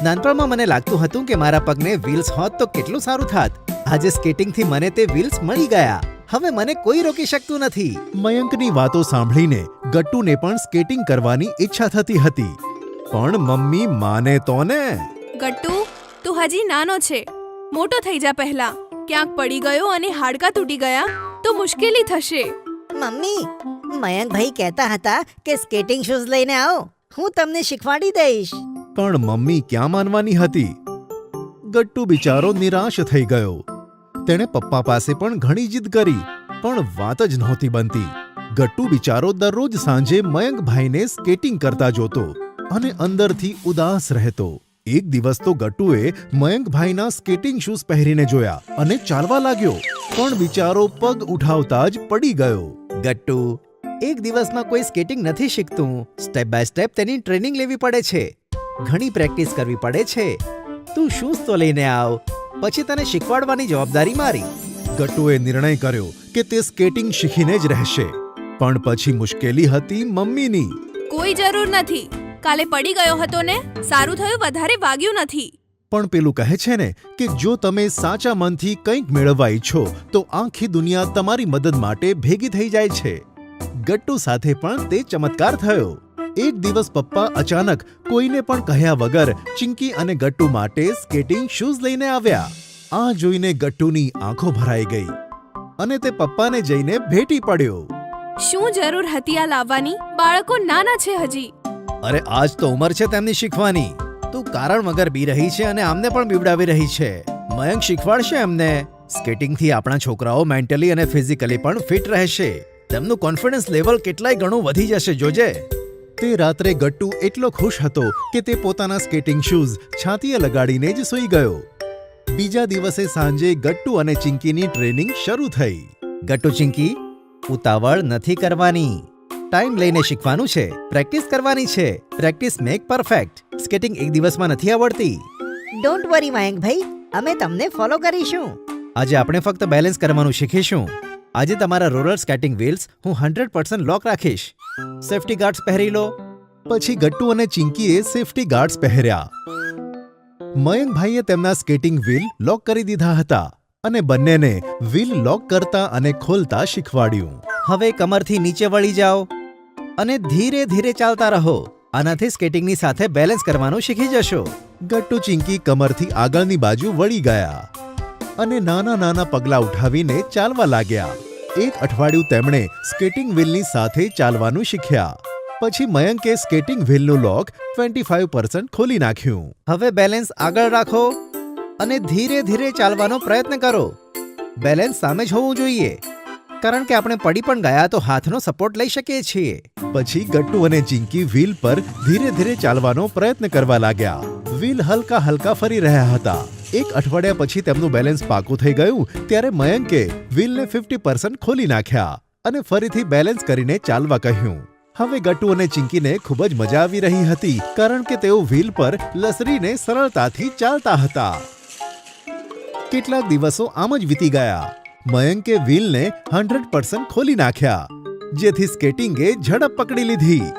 નાનપણમાં મને લાગતું હતું કે મારા પગને વ્હીલ્સ હોત તો કેટલું સારું થાત. આજે સ્કેટિંગથી મને તે વ્હીલ્સ મળી ગયા. હવે મને કોઈ રોકી શકતું નથી. મયંકની વાતો સાંભળીને ગટ્ટુને પણ સ્કેટિંગ કરવાની ઈચ્છા થતી હતી, પણ મમ્મી માને તો ને. ગટ્ટુ, તું હજી નાનો છે. મોટો થઈ જા પહેલા. ક્યાંક પડી ગયો અને હાડકાં તૂટી ગયા તો મુશ્કેલી થશે. મમ્મી, મયંકભાઈ કહેતા હતા કે સ્કેટિંગ શૂઝ લઈને આવો, હું તમને શીખવાડી દઈશ. પણ મમ્મી ક્યાં માનવાની હતી. ગટ્ટુ બિચારો નિરાશ થઈ ગયો. તેણે પપ્પા પાસે પણ ઘણી જીદ કરી, પણ વાત જ નહોતી બનતી. ગટ્ટુ બિચારો દરરોજ સાંજે મયંકભાઈને સ્કેટિંગ કરતા જોતો અને અંદરથી ઉદાસ રહેતો. એક દિવસ તો ગટ્ટુએ મયંકભાઈના સ્કેટિંગ શૂઝ પહેરીને જોયા અને ચાલવા લાગ્યો, પણ બિચારો પગ ઉઠાવતા જ પડી ગયો. ગટ્ટુ, એક દિવસમાં કોઈ સ્કેટિંગ નથી શીખતું. સ્ટેપ બાય સ્ટેપ તેની ટ્રેનિંગ લેવી પડે છે. ઘણી પ્રેક્ટિસ કરવી પડે છે. તું શૂઝ તો લઈને આવ, પછી તને શીખવાડવાની જવાબદારી મારી. ગટ્ટુએ નિર્ણય કર્યો કે તે સ્કેટિંગ શીખીને જ રહેશે, પણ પછી મુશ્કેલી હતી મમ્મીની. કોઈ જરૂર નથી. કાલે પડી ગયો હતો ને, સારું થયું વધારે વાગ્યું નથી. પણ પેલું કહે છે ને કે જો તમે સાચા મનથી કંઈક મેળવવા ઈચ્છો તો આખી દુનિયા તમારી મદદ માટે ભેગી થઈ જાય છે. ગટ્ટુ સાથે પણ તે ચમત્કાર થયો. એક દિવસ પપ્પા અચાનક કોઈને પણ કહ્યા વગર ચિંકી અને ગટ્ટુ માટે સ્કેટિંગ શૂઝ લઈને આવ્યા. આ જોઈને ગટ્ટુની આંખો ભરાઈ ગઈ અને તે પપ્પાને જઈને ભેટી પડ્યો. શું જરૂર હતી આ લાવવાની? બાળકો નાના છે હજી. અરે આજ તો ઉંમર છે તેમની શીખવાની. તું કારણ વગર બી રહી છે અને આમને પણ બીવડાવી રહી છે. મયંક શીખવાડશે એમને. સ્કેટિંગથી આપણા છોકરાઓ મેન્ટલી અને ફિઝિકલી પણ ફિટ રહેશે. તેમનું કોન્ફિડન્સ લેવલ કેટલાય ગણું વધી જશે, જોજે. તે રાત્રે ગટ્ટુ એટલો ખુશ હતો કે તે પોતાના સ્કેટિંગ શૂઝ છાતીએ લગાડીને જ સૂઈ ગયો. બીજા દિવસે સાંજે ગટ્ટુ અને ચિંકીની ટ્રેનિંગ શરૂ થઈ. ગટ્ટુ, ચિંકી, ઉતાવળ નથી કરવાની. ટાઈમ લઈને શીખવાનું છે, પ્રેક્ટિસ કરવાની છે. Practice make perfect. સ્કેટિંગ એક દિવસમાં નથી આવડતી. ડોન્ટ વરી મયંકભાઈ, અમે તમને ફોલો કરીશું. આજે આપણે ફક્ત બેલેન્સ કરવાનું શીખીશું. આજે તમારા રોલર સ્કેટિંગ વ્હીલ્સ હું 100% લોક રાખીશ. સેફ્ટી ગાર્ડ્સ પહેરી લો. પછી ગટ્ટુ અને ચિંકીએ સેફ્ટી ગાર્ડ્સ પહેર્યા. મયંકભાઈએ તેમના સ્કેટિંગ વ્હીલ લોક કરી દીધા હતા અને બંનેને વ્હીલ લોક કરતા અને ખોલતા શીખવાડ્યું. હવે કમરથી નીચે વળી જાઓ અને ધીરે ધીરે ચાલતા રહો. આનાથી સ્કેટિંગની સાથે બેલેન્સ કરવાનું શીખી જશો. ગટ્ટુ ચિંકી કમરથી આગળની બાજુ વળી ગયા અને નાના નાના પગલાં ઉઠાવીને ચાલવા લાગ્યા. એક અઠવાડિયું તેમણે સ્કેટિંગ વ્હીલની સાથે ચાલવાનું શીખ્યા. પછી મયંકે સ્કેટિંગ વ્હીલનું લોક 25% ખોલી નાખ્યું. હવે બેલેન્સ આગળ રાખો અને ધીરે ધીરે ચાલવાનો પ્રયત્ન કરો. બેલેન્સ સામે જ હોવું જોઈએ, કારણ કે આપણે પડી પણ ગયા તો હાથનો સપોર્ટ લઈ શકીએ છીએ. પછી ગટ્ટુ અને ચિંકી વ્હીલ પર ધીરે ધીરે ચાલવાનો પ્રયત્ન કરવા લાગ્યા. વ્હીલ હલકા હલકા ફરી રહ્યા હતા. એક અઠવાડિયા પછી તેમનું બેલેન્સ પાકું થઈ ગયું ત્યારે મયંકે વ્હીલને 50% ખોલી નાખ્યા અને ફરીથી બેલેન્સ કરીને ચાલવા કહ્યું. હવે ગટ્ટુ અને ચિંકીને ખૂબ જ મજા આવી રહી હતી, કારણ કે તેઓ વ્હીલ પર લસરીને સરળતાથી ચાલતા હતા. કેટલાક દિવસો આમ જ વીતી ગયા. મયંકે વ્હીલને 100% ખોલી નાખ્યા, જેથી સ્કેટિંગે ઝડપ પકડી લીધી.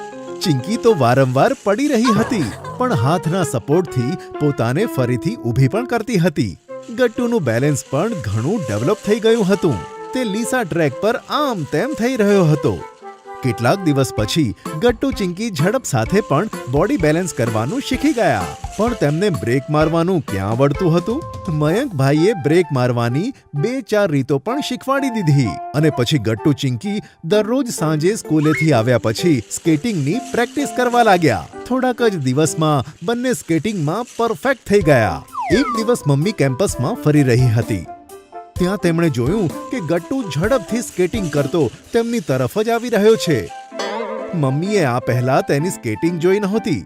ચિંકી તો વારંવાર પડી રહી હતી, પણ હાથના સપોર્ટથી પોતાને ફરીથી ઊભી પણ કરતી હતી. ગટ્ટુનું બેલેન્સ પણ ઘણું ડેવલપ થઈ ગયું હતું. તે લીસા ટ્રેક પર આમ તેમ થઈ રહ્યો હતો. કેટલાક દિવસ પછી ગટ્ટુ ચિંકી ઝડપ સાથે પણ બોડી બેલેન્સ કરવાનું શીખી ગયા, પણ તેમને બ્રેક મારવાનું ક્યાં આવડતું હતું? મયંક ભાઈએ બ્રેક મારવાની 2-4 રીતો પણ શીખવાડી દીધી, અને પછી ગટ્ટુ ચિંકી દરરોજ સાંજે સ્કૂલેથી આવ્યા પછી સ્કેટિંગની પ્રેક્ટિસ કરવા લાગ્યા. થોડાક જ દિવસમાં બંને સ્કેટિંગમાં પરફેક્ટ થઈ ગયા. એક દિવસ મમ્મી કેમ્પસમાં ફરી રહી હતી. ત્યાં તેમણે જોયું કે ગટ્ટુ ઝડપથી સ્કેટિંગ કરતો તેમની તરફ જ આવી રહ્યો છે. મમ્મીએ આ પહેલા તેની સ્કેટિંગ જોઈ નહોતી.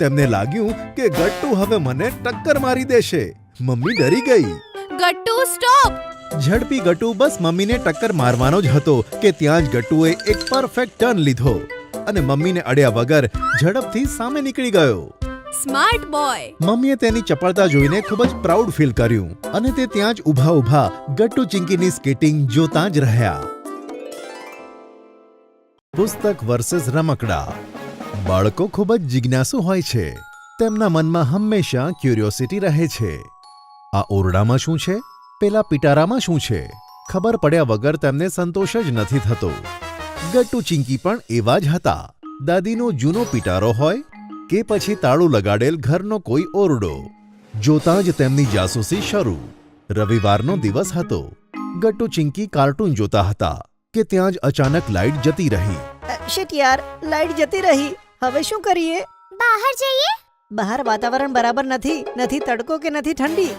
તેમને લાગ્યું કે ગટ્ટુ હવે મને ટક્કર મારી દેશે. મમ્મી ડરી ગઈ. ગટ્ટુ સ્ટોપ! ઝડપી ગટ્ટુ બસ મમ્મીને ટક્કર મારવાનો જ હતો કે ત્યાં જ ગટ્ટુએ એક પરફેક્ટ ટર્ન લીધો અને મમ્મીને અડ્યા વગર ઝડપથી સામે નીકળી ગયો. Smart boy! મમ્મીએ તેની ચપળતા જોઈને ખૂબ જ પ્રાઉડ ફીલ કર્યું, અને તે ત્યાં જ ઊભા ગટ્ટુ ચિંકીની સ્કેટિંગ જોતા જ રહ્યા. પુસ્તક વર્સેસ રમકડા. બાળકો ખૂબ જ જિજ્ઞાસુ હોય છે. તેમના મનમાં હંમેશા ક્યુરિયોસિટી રહે છે. આ ઓરડામાં શું છે? પેલા પિટારામાં શું છે? ખબર પડ્યા વગર તેમને સંતોષ જ નથી થતો. ગટ્ટુ ચિંકી પણ એવા જ હતા. દાદીનો જૂનો પિટારો હોય કે પછી તાળું લગાડેલ ઘરનો કોઈ ઓરડો, જોતાં જ તેમની જાસૂસી શરૂ. રવિવારનો દિવસ હતો. ગટ્ટુ ચિંકી કાર્ટૂન જોતા હતા કે ત્યાં જ અચાનક લાઇટ જતી રહી. શિટ યાર, લાઈટ જતી રહી. હવે શું કરીએ? બહાર જઈએ? બહાર વાતાવરણ બરાબર નથી. નથી તડકો કે નથી ઠંડી.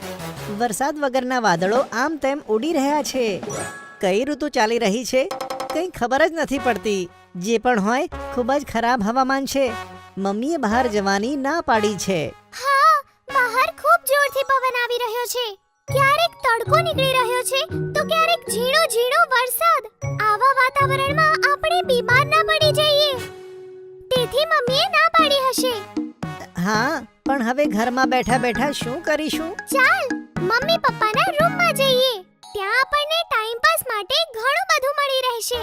વરસાદ વગરના વાદળો આમ તેમ ઉડી રહ્યા છે. કઈ ઋતુ ચાલી રહી છે કંઈ ખબર જ નથી પડતી. જે પણ હોય, ખૂબ જ ખરાબ હવામાન છે. મમ્મીએ બહાર જવાની ના પાડી છે. હા, બહાર ખૂબ જોરથી પવન આવી રહ્યો છે. ક્યારેક તડકો નીકળી રહ્યો છે તો ક્યારેક ઝીણો ઝીણો વરસાદ. આવા વાતાવરણમાં આપણે બીમાર ના પડી જઈએ. તેથી મમ્મીએ ના પાડી હશે. હા, પણ હવે ઘરમાં બેઠા બેઠા શું કરીશું? ચાલ, મમ્મી પપ્પાના રૂમમાં જઈએ. ત્યાં આપણને ટાઈમ પાસ માટે ઘણું બધું મળી રહેશે.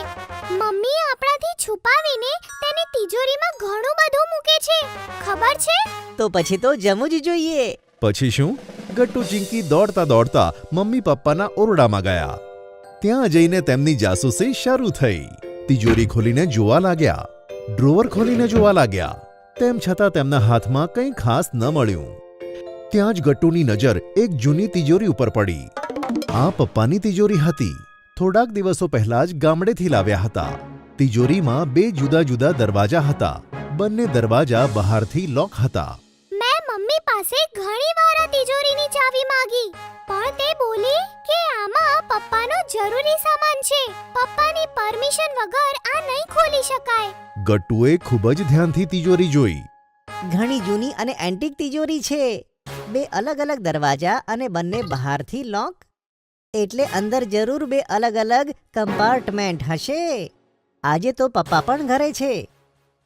મમ્મી આપણાથી છુપાવીને તેને તિજોરીમાં ઘણું બધું મૂકે છે. ખબર છે? તો પછી તો જમવું જ જોઈએ. પછી શું? ગટ્ટુ ચિંકી દોડતા મમ્મી પપ્પાના ઓરડામાં ગયા. ત્યાં જઈને તેમની જાસૂસી શરૂ થઈ. તિજોરી ખોલીને જોવા લાગ્યા, ડ્રોવર ખોલીને જોવા લાગ્યા. તેમ છતાં તેમના હાથમાં કંઈ ખાસ ન મળ્યું. ત્યાં જ ગટ્ટુની નજર એક જૂની તિજોરી ઉપર પડી. આ પપ્પાની તિજોરી હતી. થોડાક દિવસો પહેલા જ ગામડેથી લાવ્યા હતા. તિજોરીમાં 2 જુદા જુદા દરવાજા હતા. બંને દરવાજા બહારથી લોક હતા. મેં મમ્મી પાસે ઘણી વાર આ તિજોરીની ચાવી માંગી, પણ તે બોલી કે આમાં પપ્પાનો જરૂરી સામાન છે. પપ્પાની પરમિશન વગર આ નહીં ખોલી શકાય. ગટ્ટુએ ખૂબ જ ધ્યાનથી તિજોરી જોઈ. ઘણી જૂની અને એન્ટિક તિજોરી છે. 2 અલગ અલગ દરવાજા અને બંને બહારથી લોક. એટલે અંદર જરૂર 2 અલગ અલગ કમ્પાર્ટમેન્ટ હશે. આજે તો પપ્પા પણ ઘરે છે.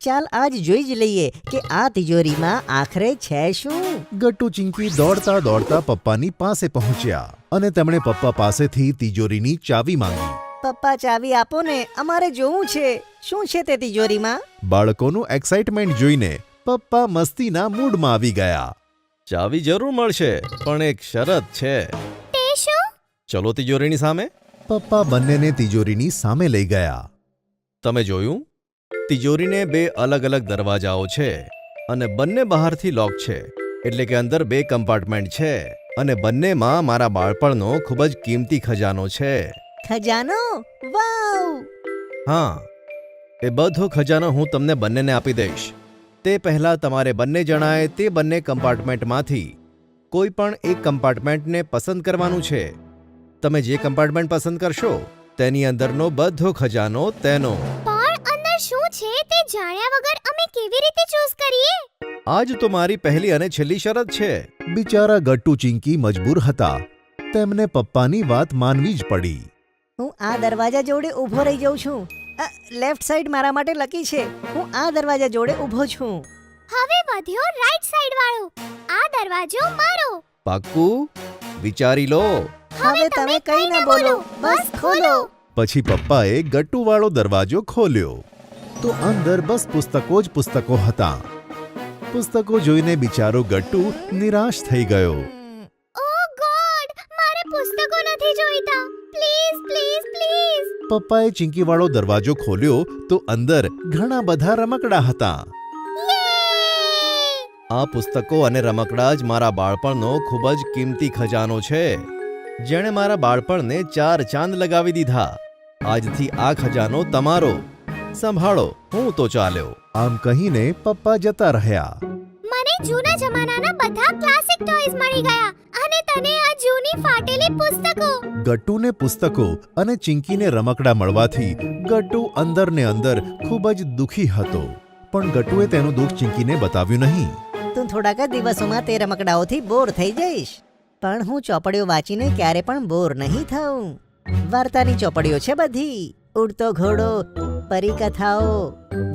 ચાલ આજ જોઈ જ લઈએ કે આ તિજોરીમાં આખરે છે શું. ગટ્ટુ ચિંકી દોડતા પપ્પાની પાસે પહોંચ્યા અને તેમણે પપ્પા પાસેથી તિજોરીની ચાવી માંગી. પપ્પા, ચાવી આપો ને, અમારે જોવું છે શું છે તે તિજોરીમાં. બાળકોનું એક્સાઇટમેન્ટ જોઈને પપ્પા મસ્તીના મૂડમાં આવી ગયા. ચાવી જરૂર મળશે, પણ એક શરત છે. તે શું? ચલો તિજોરીની સામે. પપ્પા બંનેને તિજોરીની સામે લઈ ગયા. તમે જોયું? તિજોરીને 2 અલગ અલગ દરવાજાઓ છે અને બંને બહારથી લોક છે. એટલે કે અંદર 2 કમ્પાર્ટમેન્ટ છે અને બંનેમાં મારા બાળપણનો ખૂબ જ કિંમતી ખજાનો છે. ખજાનો? વાવ! હા, એ બધો ખજાનો હું તમને બંનેને આપી દઈશ. તે પહેલાં તમારે બંને જણાએ તે બંને કમ્પાર્ટમેન્ટમાંથી કોઈ પણ એક કમ્પાર્ટમેન્ટને પસંદ કરવાનું છે. તમે જે કમ્પાર્ટમેન્ટ પસંદ કરશો તેની અંદરનો બધો ખજાનો તેનો. પણ અંદર શું છે તે જાણ્યા વગર અમે કેવી રીતે ચૂઝ કરીએ? આજ તો મારી પહેલી અને છેલ્લી શરત છે. બિચારા ગટ્ટુ ચિંકી મજબૂર હતા. તેમને પપ્પાની વાત માનવી જ પડી. હું આ દરવાજા જોડે ઊભો રહી જાઉં છું. લેફ્ટ સાઈડ મારા માટે લકી છે. હું આ દરવાજા જોડે ઊભો છું. હવે વધ્યો રાઈટ સાઈડ વાળો. આ દરવાજો મારો. પાક્કું? વિચારી લો. હવે તમે કઈ ના બોલો, બસ ખોલો. પછી પપ્પાએ ગટ્ટુવાળો દરવાજો ખોલ્યો તો અંદર બસ પુસ્તકો જ પુસ્તકો હતા. પુસ્તકો જોઈને બિચારો ગટ્ટુ નિરાશ થઈ ગયો. ઓ ગોડ, મારે પુસ્તકો નથી જોઈતા. Please please please. પપ્પાએ ચીંકીવાળો દરવાજો ખોલ્યો તો અંદર ઘણા બધા રમકડા હતા. આ પુસ્તકો અને રમકડા જ મારા બાળપણનો ખૂબ જ કિંમતી ખજાનો છે, જેણે મારા બાળપણને 4 ચાંદ લગાવી દીધા. આજથી આ ખજાનો તમારો. સંભાળો, હું તો ચાલ્યો. આમ કહીને પપ્પા જતા રહ્યા. મને જૂના જમાનાના બધા ક્લાસિક ટોયઝ મળી ગયા અને તને આ જૂની ફાટેલી પુસ્તકો. ગટ્ટુને પુસ્તકો અને ચીંકીને રમકડા મળવાથી ગટ્ટુ અંદર ને અંદર ખૂબ જ દુખી હતો. પણ ગટ્ટુએ તેનું દુઃખ ચીંકીને બતાવ્યું નહીં. તું થોડાક જ દિવસોમાં તે રમકડાઓથી બોર થઈ જઈશ, પણ હું ચોપડીઓ વાંચીને ક્યારે પણ બોર નહીં થઉં. વાર્તાની ચોપડીઓ છે બધી. ઉડતો ઘોડો, પરીકથાઓ,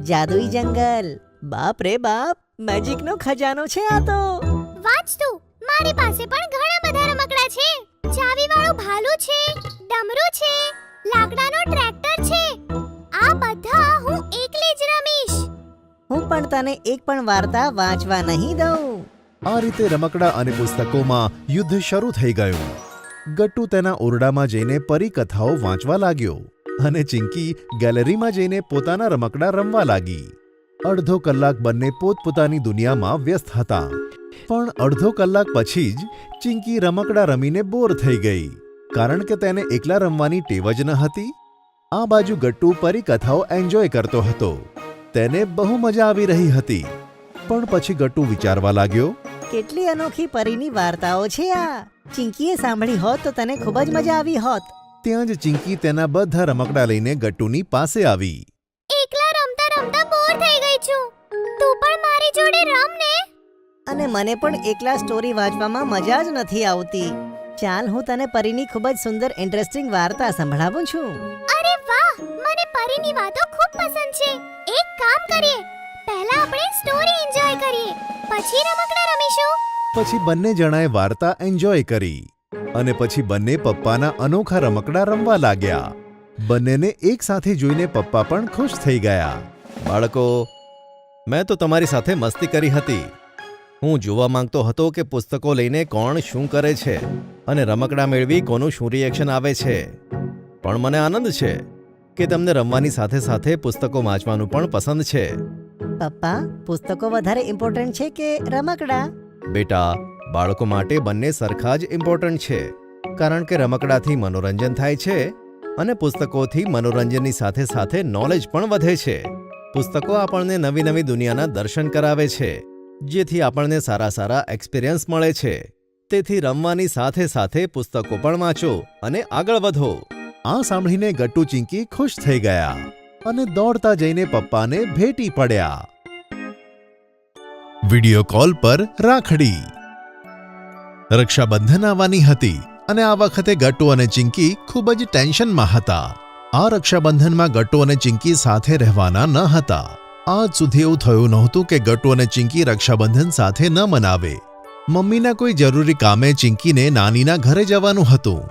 જાદુઈ જંગલ. બાપ રે બાપ, મેજિકનો ખજાનો છે આ તો. વાંચ તું. મારી પાસે પણ ઘણા બધા રમકડા છે. ચાવીવાળું ભાલું છે, ડમરું છે, લાકડાનો ટ્રેક્ટર છે. આ બધા હું એકલી જ રમીશ. હું પણ તને એક પણ વાર્તા વાંચવા નહીં દઉં. આ રીતે રમકડા અને પુસ્તકોમાં યુદ્ધ શરૂ થઈ ગયું. ગટ્ટુ તેના ઓરડામાં જઈને પરીકથાઓ વાંચવા લાગ્યો અને ચીંકી ગેલેરીમાં જઈને પોતાના રમકડા રમવા લાગી. અડધો કલાક બંને પોતપોતાની દુનિયામાં વ્યસ્ત હતા. પણ અડધો કલાક પછી જ ચીંકી રમકડા રમીને બોર થઈ ગઈ, કારણ કે તેને એકલા રમવાની ટેવ જ ન હતી. આ બાજુ ગટ્ટુ પરીકથાઓ એન્જોય કરતો હતો. તેને બહુ મજા આવી રહી હતી. પણ પછી ગટ્ટુ વિચારવા લાગ્યો, કેટલી અનોખી પરીની વાર્તાઓ છે આ. ચીંકીએ સાંભળી હોત તો તને ખૂબ જ મજા આવી હોત. ત્યાં જ ચીંકી તેના બધા રમકડા લઈને ગટ્ટુની પાસે આવી. એકલા રમતા રમતા બોર થઈ ગઈ છું. તું પણ મારી જોડે રમ ને. અને મને પણ એકલા સ્ટોરી વાંચવામાં મજા જ નથી આવતી. ચાલ હું તને પરીની ખૂબ જ સુંદર ઇન્ટરેસ્ટિંગ વાર્તા સંભળાવું છું. અરે વાહ, મને પરીની વાતો ખૂબ પસંદ છે. એક કામ કરીએ, પહેલા આપણે સ્ટોરી એન્જોય કરીએ, પછી રમકડા રમીશું. પછી બંને જણાએ વાર્તા એન્જોય કરી અને પછી બંને પપ્પાના અનોખા રમકડા રમવા લાગ્યા. બંનેને એક સાથે જોઈને પપ્પા પણ ખુશ થઈ ગયા. બાળકો, મેં તો તમારી સાથે મસ્તી કરી હતી. હું જોવા માંગતો હતો કે પુસ્તકો લઈને કોણ શું કરે છે અને રમકડા મેળવી કોનું શું રિએક્શન આવે છે. પણ મને આનંદ છે કે તમને રમવાની સાથે સાથે પુસ્તકો વાંચવાનું પણ પસંદ છે. પપ્પા, પુસ્તકો વધારે ઇમ્પોર્ટન્ટ છે કે રમકડા? બેટા, બાળકો માટે બંને સરખા જ ઇમ્પોર્ટન્ટ છે, કારણ કે રમકડાથી મનોરંજન થાય છે અને પુસ્તકોથી મનોરંજનની સાથે સાથે નોલેજ પણ વધે છે. પુસ્તકો આપણને નવી નવી દુનિયાના દર્શન કરાવે છે, જેથી આપણને સારા સારા એક્સપિરિયન્સ મળે છે. તેથી રમવાની સાથે સાથે પુસ્તકો પણ વાંચો અને આગળ વધો. આ સાંભળીને ગટ્ટુ ચીંકી ખુશ થઈ ગયા અને દોડતા જઈને પપ્પાને ભેટી પડ્યા. વિડિયો કોલ પર રાખડી. રક્ષાબંધન આવવાની હતી અને આ વખતે ગટ્ટુ અને ચીંકી ખૂબ જ ટેન્શનમાં હતા. આ રક્ષાબંધનમાં ગટ્ટુ અને ચીંકી સાથે રહેવાના ન હતા. આજ સુધી એવું થયું નહોતું કે ગટ્ટુ અને ચીંકી રક્ષાબંધન સાથે ન મનાવે. મમ્મીના કોઈ જરૂરી કામે ચીંકીને નાનીના ઘરે જવાનું હતું.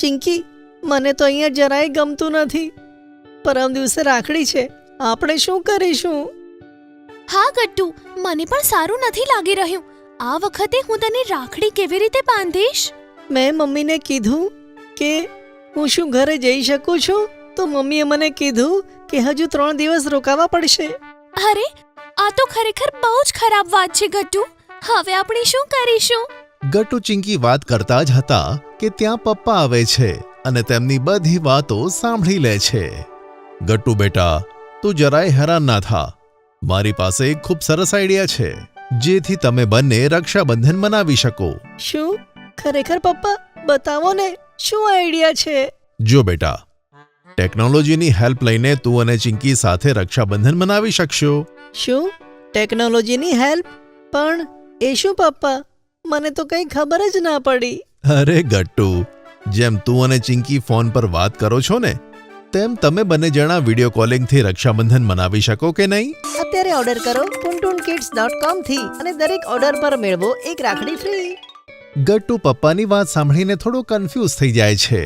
ચિંકી, મને તો અહીંયા જરાય ગમતું નથી. પરમ દિવસે રાખડી છે, આપણે શું કરીશું? હા ગટ્ટુ, મને પણ સારું નથી લાગી રહ્યું. આ વખતે હું તને રાખડી કેવી રીતે બાંધીશ? મેં મમ્મીને કીધું કે હું શું ઘરે જઈ શકું છું, તો મમ્મીએ મને કીધું કે હજુ 3 દિવસ રોકાવા પડશે. અરે, આ તો ખરેખર બહુ જ ખરાબ વાત છે ગટ્ટુ. હવે આપણે શું કરીશું? ગટ્ટુ ચીંકી વાત કરતા જ હતા કે ત્યાં પપ્પા આવે છે અને તેમની બધી વાતો સાંભળી લે છે. ગટ્ટુ બેટા, તું જરાય હેરાન ના થા. મારી પાસે એક ખૂબ સરસ આઈડિયા છે, જેથી તમે બંને રક્ષાબંધન મનાવી શકો. શું? ખરેખર પપ્પા, બતાવો ને, શું આઈડિયા છે? જો બેટા, ટેકનોલોજીની હેલ્પ લઈને તું અને ચીંકી સાથે રક્ષાબંધન મનાવી શકશો. શું? ટેકનોલોજીની હેલ્પ? પણ એ શું પપ્પા? મને તો કંઈ ખબર જ ના પડી. અરે ગટ્ટુ, જેમ તું અને ચીંકી ફોન પર વાત કરો છો ને, તેમ તમે બંને જણા વિડિયો કોલિંગથી રક્ષાબંધન મનાવી શકો કે નહીં? અત્યારે ઓર્ડર કરો toontoonkids.com થી અને દરેક ઓર્ડર પર મેળવો એક રાખડી ફ્રી. ગટ્ટુ પપ્પાની વાત સાંભળીને થોડો કન્ફ્યુઝ થઈ જાય છે.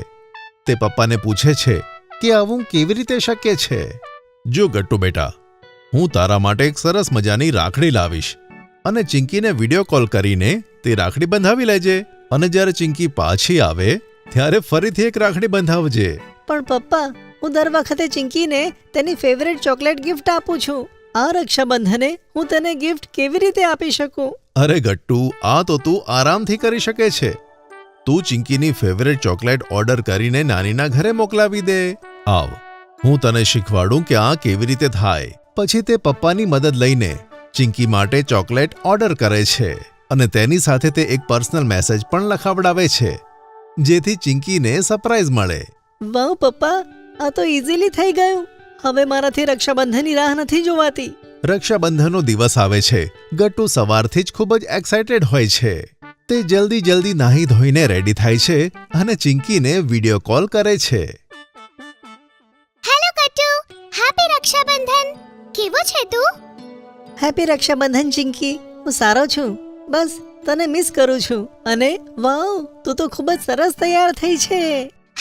તે પપ્પાને પૂછે છે કે આવું કેવી રીતે શક્ય છે. જો ગટ્ટુ બેટા, હું તારા માટે એક સરસ મજાની રાખડી લાવીશ અને ચિંકીને વિડીયો કોલ કરીને તે રાખડી બંધાવી લેજે અને જ્યારે ચિંકી પાછી આવે ત્યારે ફરીથી એક રાખડી બંધાવજે. પણ પપ્પા, હું દર વખતે ચિંકીને તેની ફેવરેટ ચોકલેટ ગિફ્ટ આપું છું. આ રક્ષાબંધને હું તેને ગિફ્ટ કેવી રીતે આપી શકું? અરે ગટ્ટુ, આ તો તું આરામથી કરી શકે છે. તું ચિંકીની ફેવરેટ ચોકલેટ ઓર્ડર કરીને નાનીના ઘરે મોકલાવી દે. આવ, હું તને શીખવાડું કે આ કેવી રીતે થાય. પછી તે પપ્પાની મદદ લઈને ચિંકી માટે ચોકલેટ ઓર્ડર કરે છે અને તેની સાથે તે એક પર્સનલ મેસેજ પણ લખાવડાવે છે, જેથી ચિંકીને સરપ્રાઈઝ મળે. વાહ પપ્પા, આ તો ઇઝીલી થઈ ગયું. હવે મારાથી રક્ષાબંધનની રાહ નથી જોવાતી. રક્ષાબંધનનો દિવસ આવે છે. ગટ્ટુ સવારથી જ ખૂબ જ એક્સાઇટેડ હોય છે. તે જલ્દી નાહી ધોઈને રેડી થાય છે અને ચિંકીને વિડીયો કોલ કરે છે. Hello Gattu, happy Rakshabandhan. કેવો છે તું? હેપી રક્ષાબંધન ચિંકી. હું સારો છું. બસ તને મિસ કરું છું. અને વાવ, તું તો ખૂબ જ સરસ તૈયાર થઈ છે.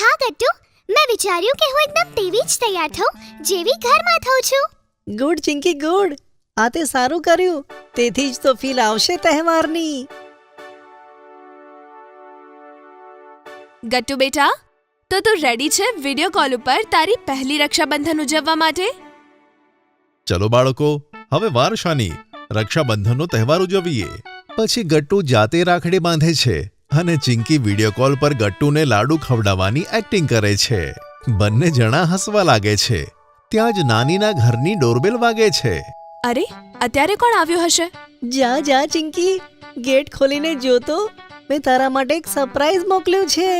હા ગટ્ટુ, મેં વિચાર્યું કે હું એકદમ તેવી જ તૈયાર થઉં જેવી ઘરમાં થઉં છું. Good Chinki, good. આ તે સારું કર્યું. તેથી જ તો ફીલ આવશે તહેવારની. ગટ્ટુ બેટા, તો તું રેડી છે વિડીયો કોલ ઉપર તારી પહેલી રક્ષાબંધન ઉજવવા માટે? ચલો બાળકો, હવે વાર શાની, રક્ષાબંધનનો તહેવાર ઉજવીએ. પછી ગટ્ટુ જાતે રાખડી બાંધે છે અને ચિંકી વિડીયો કોલ પર ગટ્ટુને લાડુ ખવડાવવાની એક્ટિંગ કરે છે. બંને જણા હસવા લાગે છે. ત્યાં જ નાનીના ઘરની ડોરબેલ વાગે છે. અરે, અત્યારે કોણ આવ્યું હશે? જા ચિંકી, ગેટ ખોલીને જોતો. મેં તારા માટે એક સરપ્રાઈઝ મોકલ્યું છે.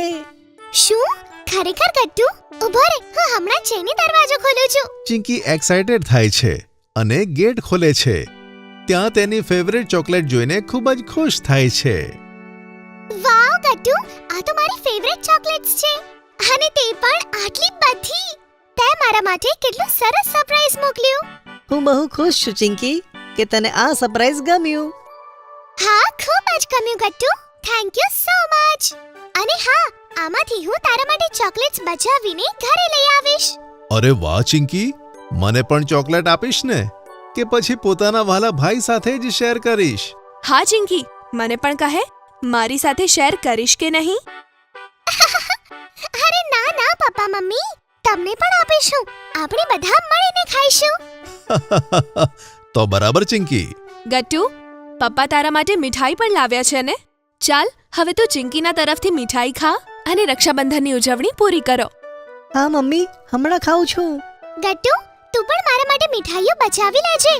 શું? ખરેખર ગટ્ટુ? ઊભો રહે, હું હમણાં જઈને દરવાજો ખોલું છું. ચિંકી એક્સાઇટેડ થાય છે અને ગેટ ખોલે છે. ત્યાં તેની ફેવરેટ ચોકલેટ જોઈને ખૂબ જ ખુશ થાય છે. વાવ ગટ્ટુ, આ તો મારી ફેવરેટ ચોકલેટ્સ છે અને તે પણ આટલી બધી. તે મારા માટે કેટલું સરસ સરપ્રાઈઝ મોકલ્યું. હું બહુ ખુશ છું ચિંકી કે તને આ સરપ્રાઈઝ ગમ્યું. હા, ખૂબ જ ગમ્યું Gattu. Thank you so much. અને હા, આમાંથી હું તારા માટે ચોકલેટ્સ બચાવીને ઘરે લઈ આવીશ. અરે વાહ ચિંકી, મને પણ ચોકલેટ આપીશ ને, કે પછી પોતાના વાલા ભાઈ સાથે જ શેર કરીશ? હા ચિંકી, મને પણ કહે, મારી સાથે શેર કરીશ કે નહીં? અરે ના પપ્પા મમ્મી, તમને પણ આપીશું. આપણે બધા મળીને ખાઈશું. તો બરાબર ચિંકી. ગટ્ટુ, પપ્પા તારા માટે મીઠાઈ પણ લાવ્યા છે ને? ચાલ, હવે તું ચિંકીના તરફથી મીઠાઈ ખા અને રક્ષાબંધનની ઉજવણી પૂરી કરો. હા મમ્મી, હમણાં ખાઉં છું. ગટ્ટુ, તું પણ મારા માટે મીઠાઈઓ બચાવી લેજે,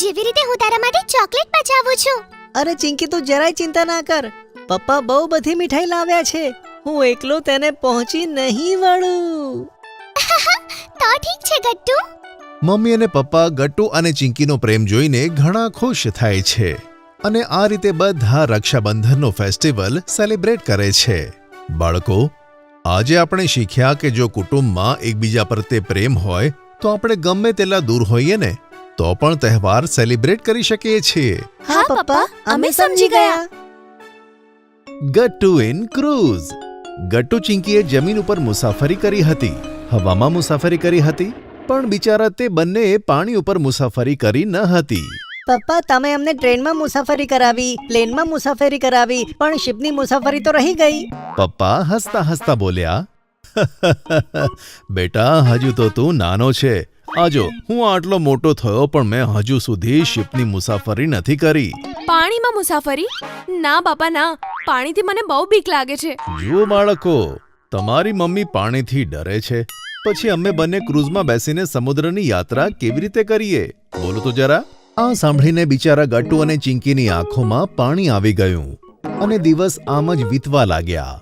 જેવી રીતે હું તારા માટે ચોકલેટ બચાવું છું. અરે ચિંકી, તું જરાય ચિંતા ના કર. પપ્પા બહુ બધી મીઠાઈ લાવ્યા છે. હું એકલો તેને પહોંચી નહીં વળું. તો ઠીક છે ગટ્ટુ. મમ્મી અને પપ્પા ગટ્ટુ અને ચિંકીનો પ્રેમ જોઈને ઘણા ખુશ થાય છે અને આ રીતે બધા રક્ષાબંધનનો ફેસ્ટિવલ સેલિબ્રેટ કરે છે. બાળકો, આજે આપણે શીખ્યા કે જો કુટુંબમાં એકબીજા પ્રત્યે પ્રેમ હોય તો આપણે ગમે તેટલા દૂર હોઈએ ને તો પણ તહેવાર સેલિબ્રેટ કરી શકીએ છીએ. હા પપ્પા, અમે સમજી ગયા. Gattu in cruise. ગટ્ટુ ચિંકીએ જમીન ઉપર મુસાફરી કરી હતી, હવામાં મુસાફરી કરી હતી, પણ બિચારા તે બંનેએ પાણી ઉપર મુસાફરી કરી ન હતી. પપ્પા, તમે અમને ટ્રેનમાં મુસાફરી કરાવી, પ્લેનમાં મુસાફરી કરાવી, પણ શિપની મુસાફરી તો રહી ગઈ. પપ્પા હસતા બોલ્યા, બેટા, હજુ તો તું નાનો છે. આજો, હું આટલો મોટો થયો પણ મેં હજુ સુધી શિપની મુસાફરી નથી કરી. પાણીમાં મુસાફરી? ના બાપા ના, પાણીથી મને બહુ બીક લાગે છે. જુઓ બાળકો, તમારી મમ્મી પાણીથી ડરે છે, પછી અમે બંને ક્રૂઝમાં બેસીને સમુદ્રની યાત્રા કેવી રીતે કરીએ? બોલો તો જરા. આ સાંભળીને બિચારા ગટ્ટુ અને ચિંકીની આંખોમાં પાણી આવી ગયું અને દિવસ આમ જ વીતવા લાગ્યા.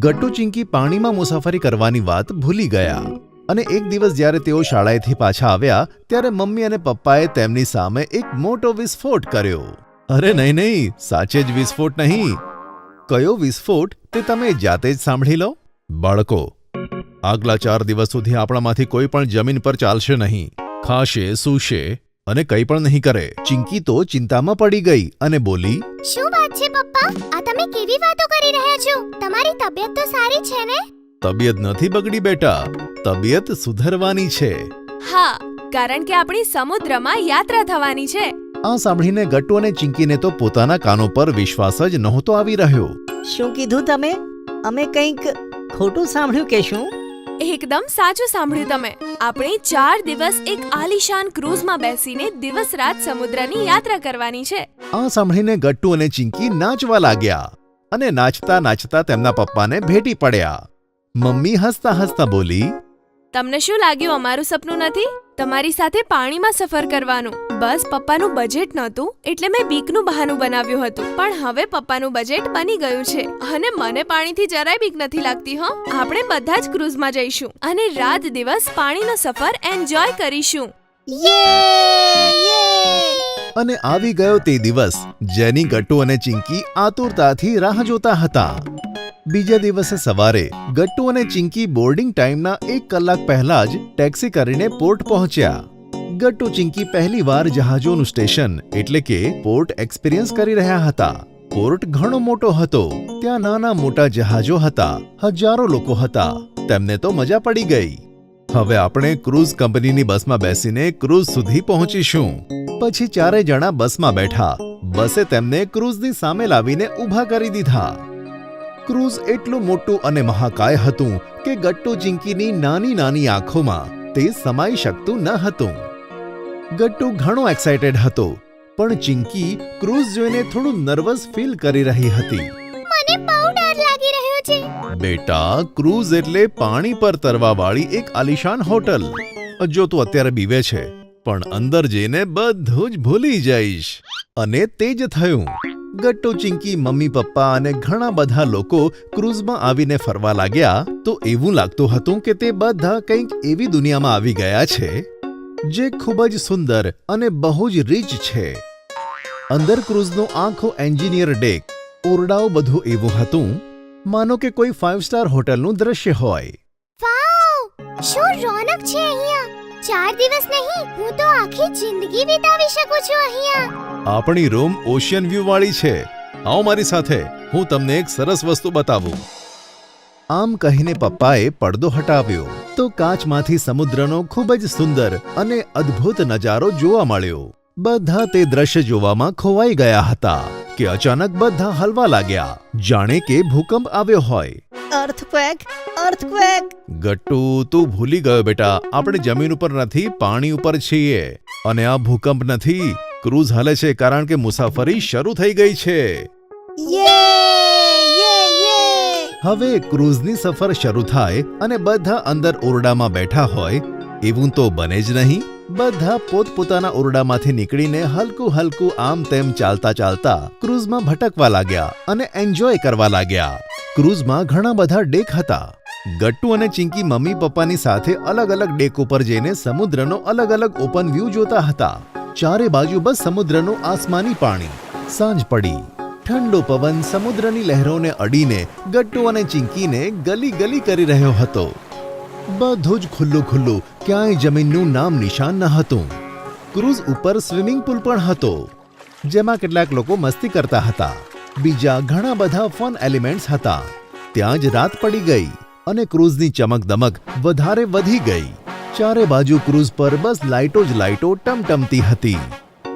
ગટ્ટુ ચિંકી પાણીમાં મુસાફરી કરવાની વાત ભૂલી ગયા અને એક દિવસ જ્યારે તેઓ શાળાએથી પાછા આવ્યા ત્યારે મમ્મી અને પપ્પાએ તેમની સામે એક મોટો વિસ્ફોટ કર્યો. અરે નહીં, સાચે જ વિસ્ફોટ નહીં. કયો વિસ્ફોટ તે તમે જાતે જ સાંભળી લો. બાળકો, આગલા 4 દિવસ સુધી આપણામાંથી કોઈ પણ જમીન પર ચાલશે નહીં, ખાશે, સૂશે અને કંઈ પણ નહીં કરે. ચિંકી તો ચિંતામાં પડી ગઈ અને બોલી, શું વાત છે પપ્પા? આ તમે કેવી વાતો કરી રહ્યા છો? તમારી તબિયત તો સારી છે ને? તબિયત નથી બગડી બેટા, તબિયત સુધરવાની છે. હા, કારણ કે આપણી સમુદ્રમાં યાત્રા થવાની છે. આ સાંભળીને ગટ્ટુ અને ચિંકીને તો પોતાના કાનો પર વિશ્વાસ જ નહોતો આવી રહ્યો. શું કીધું તમે? અમે કંઈક ખોટું સાંભળ્યું કે શું? એકદમ સાચું સાંભળ્યું તમે. આપણે 4 દિવસ એક આલીશાન ક્રૂઝમાં બેસીને દિવસ રાત સમુદ્રની યાત્રા કરવાની છે. આ સાંભળીને ગટ્ટુ અને ચિંકી નાચવા લાગ્યા અને નાચતા નાચતા તેમના પપ્પાને ભેટી પડ્યા. મમ્મી હસતા હસતા બોલી, તમને શું લાગ્યું અમારું સપનું નથી? તમારી સાથે પાણીમાં સફર કરવાનું. બસ પપ્પાનું બજેટ નહોતું એટલે મેં બીકનું બહાનું બનાવ્યું હતું. પણ હવે પપ્પાનું બજેટ બની ગયું છે અને મને પાણીથી જરાય બીક નથી લાગતી. હો, આપણે બધા જ ક્રૂઝમાં જઈશું અને રાત દિવસ પાણીનો સફર એન્જોય કરીશું. અને આવી ગયો તે દિવસ જેની ગટ્ટુ અને ચિંકી આતુરતાથી રાહ જોતા હતા. બીજા દિવસે સવારે ગટ્ટુ અને ચિંકી બોર્ડિંગ ટાઈમના 1 કલાક પહેલા જ ટેક્સી કરીને પોર્ટ પહોંચ્યા. ગટ્ટુ ચિંકી પહેલીવાર જહાજોનું સ્ટેશન એટલે કે પોર્ટ એક્સપિરિયન્સ કરી રહ્યા હતા. પોર્ટ ઘણો મોટો હતો. ત્યાં નાના મોટા જહાજો હતા, હજારો લોકો હતા. તેમને તો મજા પડી ગઈ. હવે આપણે ક્રૂઝ કંપનીની બસમાં બેસીને ક્રૂઝ સુધી પહોંચીશું. પછી 4 જણા બસમાં બેઠા. બસે તેમને ક્રૂઝની સામે લાવીને ઊભા કરી દીધા. ક્રૂઝ એટલું મોટું અને મહાકાય હતું કે ગટ્ટુ ચિંકીની નાની નાની આંખોમાં તે સમાઈ શકતું ન હતું. ગટ્ટુ ઘણો એક્સાઇટેડ હતો, પણ ચિંકી ક્રૂઝ જોઈને થોડું નર્વસ ફીલ કરી રહી હતી. મને બહુ ડર લાગી રહ્યો છે. બેટા, ક્રૂઝ એટલે પાણી પર તરવાવાળી એક આલીશાન હોટલ. જો તું અત્યારે બીવે છે, પણ અંદર જઈને બધું જ ભૂલી જઈશ. અને તે જ થયું. ગટ્ટુ, ચિંકી, મમ્મી પપ્પા અને ઘણા બધા લોકો ક્રૂઝમાં આવીને ફરવા લાગ્યા તો એવું લાગતું હતું કે તે બધા કંઈક એવી દુનિયામાં આવી ગયા છે જે ખૂબ જ સુંદર અને બહુ જ રીચ છે. અંદર ક્રૂઝનો આખો એન્જિનિયર ડેક, ઓરડાઓ બધું એવું હતું માનો કે કોઈ 5 સ્ટાર હોટલનું દ્રશ્ય હોય. વાવ, શું રોનક છે અહીંયા! 4 દિવસ નહીં, હું તો આખી જિંદગી વિતાવી શકું છું અહીંયા. આપણી રૂમ ઓશિયન વ્યૂ વાળી છે. આવો મારી સાથે, હું તમને એક સરસ વસ્તુ બતાવું. આમ કહીને પપ્પાએ પડદો હટાવ્યો તો કાચમાંથી સમુદ્રનો ખૂબ જ સુંદર અને અદ્ભુત નજારો જોવા મળ્યો. બધા તે દ્રશ્ય જોવામાં ખોવાઈ ગયા હતા કે અચાનક બધા હલવા લાગ્યા, જાણે કે ભૂકંપ આવ્યો હોય. Earthquake, earthquake! ગટ્ટુ, તું ભૂલી ગયો બેટા, આપણે જમીન ઉપર નથી, પાણી ઉપર છીએ. અને આ ભૂકંપ નથી, ક્રૂઝ હલે છે કારણ કે મુસાફરી શરૂ થઈ ગઈ છે. હવે ક્રૂઝની સફર શરૂ થાય અને બધા અંદર ઓરડામાં બેઠા હોય એવું તો બને જ નહીં. બધા પોતપોતાના ઓરડામાંથી નીકળીને હલકું હલકું આમ તેમ ચાલતા ચાલતા ક્રૂઝમાં ભટકવા લાગ્યા અને એન્જોય કરવા લાગ્યા. ક્રૂઝમાં ઘણા બધા ડેક હતા. ગટ્ટુ અને ચિંકી મમ્મી પપ્પાની સાથે અલગ અલગ ડેક ઉપર જઈને સમુદ્રનો અલગ અલગ ઓપન વ્યૂ જોતા હતા. ચારે બાજુ બસ સમુદ્રનું આસમાની પાણી. સાંજ પડી. ઠંડો પવન સમુદ્રની લહેરોને અડીને ગટ્ટુ અને ચિંકીને ગલી ગલી કરી રહ્યો હતો. બધું જ ખુલ્લું ખુલ્લું, ક્યાંય જમીનનું નામ નિશાન ન હતું. ક્રૂઝ ઉપર સ્વિમિંગ પુલ પણ હતો જેમાં કેટલાક લોકો મસ્તી કરતા હતા. બીજા ઘણા બધા ફન એલિમેન્ટ્સ હતા. ત્યાં જ રાત પડી ગઈ અને ક્રૂઝની ચમકદમક વધારે વધી ગઈ. ચારે બાજુ ક્રૂઝ પર બસ લાઇટો જ લાઇટો ટમટમતી હતી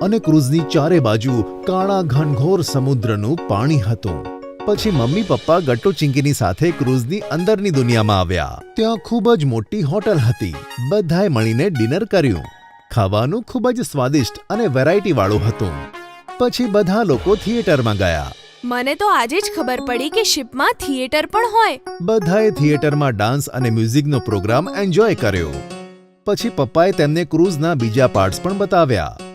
અને ક્રૂઝની ચારે બાજુ કાળા ઘનઘોર સમુદ્રનું પાણી હતું. પછી મમ્મી પપ્પા ગટ્ટુ ચિંકીની સાથે ક્રૂઝની અંદરની દુનિયામાં આવ્યા. ત્યાં ખૂબ જ મોટી હોટલ હતી. બધાએ મળીને ડિનર કર્યું. ખાવાનું ખૂબ જ સ્વાદિષ્ટ અને વેરાયટી વાળું હતું. પછી બધા લોકો થિયેટરમાં ગયા. મને તો આજે જ ખબર પડી કે શિપમાં થિયેટર પણ હોય. બધાએ થિયેટરમાં ડાન્સ અને મ્યુઝિકનો પ્રોગ્રામ એન્જોય કર્યો. પછી પપ્પાએ તેમને ક્રૂઝના બીજા પાર્ટ્સ પણ બતાવ્યા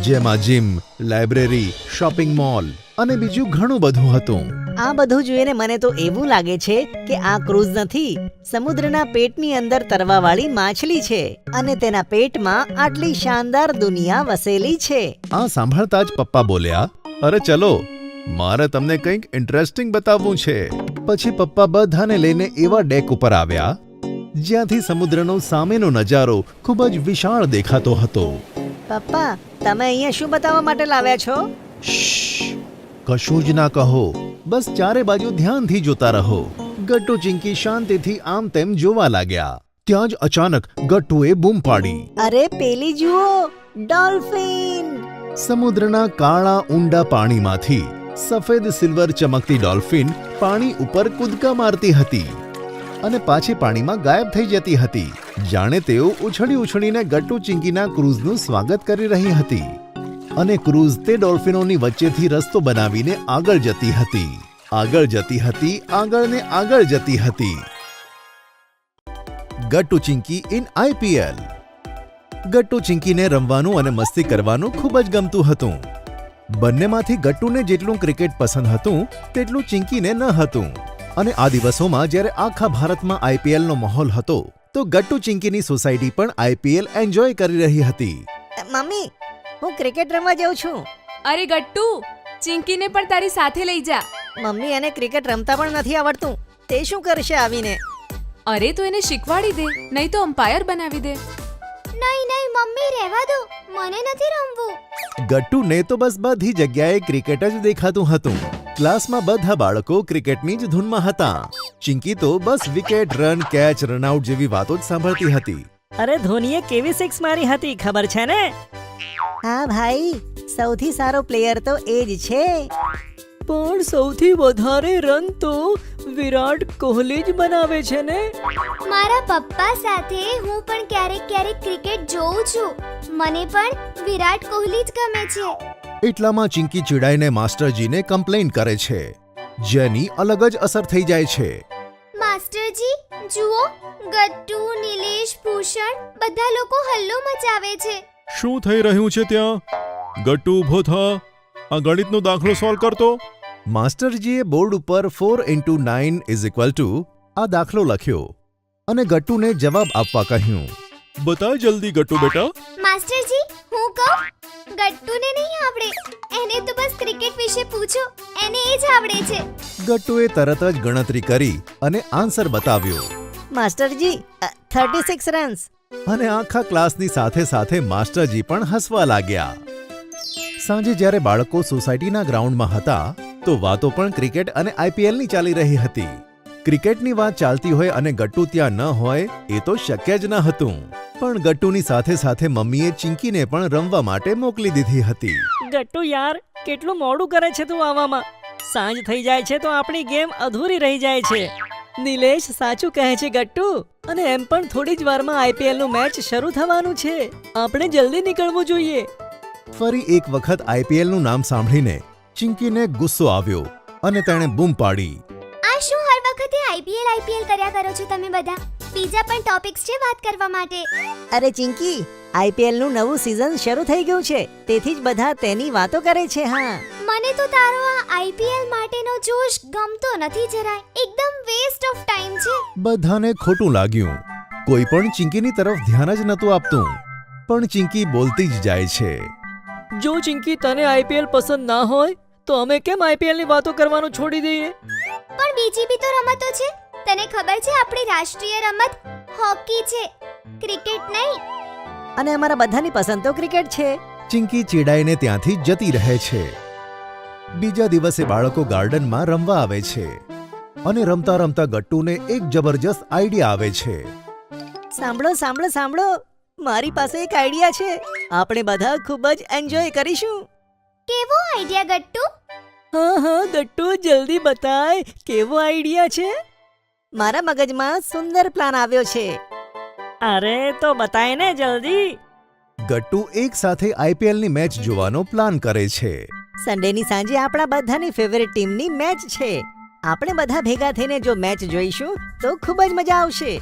જેમાં જીમ, લાઇબ્રેરી, શોપિંગ મોલ અને બીજું ઘણું બધું હતું. આ બધું જોઈને મને તો એવું લાગે છે કે આ ક્રૂઝ નથી, સમુદ્રના પેટની અંદર તરવાવાળી માછલી છે અને તેના પેટમાં આટલી શાનદાર દુનિયા વસેલી છે. આ સાંભળતા જ પપ્પા બોલ્યા, અરે ચલો, મારે તમને કંઈક ઇન્ટરેસ્ટિંગ બતાવવું છે. પછી પપ્પા બધાને લઈને એવા ડેક ઉપર આવ્યા જ્યાંથી સમુદ્રનો સામેનો નજારો ખૂબ જ વિશાળ દેખાતો હતો. પપ્પા તમે અહીંયા શું બતાવવા માટે લાવ્યા છો? શ્શ, કશું જ ના કહો, બસ ચારે બાજુ ધ્યાનથી જોતા રહો. ગટ્ટુ ચિંકી શાંતિથી આમ તેમ જોવા લાગ્યા. ત્યાં જ અચાનક ગટ્ટુએ બૂમ પાડી. અરે પેલી જુઓ, ડોલ્ફિન! સમુદ્રના કાળા ઊંડા પાણીમાંથી સફેદ સિલ્વર ચમકતી ડોલ્ફિન પાણી ઉપર કૂદકા મારતી હતી અને પાછી પાણીમાં ગાયબ થઈ જતી હતી, જાણે તેઓ ઉછળી ઉછળીને ગટ્ટુ ચિંકીના ક્રૂઝનું સ્વાગત કરી રહી હતી. અને ક્રૂઝ તે ડોલ્ફિનોની વચ્ચેથી રસ્તો બનાવીને આગળ જતી હતી, આગળ જતી હતી, આગળ ને આગળ જતી હતી. Gattu Chinki in IPL. ગટ્ટુ ચિંકીને રમવાનું અને મસ્તી કરવાનું ખૂબ જ ગમતું હતું. બંનેમાંથી ગટ્ટુને જેટલું ક્રિકેટ પસંદ હતું તેટલું ચિંકીને ન હતું. અને આ દિવસોમાં જ્યારે આખા ભારતમાં IPLનો માહોલ હતો તો ગટ્ટુ ચિંકીની સોસાયટી પણ IPL એન્જોય કરી રહી હતી. મમ્મી, હું ક્રિકેટ રમવા જાઉં છું. અરે ગટ્ટુ, ચિંકીને પણ તારી સાથે લઈ જા. મમ્મી, એને ક્રિકેટ રમતા પણ નથી આવડતું. તે શું કરશે આવીને? અરે તો એને શીખવાડી દે, નહીં તો અમ્પાયર બનાવી દે. નહીં નહીં મમ્મી, રહેવા દો, મને નથી રમવું. ગટ્ટુને તો બસ બધી જગ્યાએ ક્રિકેટ જ દેખાતું હતું. ક્લાસમાં બધા બાળકો ક્રિકેટની જ ધૂનમાં હતા. ચિંકી તો બસ વિકેટ, રન, કેચ, રનઆઉટ જેવી વાતો જ સાંભળતી હતી. અરે ધોનીએ કેવી સિક્સ મારી હતી ખબર છે ને? હા ભાઈ, સૌથી સારો પ્લેયર તો એ જ છે. પણ સૌથી વધારે રન તો વિરાટ કોહલી જ બનાવે છે ને? મારા પપ્પા સાથે હું પણ ક્યારેક ક્યારેક ક્રિકેટ જોઉં છું. મને પણ વિરાટ કોહલી જ ગમે છે. એટલામાં ચિંકી ચીડાઈને માસ્ટરજીને કમ્પ્લેન કરે છે, જેની અલગ જ અસર થઈ જાય છે. માસ્ટરજી જુઓ, ગટ્ટુ, નિલેશ, ભૂષણ બધા લોકો હલ્લો મચાવે છે. શું થઈ રહ્યું છે ત્યાં? ગટ્ટુ ઊભો થા, આ ગણિતનો દાખલો સોલ્વ કરતો. માસ્ટરજીએ બોર્ડ ઉપર 4x9 આ દાખલો લખ્યો અને ગટ્ટુને જવાબ આપવા કહ્યું. બતા જલ્દી ગટ્ટુ બેટા. માસ્ટરજી હું કહું, ગટ્ટુને નહીં આવડે, એને તો બસ ક્રિકેટ વિશે પૂછો, એને એ જ આવડે છે. ગટ્ટુએ તરત જ ગણતરી કરી અને આન્સર બતાવ્યો. માસ્ટરજી, 36 રન્સ. અને આખા ક્લાસની સાથે સાથે માસ્ટરજી પણ હસવા લાગ્યા. સાંજે જ્યારે બાળકો સોસાયટીના ગ્રાઉન્ડમાં હતા તો વાતો પણ ક્રિકેટ અને IPLની ચાલી રહી હતી. ક્રિકેટની વાત ચાલતી હોય અને ગટ્ટુ ત્યાં ન હોય એ તો શક્ય જ ન હતું. પણ ગટ્ટુની સાથે સાથે મમ્મીએ ચિંકીને પણ રમવા માટે મોકલી દીધી હતી. ગટ્ટુ યાર, કેટલું મોડું કરે છે તું આવવામાં. સાંજ થઈ જાય છે તો આપણી ગેમ અધૂરી રહી જાય છે. નિલેશ સાચું કહે છે ગટ્ટુ. અને એમ પણ થોડી જ વારમાં IPLનું મેચ શરૂ થવાનું છે. આપણે જલ્દી નીકળવું જોઈએ. ફરી એક વખત IPLનું નામ સાંભળીને ચિંકીને ગુસ્સો આવ્યો અને તેણે બૂમ પાડી. આ શું હર વખતે IPL કર્યા કરો છો તમે બધા? બીજા પણ ટોપિક્સ છે વાત કરવા માટે. અરે ચિંકી, IPLનું નવું સિઝન શરૂ થઈ ગયું છે, તેથી જ બધા તેની વાતો કરે છે. હા, મને તો તારો આ IPL માટેનો જોશ ગમતો નથી જરાય. એકદમ વેસ્ટ ઓફ ટાઈમ છે. બધાને ખોટું લાગ્યું. કોઈ પણ ચિંકીની તરફ ધ્યાન જ નહોતું આપતું. પણ ચિંકી બોલતી જ જાય છે. જો ચિંકી તને IPL પસંદ ના હોય તો અમે કેમ IPLની વાતો કરવાનું છોડી દઈએ? પણ બીજી બી તો રમતો છે. તને ખબર છે આપણી રાષ્ટ્રીય રમત હોકી છે, ક્રિકેટ નહીં. અને અમારા બધાની પસંદ તો ક્રિકેટ છે. ચિંકી ચીડાઈને ત્યાંથી જતી રહે છે. બીજા દિવસે બાળકો ગાર્ડનમાં રમવા આવે છે અને રમતા રમતા ગટ્ટુને એક જબરજસ્ત આઈડિયા આવે છે. સાંભળો સાંભળો સાંભળો, મારી પાસે એક આઈડિયા છે. આપણે બધા ખૂબ જ એન્જોય કરીશું. કેવો આઈડિયા ગટ્ટુ? હા ગટ્ટુ, જલ્દી બતાય, કેવો આઈડિયા છે? મારા મગજમાં સુંદર પ્લાન આવ્યો છે. અરે તો બતાય ને જલ્દી. ગટ્ટુ એક સાથે IPLની મેચ જોવાનો પ્લાન કરે છે. સન્ડેની સાંજે આપણા બધાની ફેવરેટ ટીમની મેચ છે. આપણે બધા ભેગા થઈને જો મેચ જોઈશું તો ખૂબ જ મજા આવશે.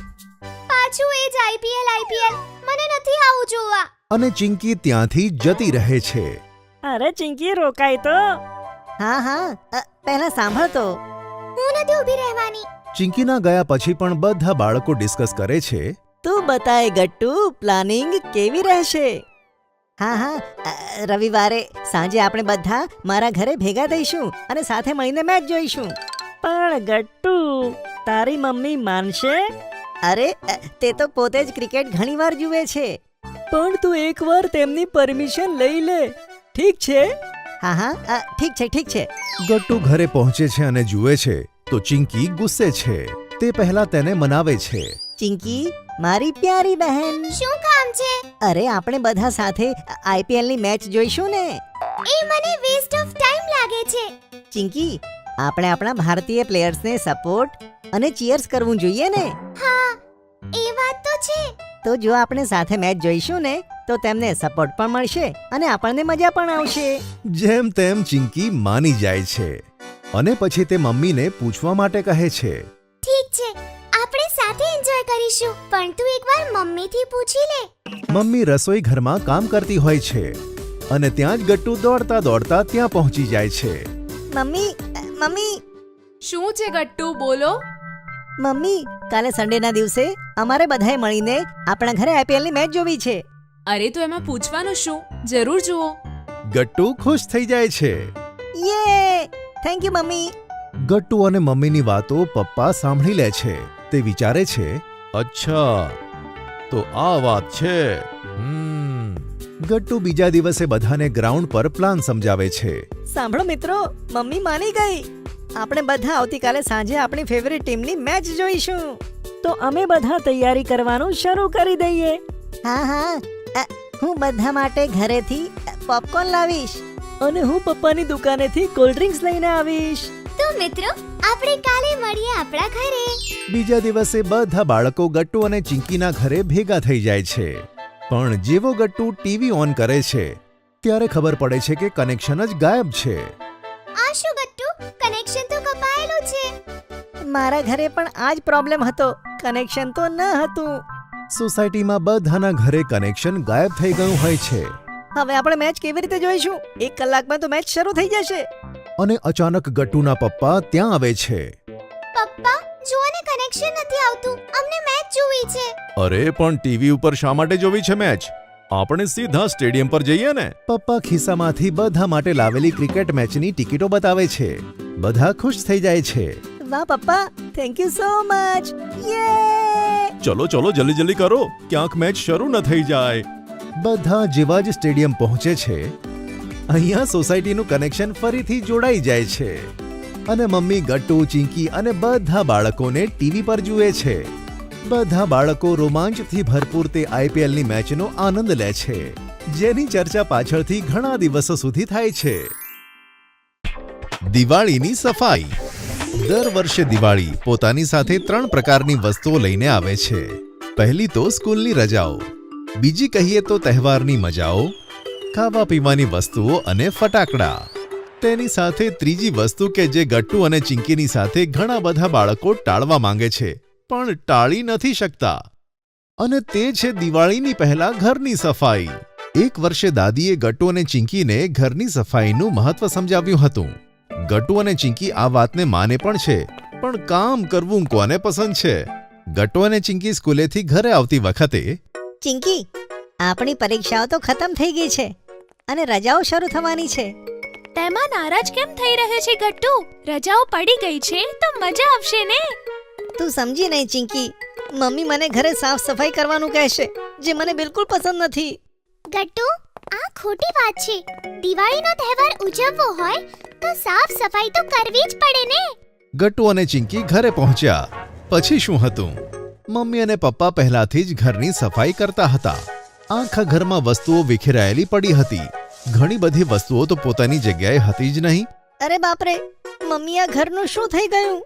પાછું એ જ IPL, મને નથી આવું જોવા. અને ચિંકી ત્યાંથી જતી રહે છે. અરે ચિંકી, રોકાય તો. હા, પહેલા સાંભળ તો. હું નથી ઊભી રહેવાની. ચિંકીના ગયા પછી પણ બધા બાળકો ડિસ્કસ કરે છે. તું બતાય ગટ્ટુ, પ્લાનિંગ કેવી રહેશે? હા, રવિવારે સાંજે આપણે બધા મારા ઘરે ભેગા થઈશું અને સાથે મળીને મેચ જોઈશું. પણ ગટ્ટુ, તારી મમ્મી માનશે? અરે તે તો પોતે જ ક્રિકેટ ઘણીવાર જુએ છે. પણ તું એકવાર તેમની પરમિશન લઈ લે, ઠીક છે? હા હા ઠીક છે. ગટ્ટુ ઘરે પહોંચે છે અને જુએ છે તો ચિંકી ગુસ્સે છે. તે પહેલા તેને મનાવે છે. ચિંકી, મારી પ્યારી બહેન, શું કામ છે? અરે આપણે બધા સાથે IPL ની મેચ જોઈશું ને. એ મને વેસ્ટ ઓફ ટાઈમ લાગે છે. ચિંકી, આપણે આપણા ભારતીય પ્લેયર્સને સપોર્ટ અને ચીયર્સ કરવું જોઈએ ને. હા, એ વાત તો છે. તો જો આપણે સાથે મેચ જોઈશું ને તો તેમને સપોર્ટ પણ મળશે અને આપણને મજા પણ આવશે. જેમ તેમ ચિંકી માની જાય છે અને પછી તે મમ્મીને પૂછવા માટે કહે છે. ઠીક છે, આપણે સાથે એન્જોય કરીશું, પણ તું એકવાર મમ્મીથી પૂછી લે. મમ્મી રસોઈ ઘરમાં કામ કરતી હોય છે અને ત્યાં જ ગટ્ટુ દોડતા દોડતા ત્યાં પહોંચી જાય છે. મમ્મી, શું છે ગટ્ટુ, બોલો. મમ્મી, કાલે સન્ડેના દિવસે અમારે બધાએ મળીને આપણા ઘરે IPL ની મેચ જોવી છે. અરે તો એમાં પૂછવાનું શું, જરૂર જુઓ. ગટ્ટુ ખુશ થઈ જાય છે. યે! Thank you mummy. ગટ્ટુ અને મમ્મીની વાતો પપ્પા સાંભળી લે છે. તે વિચારે છે, અચ્છા, તો આ વાત છે. ગટ્ટુ બીજા દિવસે બધાને ગ્રાઉન્ડ પર પ્લાન સમજાવે છે. સાંભળો મિત્રો, મમ્મી માની ગઈ. આપણે બધા આવતીકાલે સાંજે આપણી ફેવરિટ ટીમની મેચ જોઈશું. તો અમે બધા તૈયારી કરવાનું શરૂ કરી દઈએ. હા, હું બધા માટે ઘરેથી પોપકોર્ન લાવીશ અને હું પપ્પાની દુકાનેથી કોલ્ડ ડ્રિંક્સ લઈને આવીશ. તો મિત્રો, આપણે કાલે મળીએ આપણા ઘરે. બીજા દિવસે બધા બાળકો ગટ્ટુ અને ચિંકીના ઘરે ભેગા થઈ જાય છે. પણ જેવો ગટ્ટુ ટીવી ઓન કરે છે ત્યારે ખબર પડે છે કે કનેક્શન જ ગાયબ છે. આ શું ગટ્ટુ, કનેક્શન તો કપાયેલું છે. મારા ઘરે પણ આ જ પ્રોબ્લેમ હતો, કનેક્શન તો ન હતું. સોસાયટીમાં બધાના ઘરે કનેક્શન ગાયબ થઈ ગયું હોય છે. હવે આપણે મેચ કેવી રીતે જોઈશું? 1 કલાકમાં તો મેચ શરૂ થઈ જશે. અને અચાનક ગટ્ટુના પપ્પા ત્યાં આવે છે. પપ્પા, જુઓ ને, કનેક્શન નથી આવતું. અમને મેચ જોવી છે. અરે પણ ટીવી ઉપર શા માટે જોવી છે મેચ? આપણે સીધા સ્ટેડિયમ પર જઈએ ને. પપ્પા ખિસ્સામાંથી બધા માટે લાવેલી ક્રિકેટ મેચની ટિકિટો બતાવે છે. બધા ખુશ થઈ જાય છે. વાહ પપ્પા, થેન્ક યુ સો મચ. યે! ચલો જલ્દી કરો, ક્યાંક મેચ શરૂ ન થઈ જાય. બધા જેવા જ સ્ટેડિયમ પહોંચે છે, અહીંયા સોસાયટીનું કનેક્શન ફરીથી જોડાઈ જાય છે અને મમ્મી ગટ્ટુ, ચિંકી અને બધા બાળકોને ટીવી પર જુએ છે. બધા બાળકો રોમાંચથી ભરપૂર તે IPL ની મેચનો આનંદ લે છે, જેની ચર્ચા પાછળથી ઘણા દિવસો સુધી થાય છે. દિવાળીની સફાઈ. દર વર્ષે દિવાળી પોતાની સાથે 3 પ્રકારની વસ્તુઓ લઈને આવે છે. પહેલી તો સ્કૂલની રજાઓ, બીજી કહીએ તો તહેવારની મજાઓ, ખાવા પીવાની વસ્તુઓ અને ફટાકડા. તેની સાથે ત્રીજી વસ્તુ કે જે ગટ્ટુ અને ચિંકીની સાથે ઘણા બધા બાળકો ટાળવા માંગે છે પણ ટાળી નથી શકતા, અને તે છે દિવાળીની પહેલા ઘરની સફાઈ. એક વર્ષે દાદીએ ગટ્ટુ અને ચિંકીને ઘરની સફાઈનું મહત્વ સમજાવ્યું હતું. ગટ્ટુ અને ચિંકી આ વાતને માને પણ છે, પણ કામ કરવું કોને પસંદ છે? ગટ્ટુ અને ચિંકી સ્કૂલેથી ઘરે આવતી વખતે, ચિંકી, આપણી પરીક્ષાઓ તો ખતમ થઈ ગઈ છે અને રજાઓ શરૂ થવાની છે. તેમાં નારાજ કેમ થઈ રહ્યો છે ગટ્ટુ? રજાઓ પડી ગઈ છે તો મજા આવશે ને. તું સમજી નહીં ચિંકી, મમ્મી મને ઘરે સાફ સફાઈ કરવાનું કહેશે, જે મને બિલકુલ પસંદ નથી. ગટ્ટુ, આ ખોટી વાત છે. દિવાળીનો તહેવાર ઉજવવો હોય તો સાફ સફાઈ તો કરવી જ પડે ને. ગટ્ટુ અને ચિંકી ઘરે પહોંચ્યા પછી શું હતું? મમ્મી અને પપ્પા પહેલાથી જ ઘરની સફાઈ કરતા હતા. આખા ઘરમાં વસ્તુઓ વિખેરાયેલી પડી હતી. ઘણી બધી વસ્તુઓ તો પોતાની જગ્યાએ હતી જ નહીં. અરે બાપરે, મમ્મી, આ ઘરનું શું થઈ ગયું?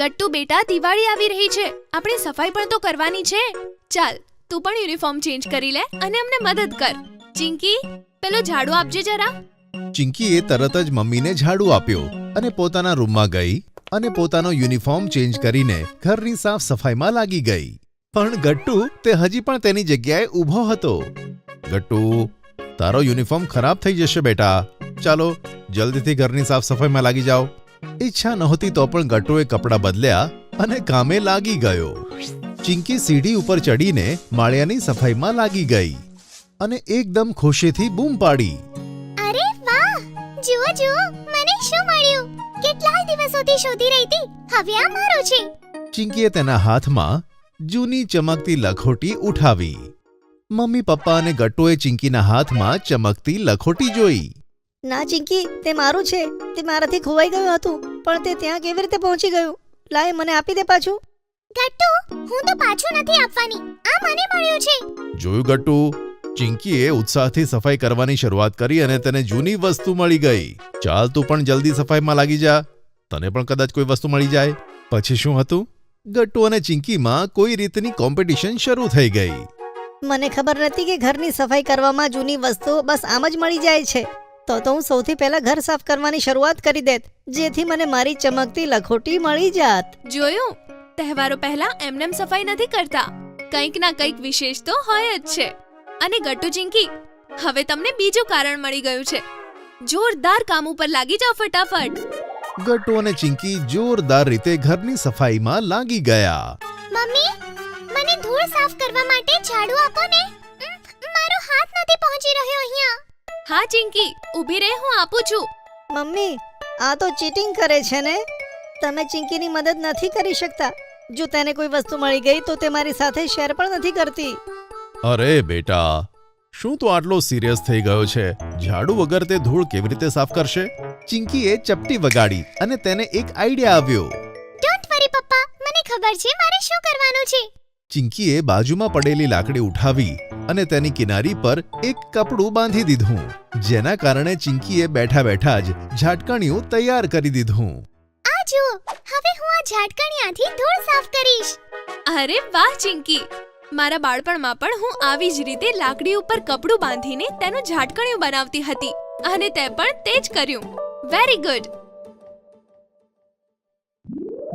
ગટ્ટુ બેટા, દિવાળી આવી રહી છે, આપણે સફાઈ પણ તો કરવાની છે. ચાલ, તું પણ યુનિફોર્મ ચેન્જ કરી લે અને અમને મદદ કર. ચિંકી, પેલો ઝાડુ આપજે જરા. ચિંકીએ તરત જ મમ્મીને ઝાડુ આપ્યો અને પોતાના રૂમમાં ગઈ અને પોતાનો યુનિફોર્મ ચેન્જ કરીને ઘરની સાફ સફાઈમાં લાગી ગઈ. પણ ગટ્ટુ તે હજી પણ તેની જગ્યાએ ઊભો હતો. ગટ્ટુ, તારો યુનિફોર્મ ખરાબ થઈ જશે બેટા. ચાલો જલ્દીથી ઘરની સાફ સફાઈમાં લાગી જાઓ. ઈચ્છા નહોતી તો પણ ગટ્ટુએ કપડાં બદલ્યા અને કામે લાગી ગયો. ચિંકી સીડી ઉપર ચડીને માળિયાની સફાઈમાં લાગી ગઈ અને એકદમ ખુશીથી બૂમ પાડી, અરે વાહ! જુઓ જુઓ, મને શું મળ્યું? કેટલા દિવસોથી શોધી રહી હતી, હવે આ મારો છે. ચિંકીએ તેના હાથમાં જૂની ચમકતી લખોટી ઉઠાવી મમ્મી પપ્પા અને ગટ્ટુએ ચિંકીના હાથમાં ચમકતી લખોટી જોઈ. ના ચિંકી, તે મારું છે. તે મારાથી ખોવાઈ ગયું હતું, પણ તે ત્યાં કેવી રીતે પહોંચી ગયું? લાય, મને આપી દે પાછું. ગટ્ટુ, હું તો પાછું નથી આપવાની. આ મને મળ્યું છે. જોયું ગટ્ટુ, ચિંકીએ ઉત્સાહથી સફાઈ કરવાની શરૂઆત કરી અને તેને જૂની વસ્તુ મળી ગઈ. ચાલ તું પણ જલ્દી સફાઈમાં લાગી જા. તને પણ કદાચ કોઈ વસ્તુ મળી જાય. પછી શું હતું? ગટ્ટુ અને ચિંકીમાં કોઈ રીતની કોમ્પિટિશન શરૂ થઈ ગઈ. મને ખબર નથી કે ઘરની સફાઈ કરવામાં જૂની વસ્તુઓ બસ આમ જ મળી જાય છે. તો હું સૌથી પહેલા ઘર સાફ કરવાની શરૂઆત કરી દેત, જેથી મને મારી ચમકતી લખોટી મળી જાત. જોયું, તહેવારો પહેલા એમનેમ સફાઈ નથી કરતા. કંઈક ના કંઈક વિશેષ તો હોય જ છે. અને ગટ્ટુ ચિંકી, હવે તમને બીજું કારણ મળી ગયું છે. જોરદાર કામ ઉપર લાગી જાઓ ફટાફટ. ગટ્ટુ અને ચિંકી જોરદાર રીતે ઘરની સફાઈમાં લાગી ગયા. મમ્મી, મને ધૂળ સાફ કરવા માટે ઝાડુ આપો ને. મારો હાથ નથી પહોંચી રહ્યો અહીંયા. હા ચિંકી, ઊભી રહે, હું આપું છું. મમ્મી, આ તો ચીટિંગ કરે છે ને. તમે ચિંકીની મદદ નથી કરી શકતા. જો તેને કોઈ વસ્તુ મળી ગઈ તો તે મારી સાથે શેર પણ નથી કરતી. અરે બેટા, શું તું આટલો સિરિયસ થઈ ગયો છે? ઝાડુ વગર તે ધૂળ કેવી રીતે સાફ કરશે? ચિંકીએ ચપટી વગાડી અને તેને એક આઈડિયા આવ્યો. ડોન્ટ વરી પપ્પા, મને ખબર છે મારે શું કરવાનું છે. ચિંકીએ બાજુમાં પડેલી લાકડી ઉઠાવી અને તેની કિનારી પર એક કપડું બાંધી દીધું, જેના કારણે ચિંકીએ બેઠા બેઠા જ ઝાટકણિયું તૈયાર કરી દીધું. આ જુઓ, હવે હું આ ઝાટકણિયાથી ધૂળ સાફ કરીશ. અરે વાહ ચિંકી, મારા બાળપણમાં પણ હું આવી જ રીતે લાકડી ઉપર કપડું બાંધીને તેનું ઝાટકણિયું બનાવતી હતી, અને તે પણ તે જ કર્યું. Very good.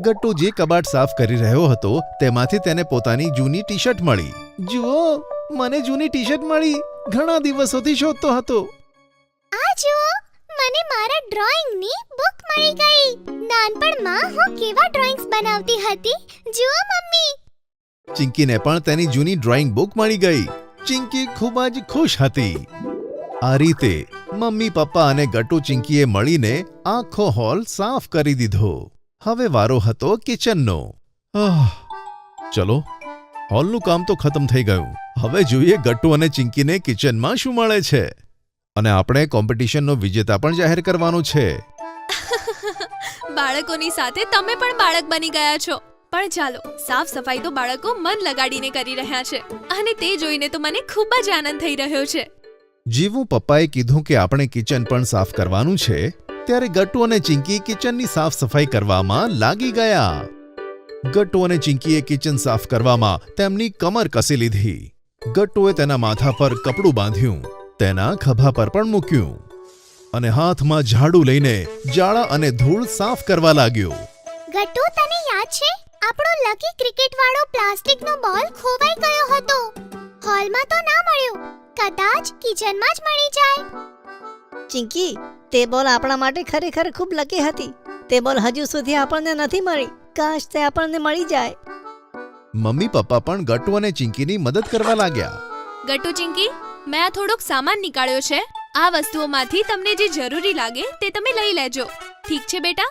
ગટ્ટુ જે કબાટ સાફ કરી રહ્યો હતો તેમાંથી તેને પોતાની જૂની ટી શર્ટ મળી. જુઓ, મને જૂની ટી શર્ટ મળી. ઘણા દિવસોથી શોધતો હતો. આ જુઓ, મને મારા ડ્રોઈંગની બુક મળી ગઈ. નાનપણમાં હું કેવા ડ્રોઈંગ્સ બનાવતી હતી. જુઓ મમ્મી. ચિંકીને પણ તેની જૂની ડ્રોઈંગ બુક મળી ગઈ. ચિંકી ખૂબ જ ખુશ હતી. આ રીતે મમ્મી પપ્પા અને ગટ્ટુ ચિંકીએ મળીને આખો હોલ સાફ કરી દીધો. હવે વારો હતો કિચનનો. ચલો, હોલનું કામ તો ખતમ થઈ ગયું. હવે જોઈએ ગટ્ટુ અને ચિંકીને કિચનમાં શું મળે છે. અને આપણે કોમ્પિટિશનનો વિજેતા પણ જાહેર કરવાનો છે. બાળકોની સાથે તમે પણ બાળક બની ગયા છો. પણ ચાલો, સાફ સફાઈ તો બાળકો મન લગાડીને કરી રહ્યા છે, અને તે જોઈને તો મને ખૂબ જ આનંદ થઈ રહ્યો છે. જેવું પપ્પાએ કીધું કે આપણે કિચન પણ સાફ કરવાનું છે, ત્યારે ગટ્ટુ અને ચિંકી કિચનની સાફ સફાઈ કરવામાં લાગી ગયા. ગટ્ટુ અને ચિંકીએ કિચન સાફ કરવામાં તેમની કમર કસી લીધી. ગટ્ટુએ તેના માથા પર કપડું બાંધ્યું, તેના ખભા પર પણ મૂક્યું, અને હાથમાં ઝાડુ લઈને જાળા અને ધૂળ સાફ કરવા લાગ્યો. ગટ્ટુ, તને યાદ છે આપણો લકી ક્રિકેટ વાળો પ્લાસ્ટિકનો બોલ ખોવાઈ ગયો હતો. હોલમાં તો ના મળ્યો. કદાચ કિચનમાં જ મળી જાય. ચિંકી, તે બોલ આપણા માટે ખરેખર ખૂબ લકી હતી. તે બોલ હજુ સુધી આપણને નથી મળી. કાશ તે આપણને મળી જાય. મમ્મી પપ્પા પણ ગટ્ટુ અને ચિંકીની મદદ કરવા લાગ્યા. ગટ્ટુ ચિંકી, મેં આ થોડોક સામાન નીકાળ્યો છે. આ વસ્તુઓમાંથી તમને જે જરૂરી લાગે તે તમે લઈ લેજો. ઠીક છે બેટા?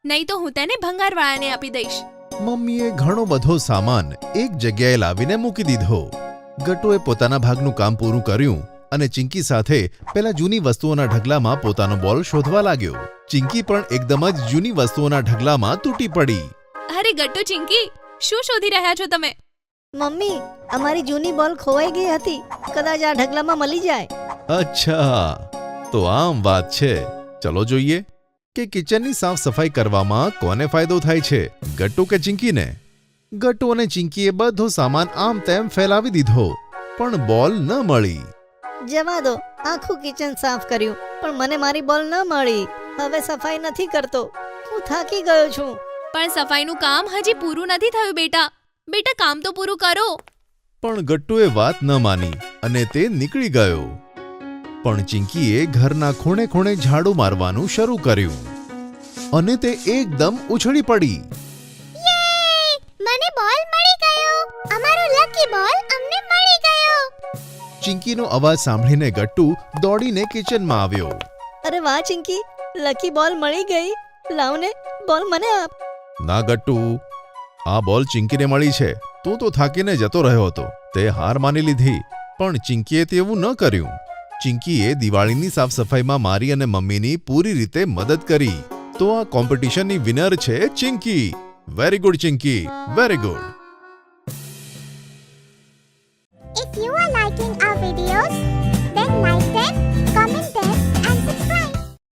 નહીં તો હું તેને ભંગારવાળાને આપી દઈશ. મમ્મીએ ઘણો બધો સામાન એક જગ્યાએ લાવીને મૂકી દીધો. ગટ્ટુએ પોતાના ભાગનું કામ પૂરું કર્યું અને ચિંકી સાથે પેલા જૂની વસ્તુઓના ઢગલામાં પોતાનો બોલ શોધવા લાગ્યો. ચિંકી પણ એકદમ જ જૂની વસ્તુઓના ઢગલામાં તૂટી પડી. અરે ગટ્ટુ ચિંકી, શું શોધી રહ્યા છો તમે? મમ્મી, અમારી જૂની બોલ ખોવાઈ ગઈ હતી. કદાચ આ ઢગલામાં મળી જાય. અચ્છા, તો આમ વાત છે. ચલો જોઈએ કે કિચનની સાફ સફાઈ કરવામાં કોને ફાયદો થાય છે, ગટ્ટુ કે ચિંકીને. ગટ્ટુ અને ચિંકીએ બધો સામાન આમ તેમ ફેલાવી દીધો, પણ બોલ ન મળી. જવા દો, આખું કિચન સાફ કર્યું, પણ મને મારી બોલ ન મળી. હવે સફાઈ નથી કરતો. હું થાકી ગયો છું. પણ સફાઈનું કામ હજી પૂરું નથી થયું બેટા. બેટા, કામ તો પૂરું કરો. પણ ગટ્ટુએ વાત ન માની અને તે નીકળી ગયો. પણ ચિંકીએ ઘરના ખૂણે ખૂણે ઝાડુ મારવાનું શરૂ કર્યું, અને તે એકદમ ઉછળી પડી. મને બોલ મળી ગયો. અમારો લકી બોલ અમને મળી ગયો. ચિંકીનો અવાજ સાંભળીને ગટ્ટુ દોડીને કિચનમાં આવ્યો. અરે વાહ ચિંકી, લકી બોલ મળી ગઈ. લાવને, બોલ મને આપ. ના ગટ્ટુ, આ બોલ ચિંકીને મળી છે. તું તો થાકીને જતો રહ્યો હતો, તે હાર માની લીધી. પણ ચિંકીએ તેવું ન કર્યું. ચિંકીએ દિવાળીની સાફ સફાઈમાં મારી અને મમ્મીની પૂરી રીતે મદદ કરી. તો આ કોમ્પિટિશનની વિનર છે Chinki. Very good Chinki, very good. If you are liking our videos, then like them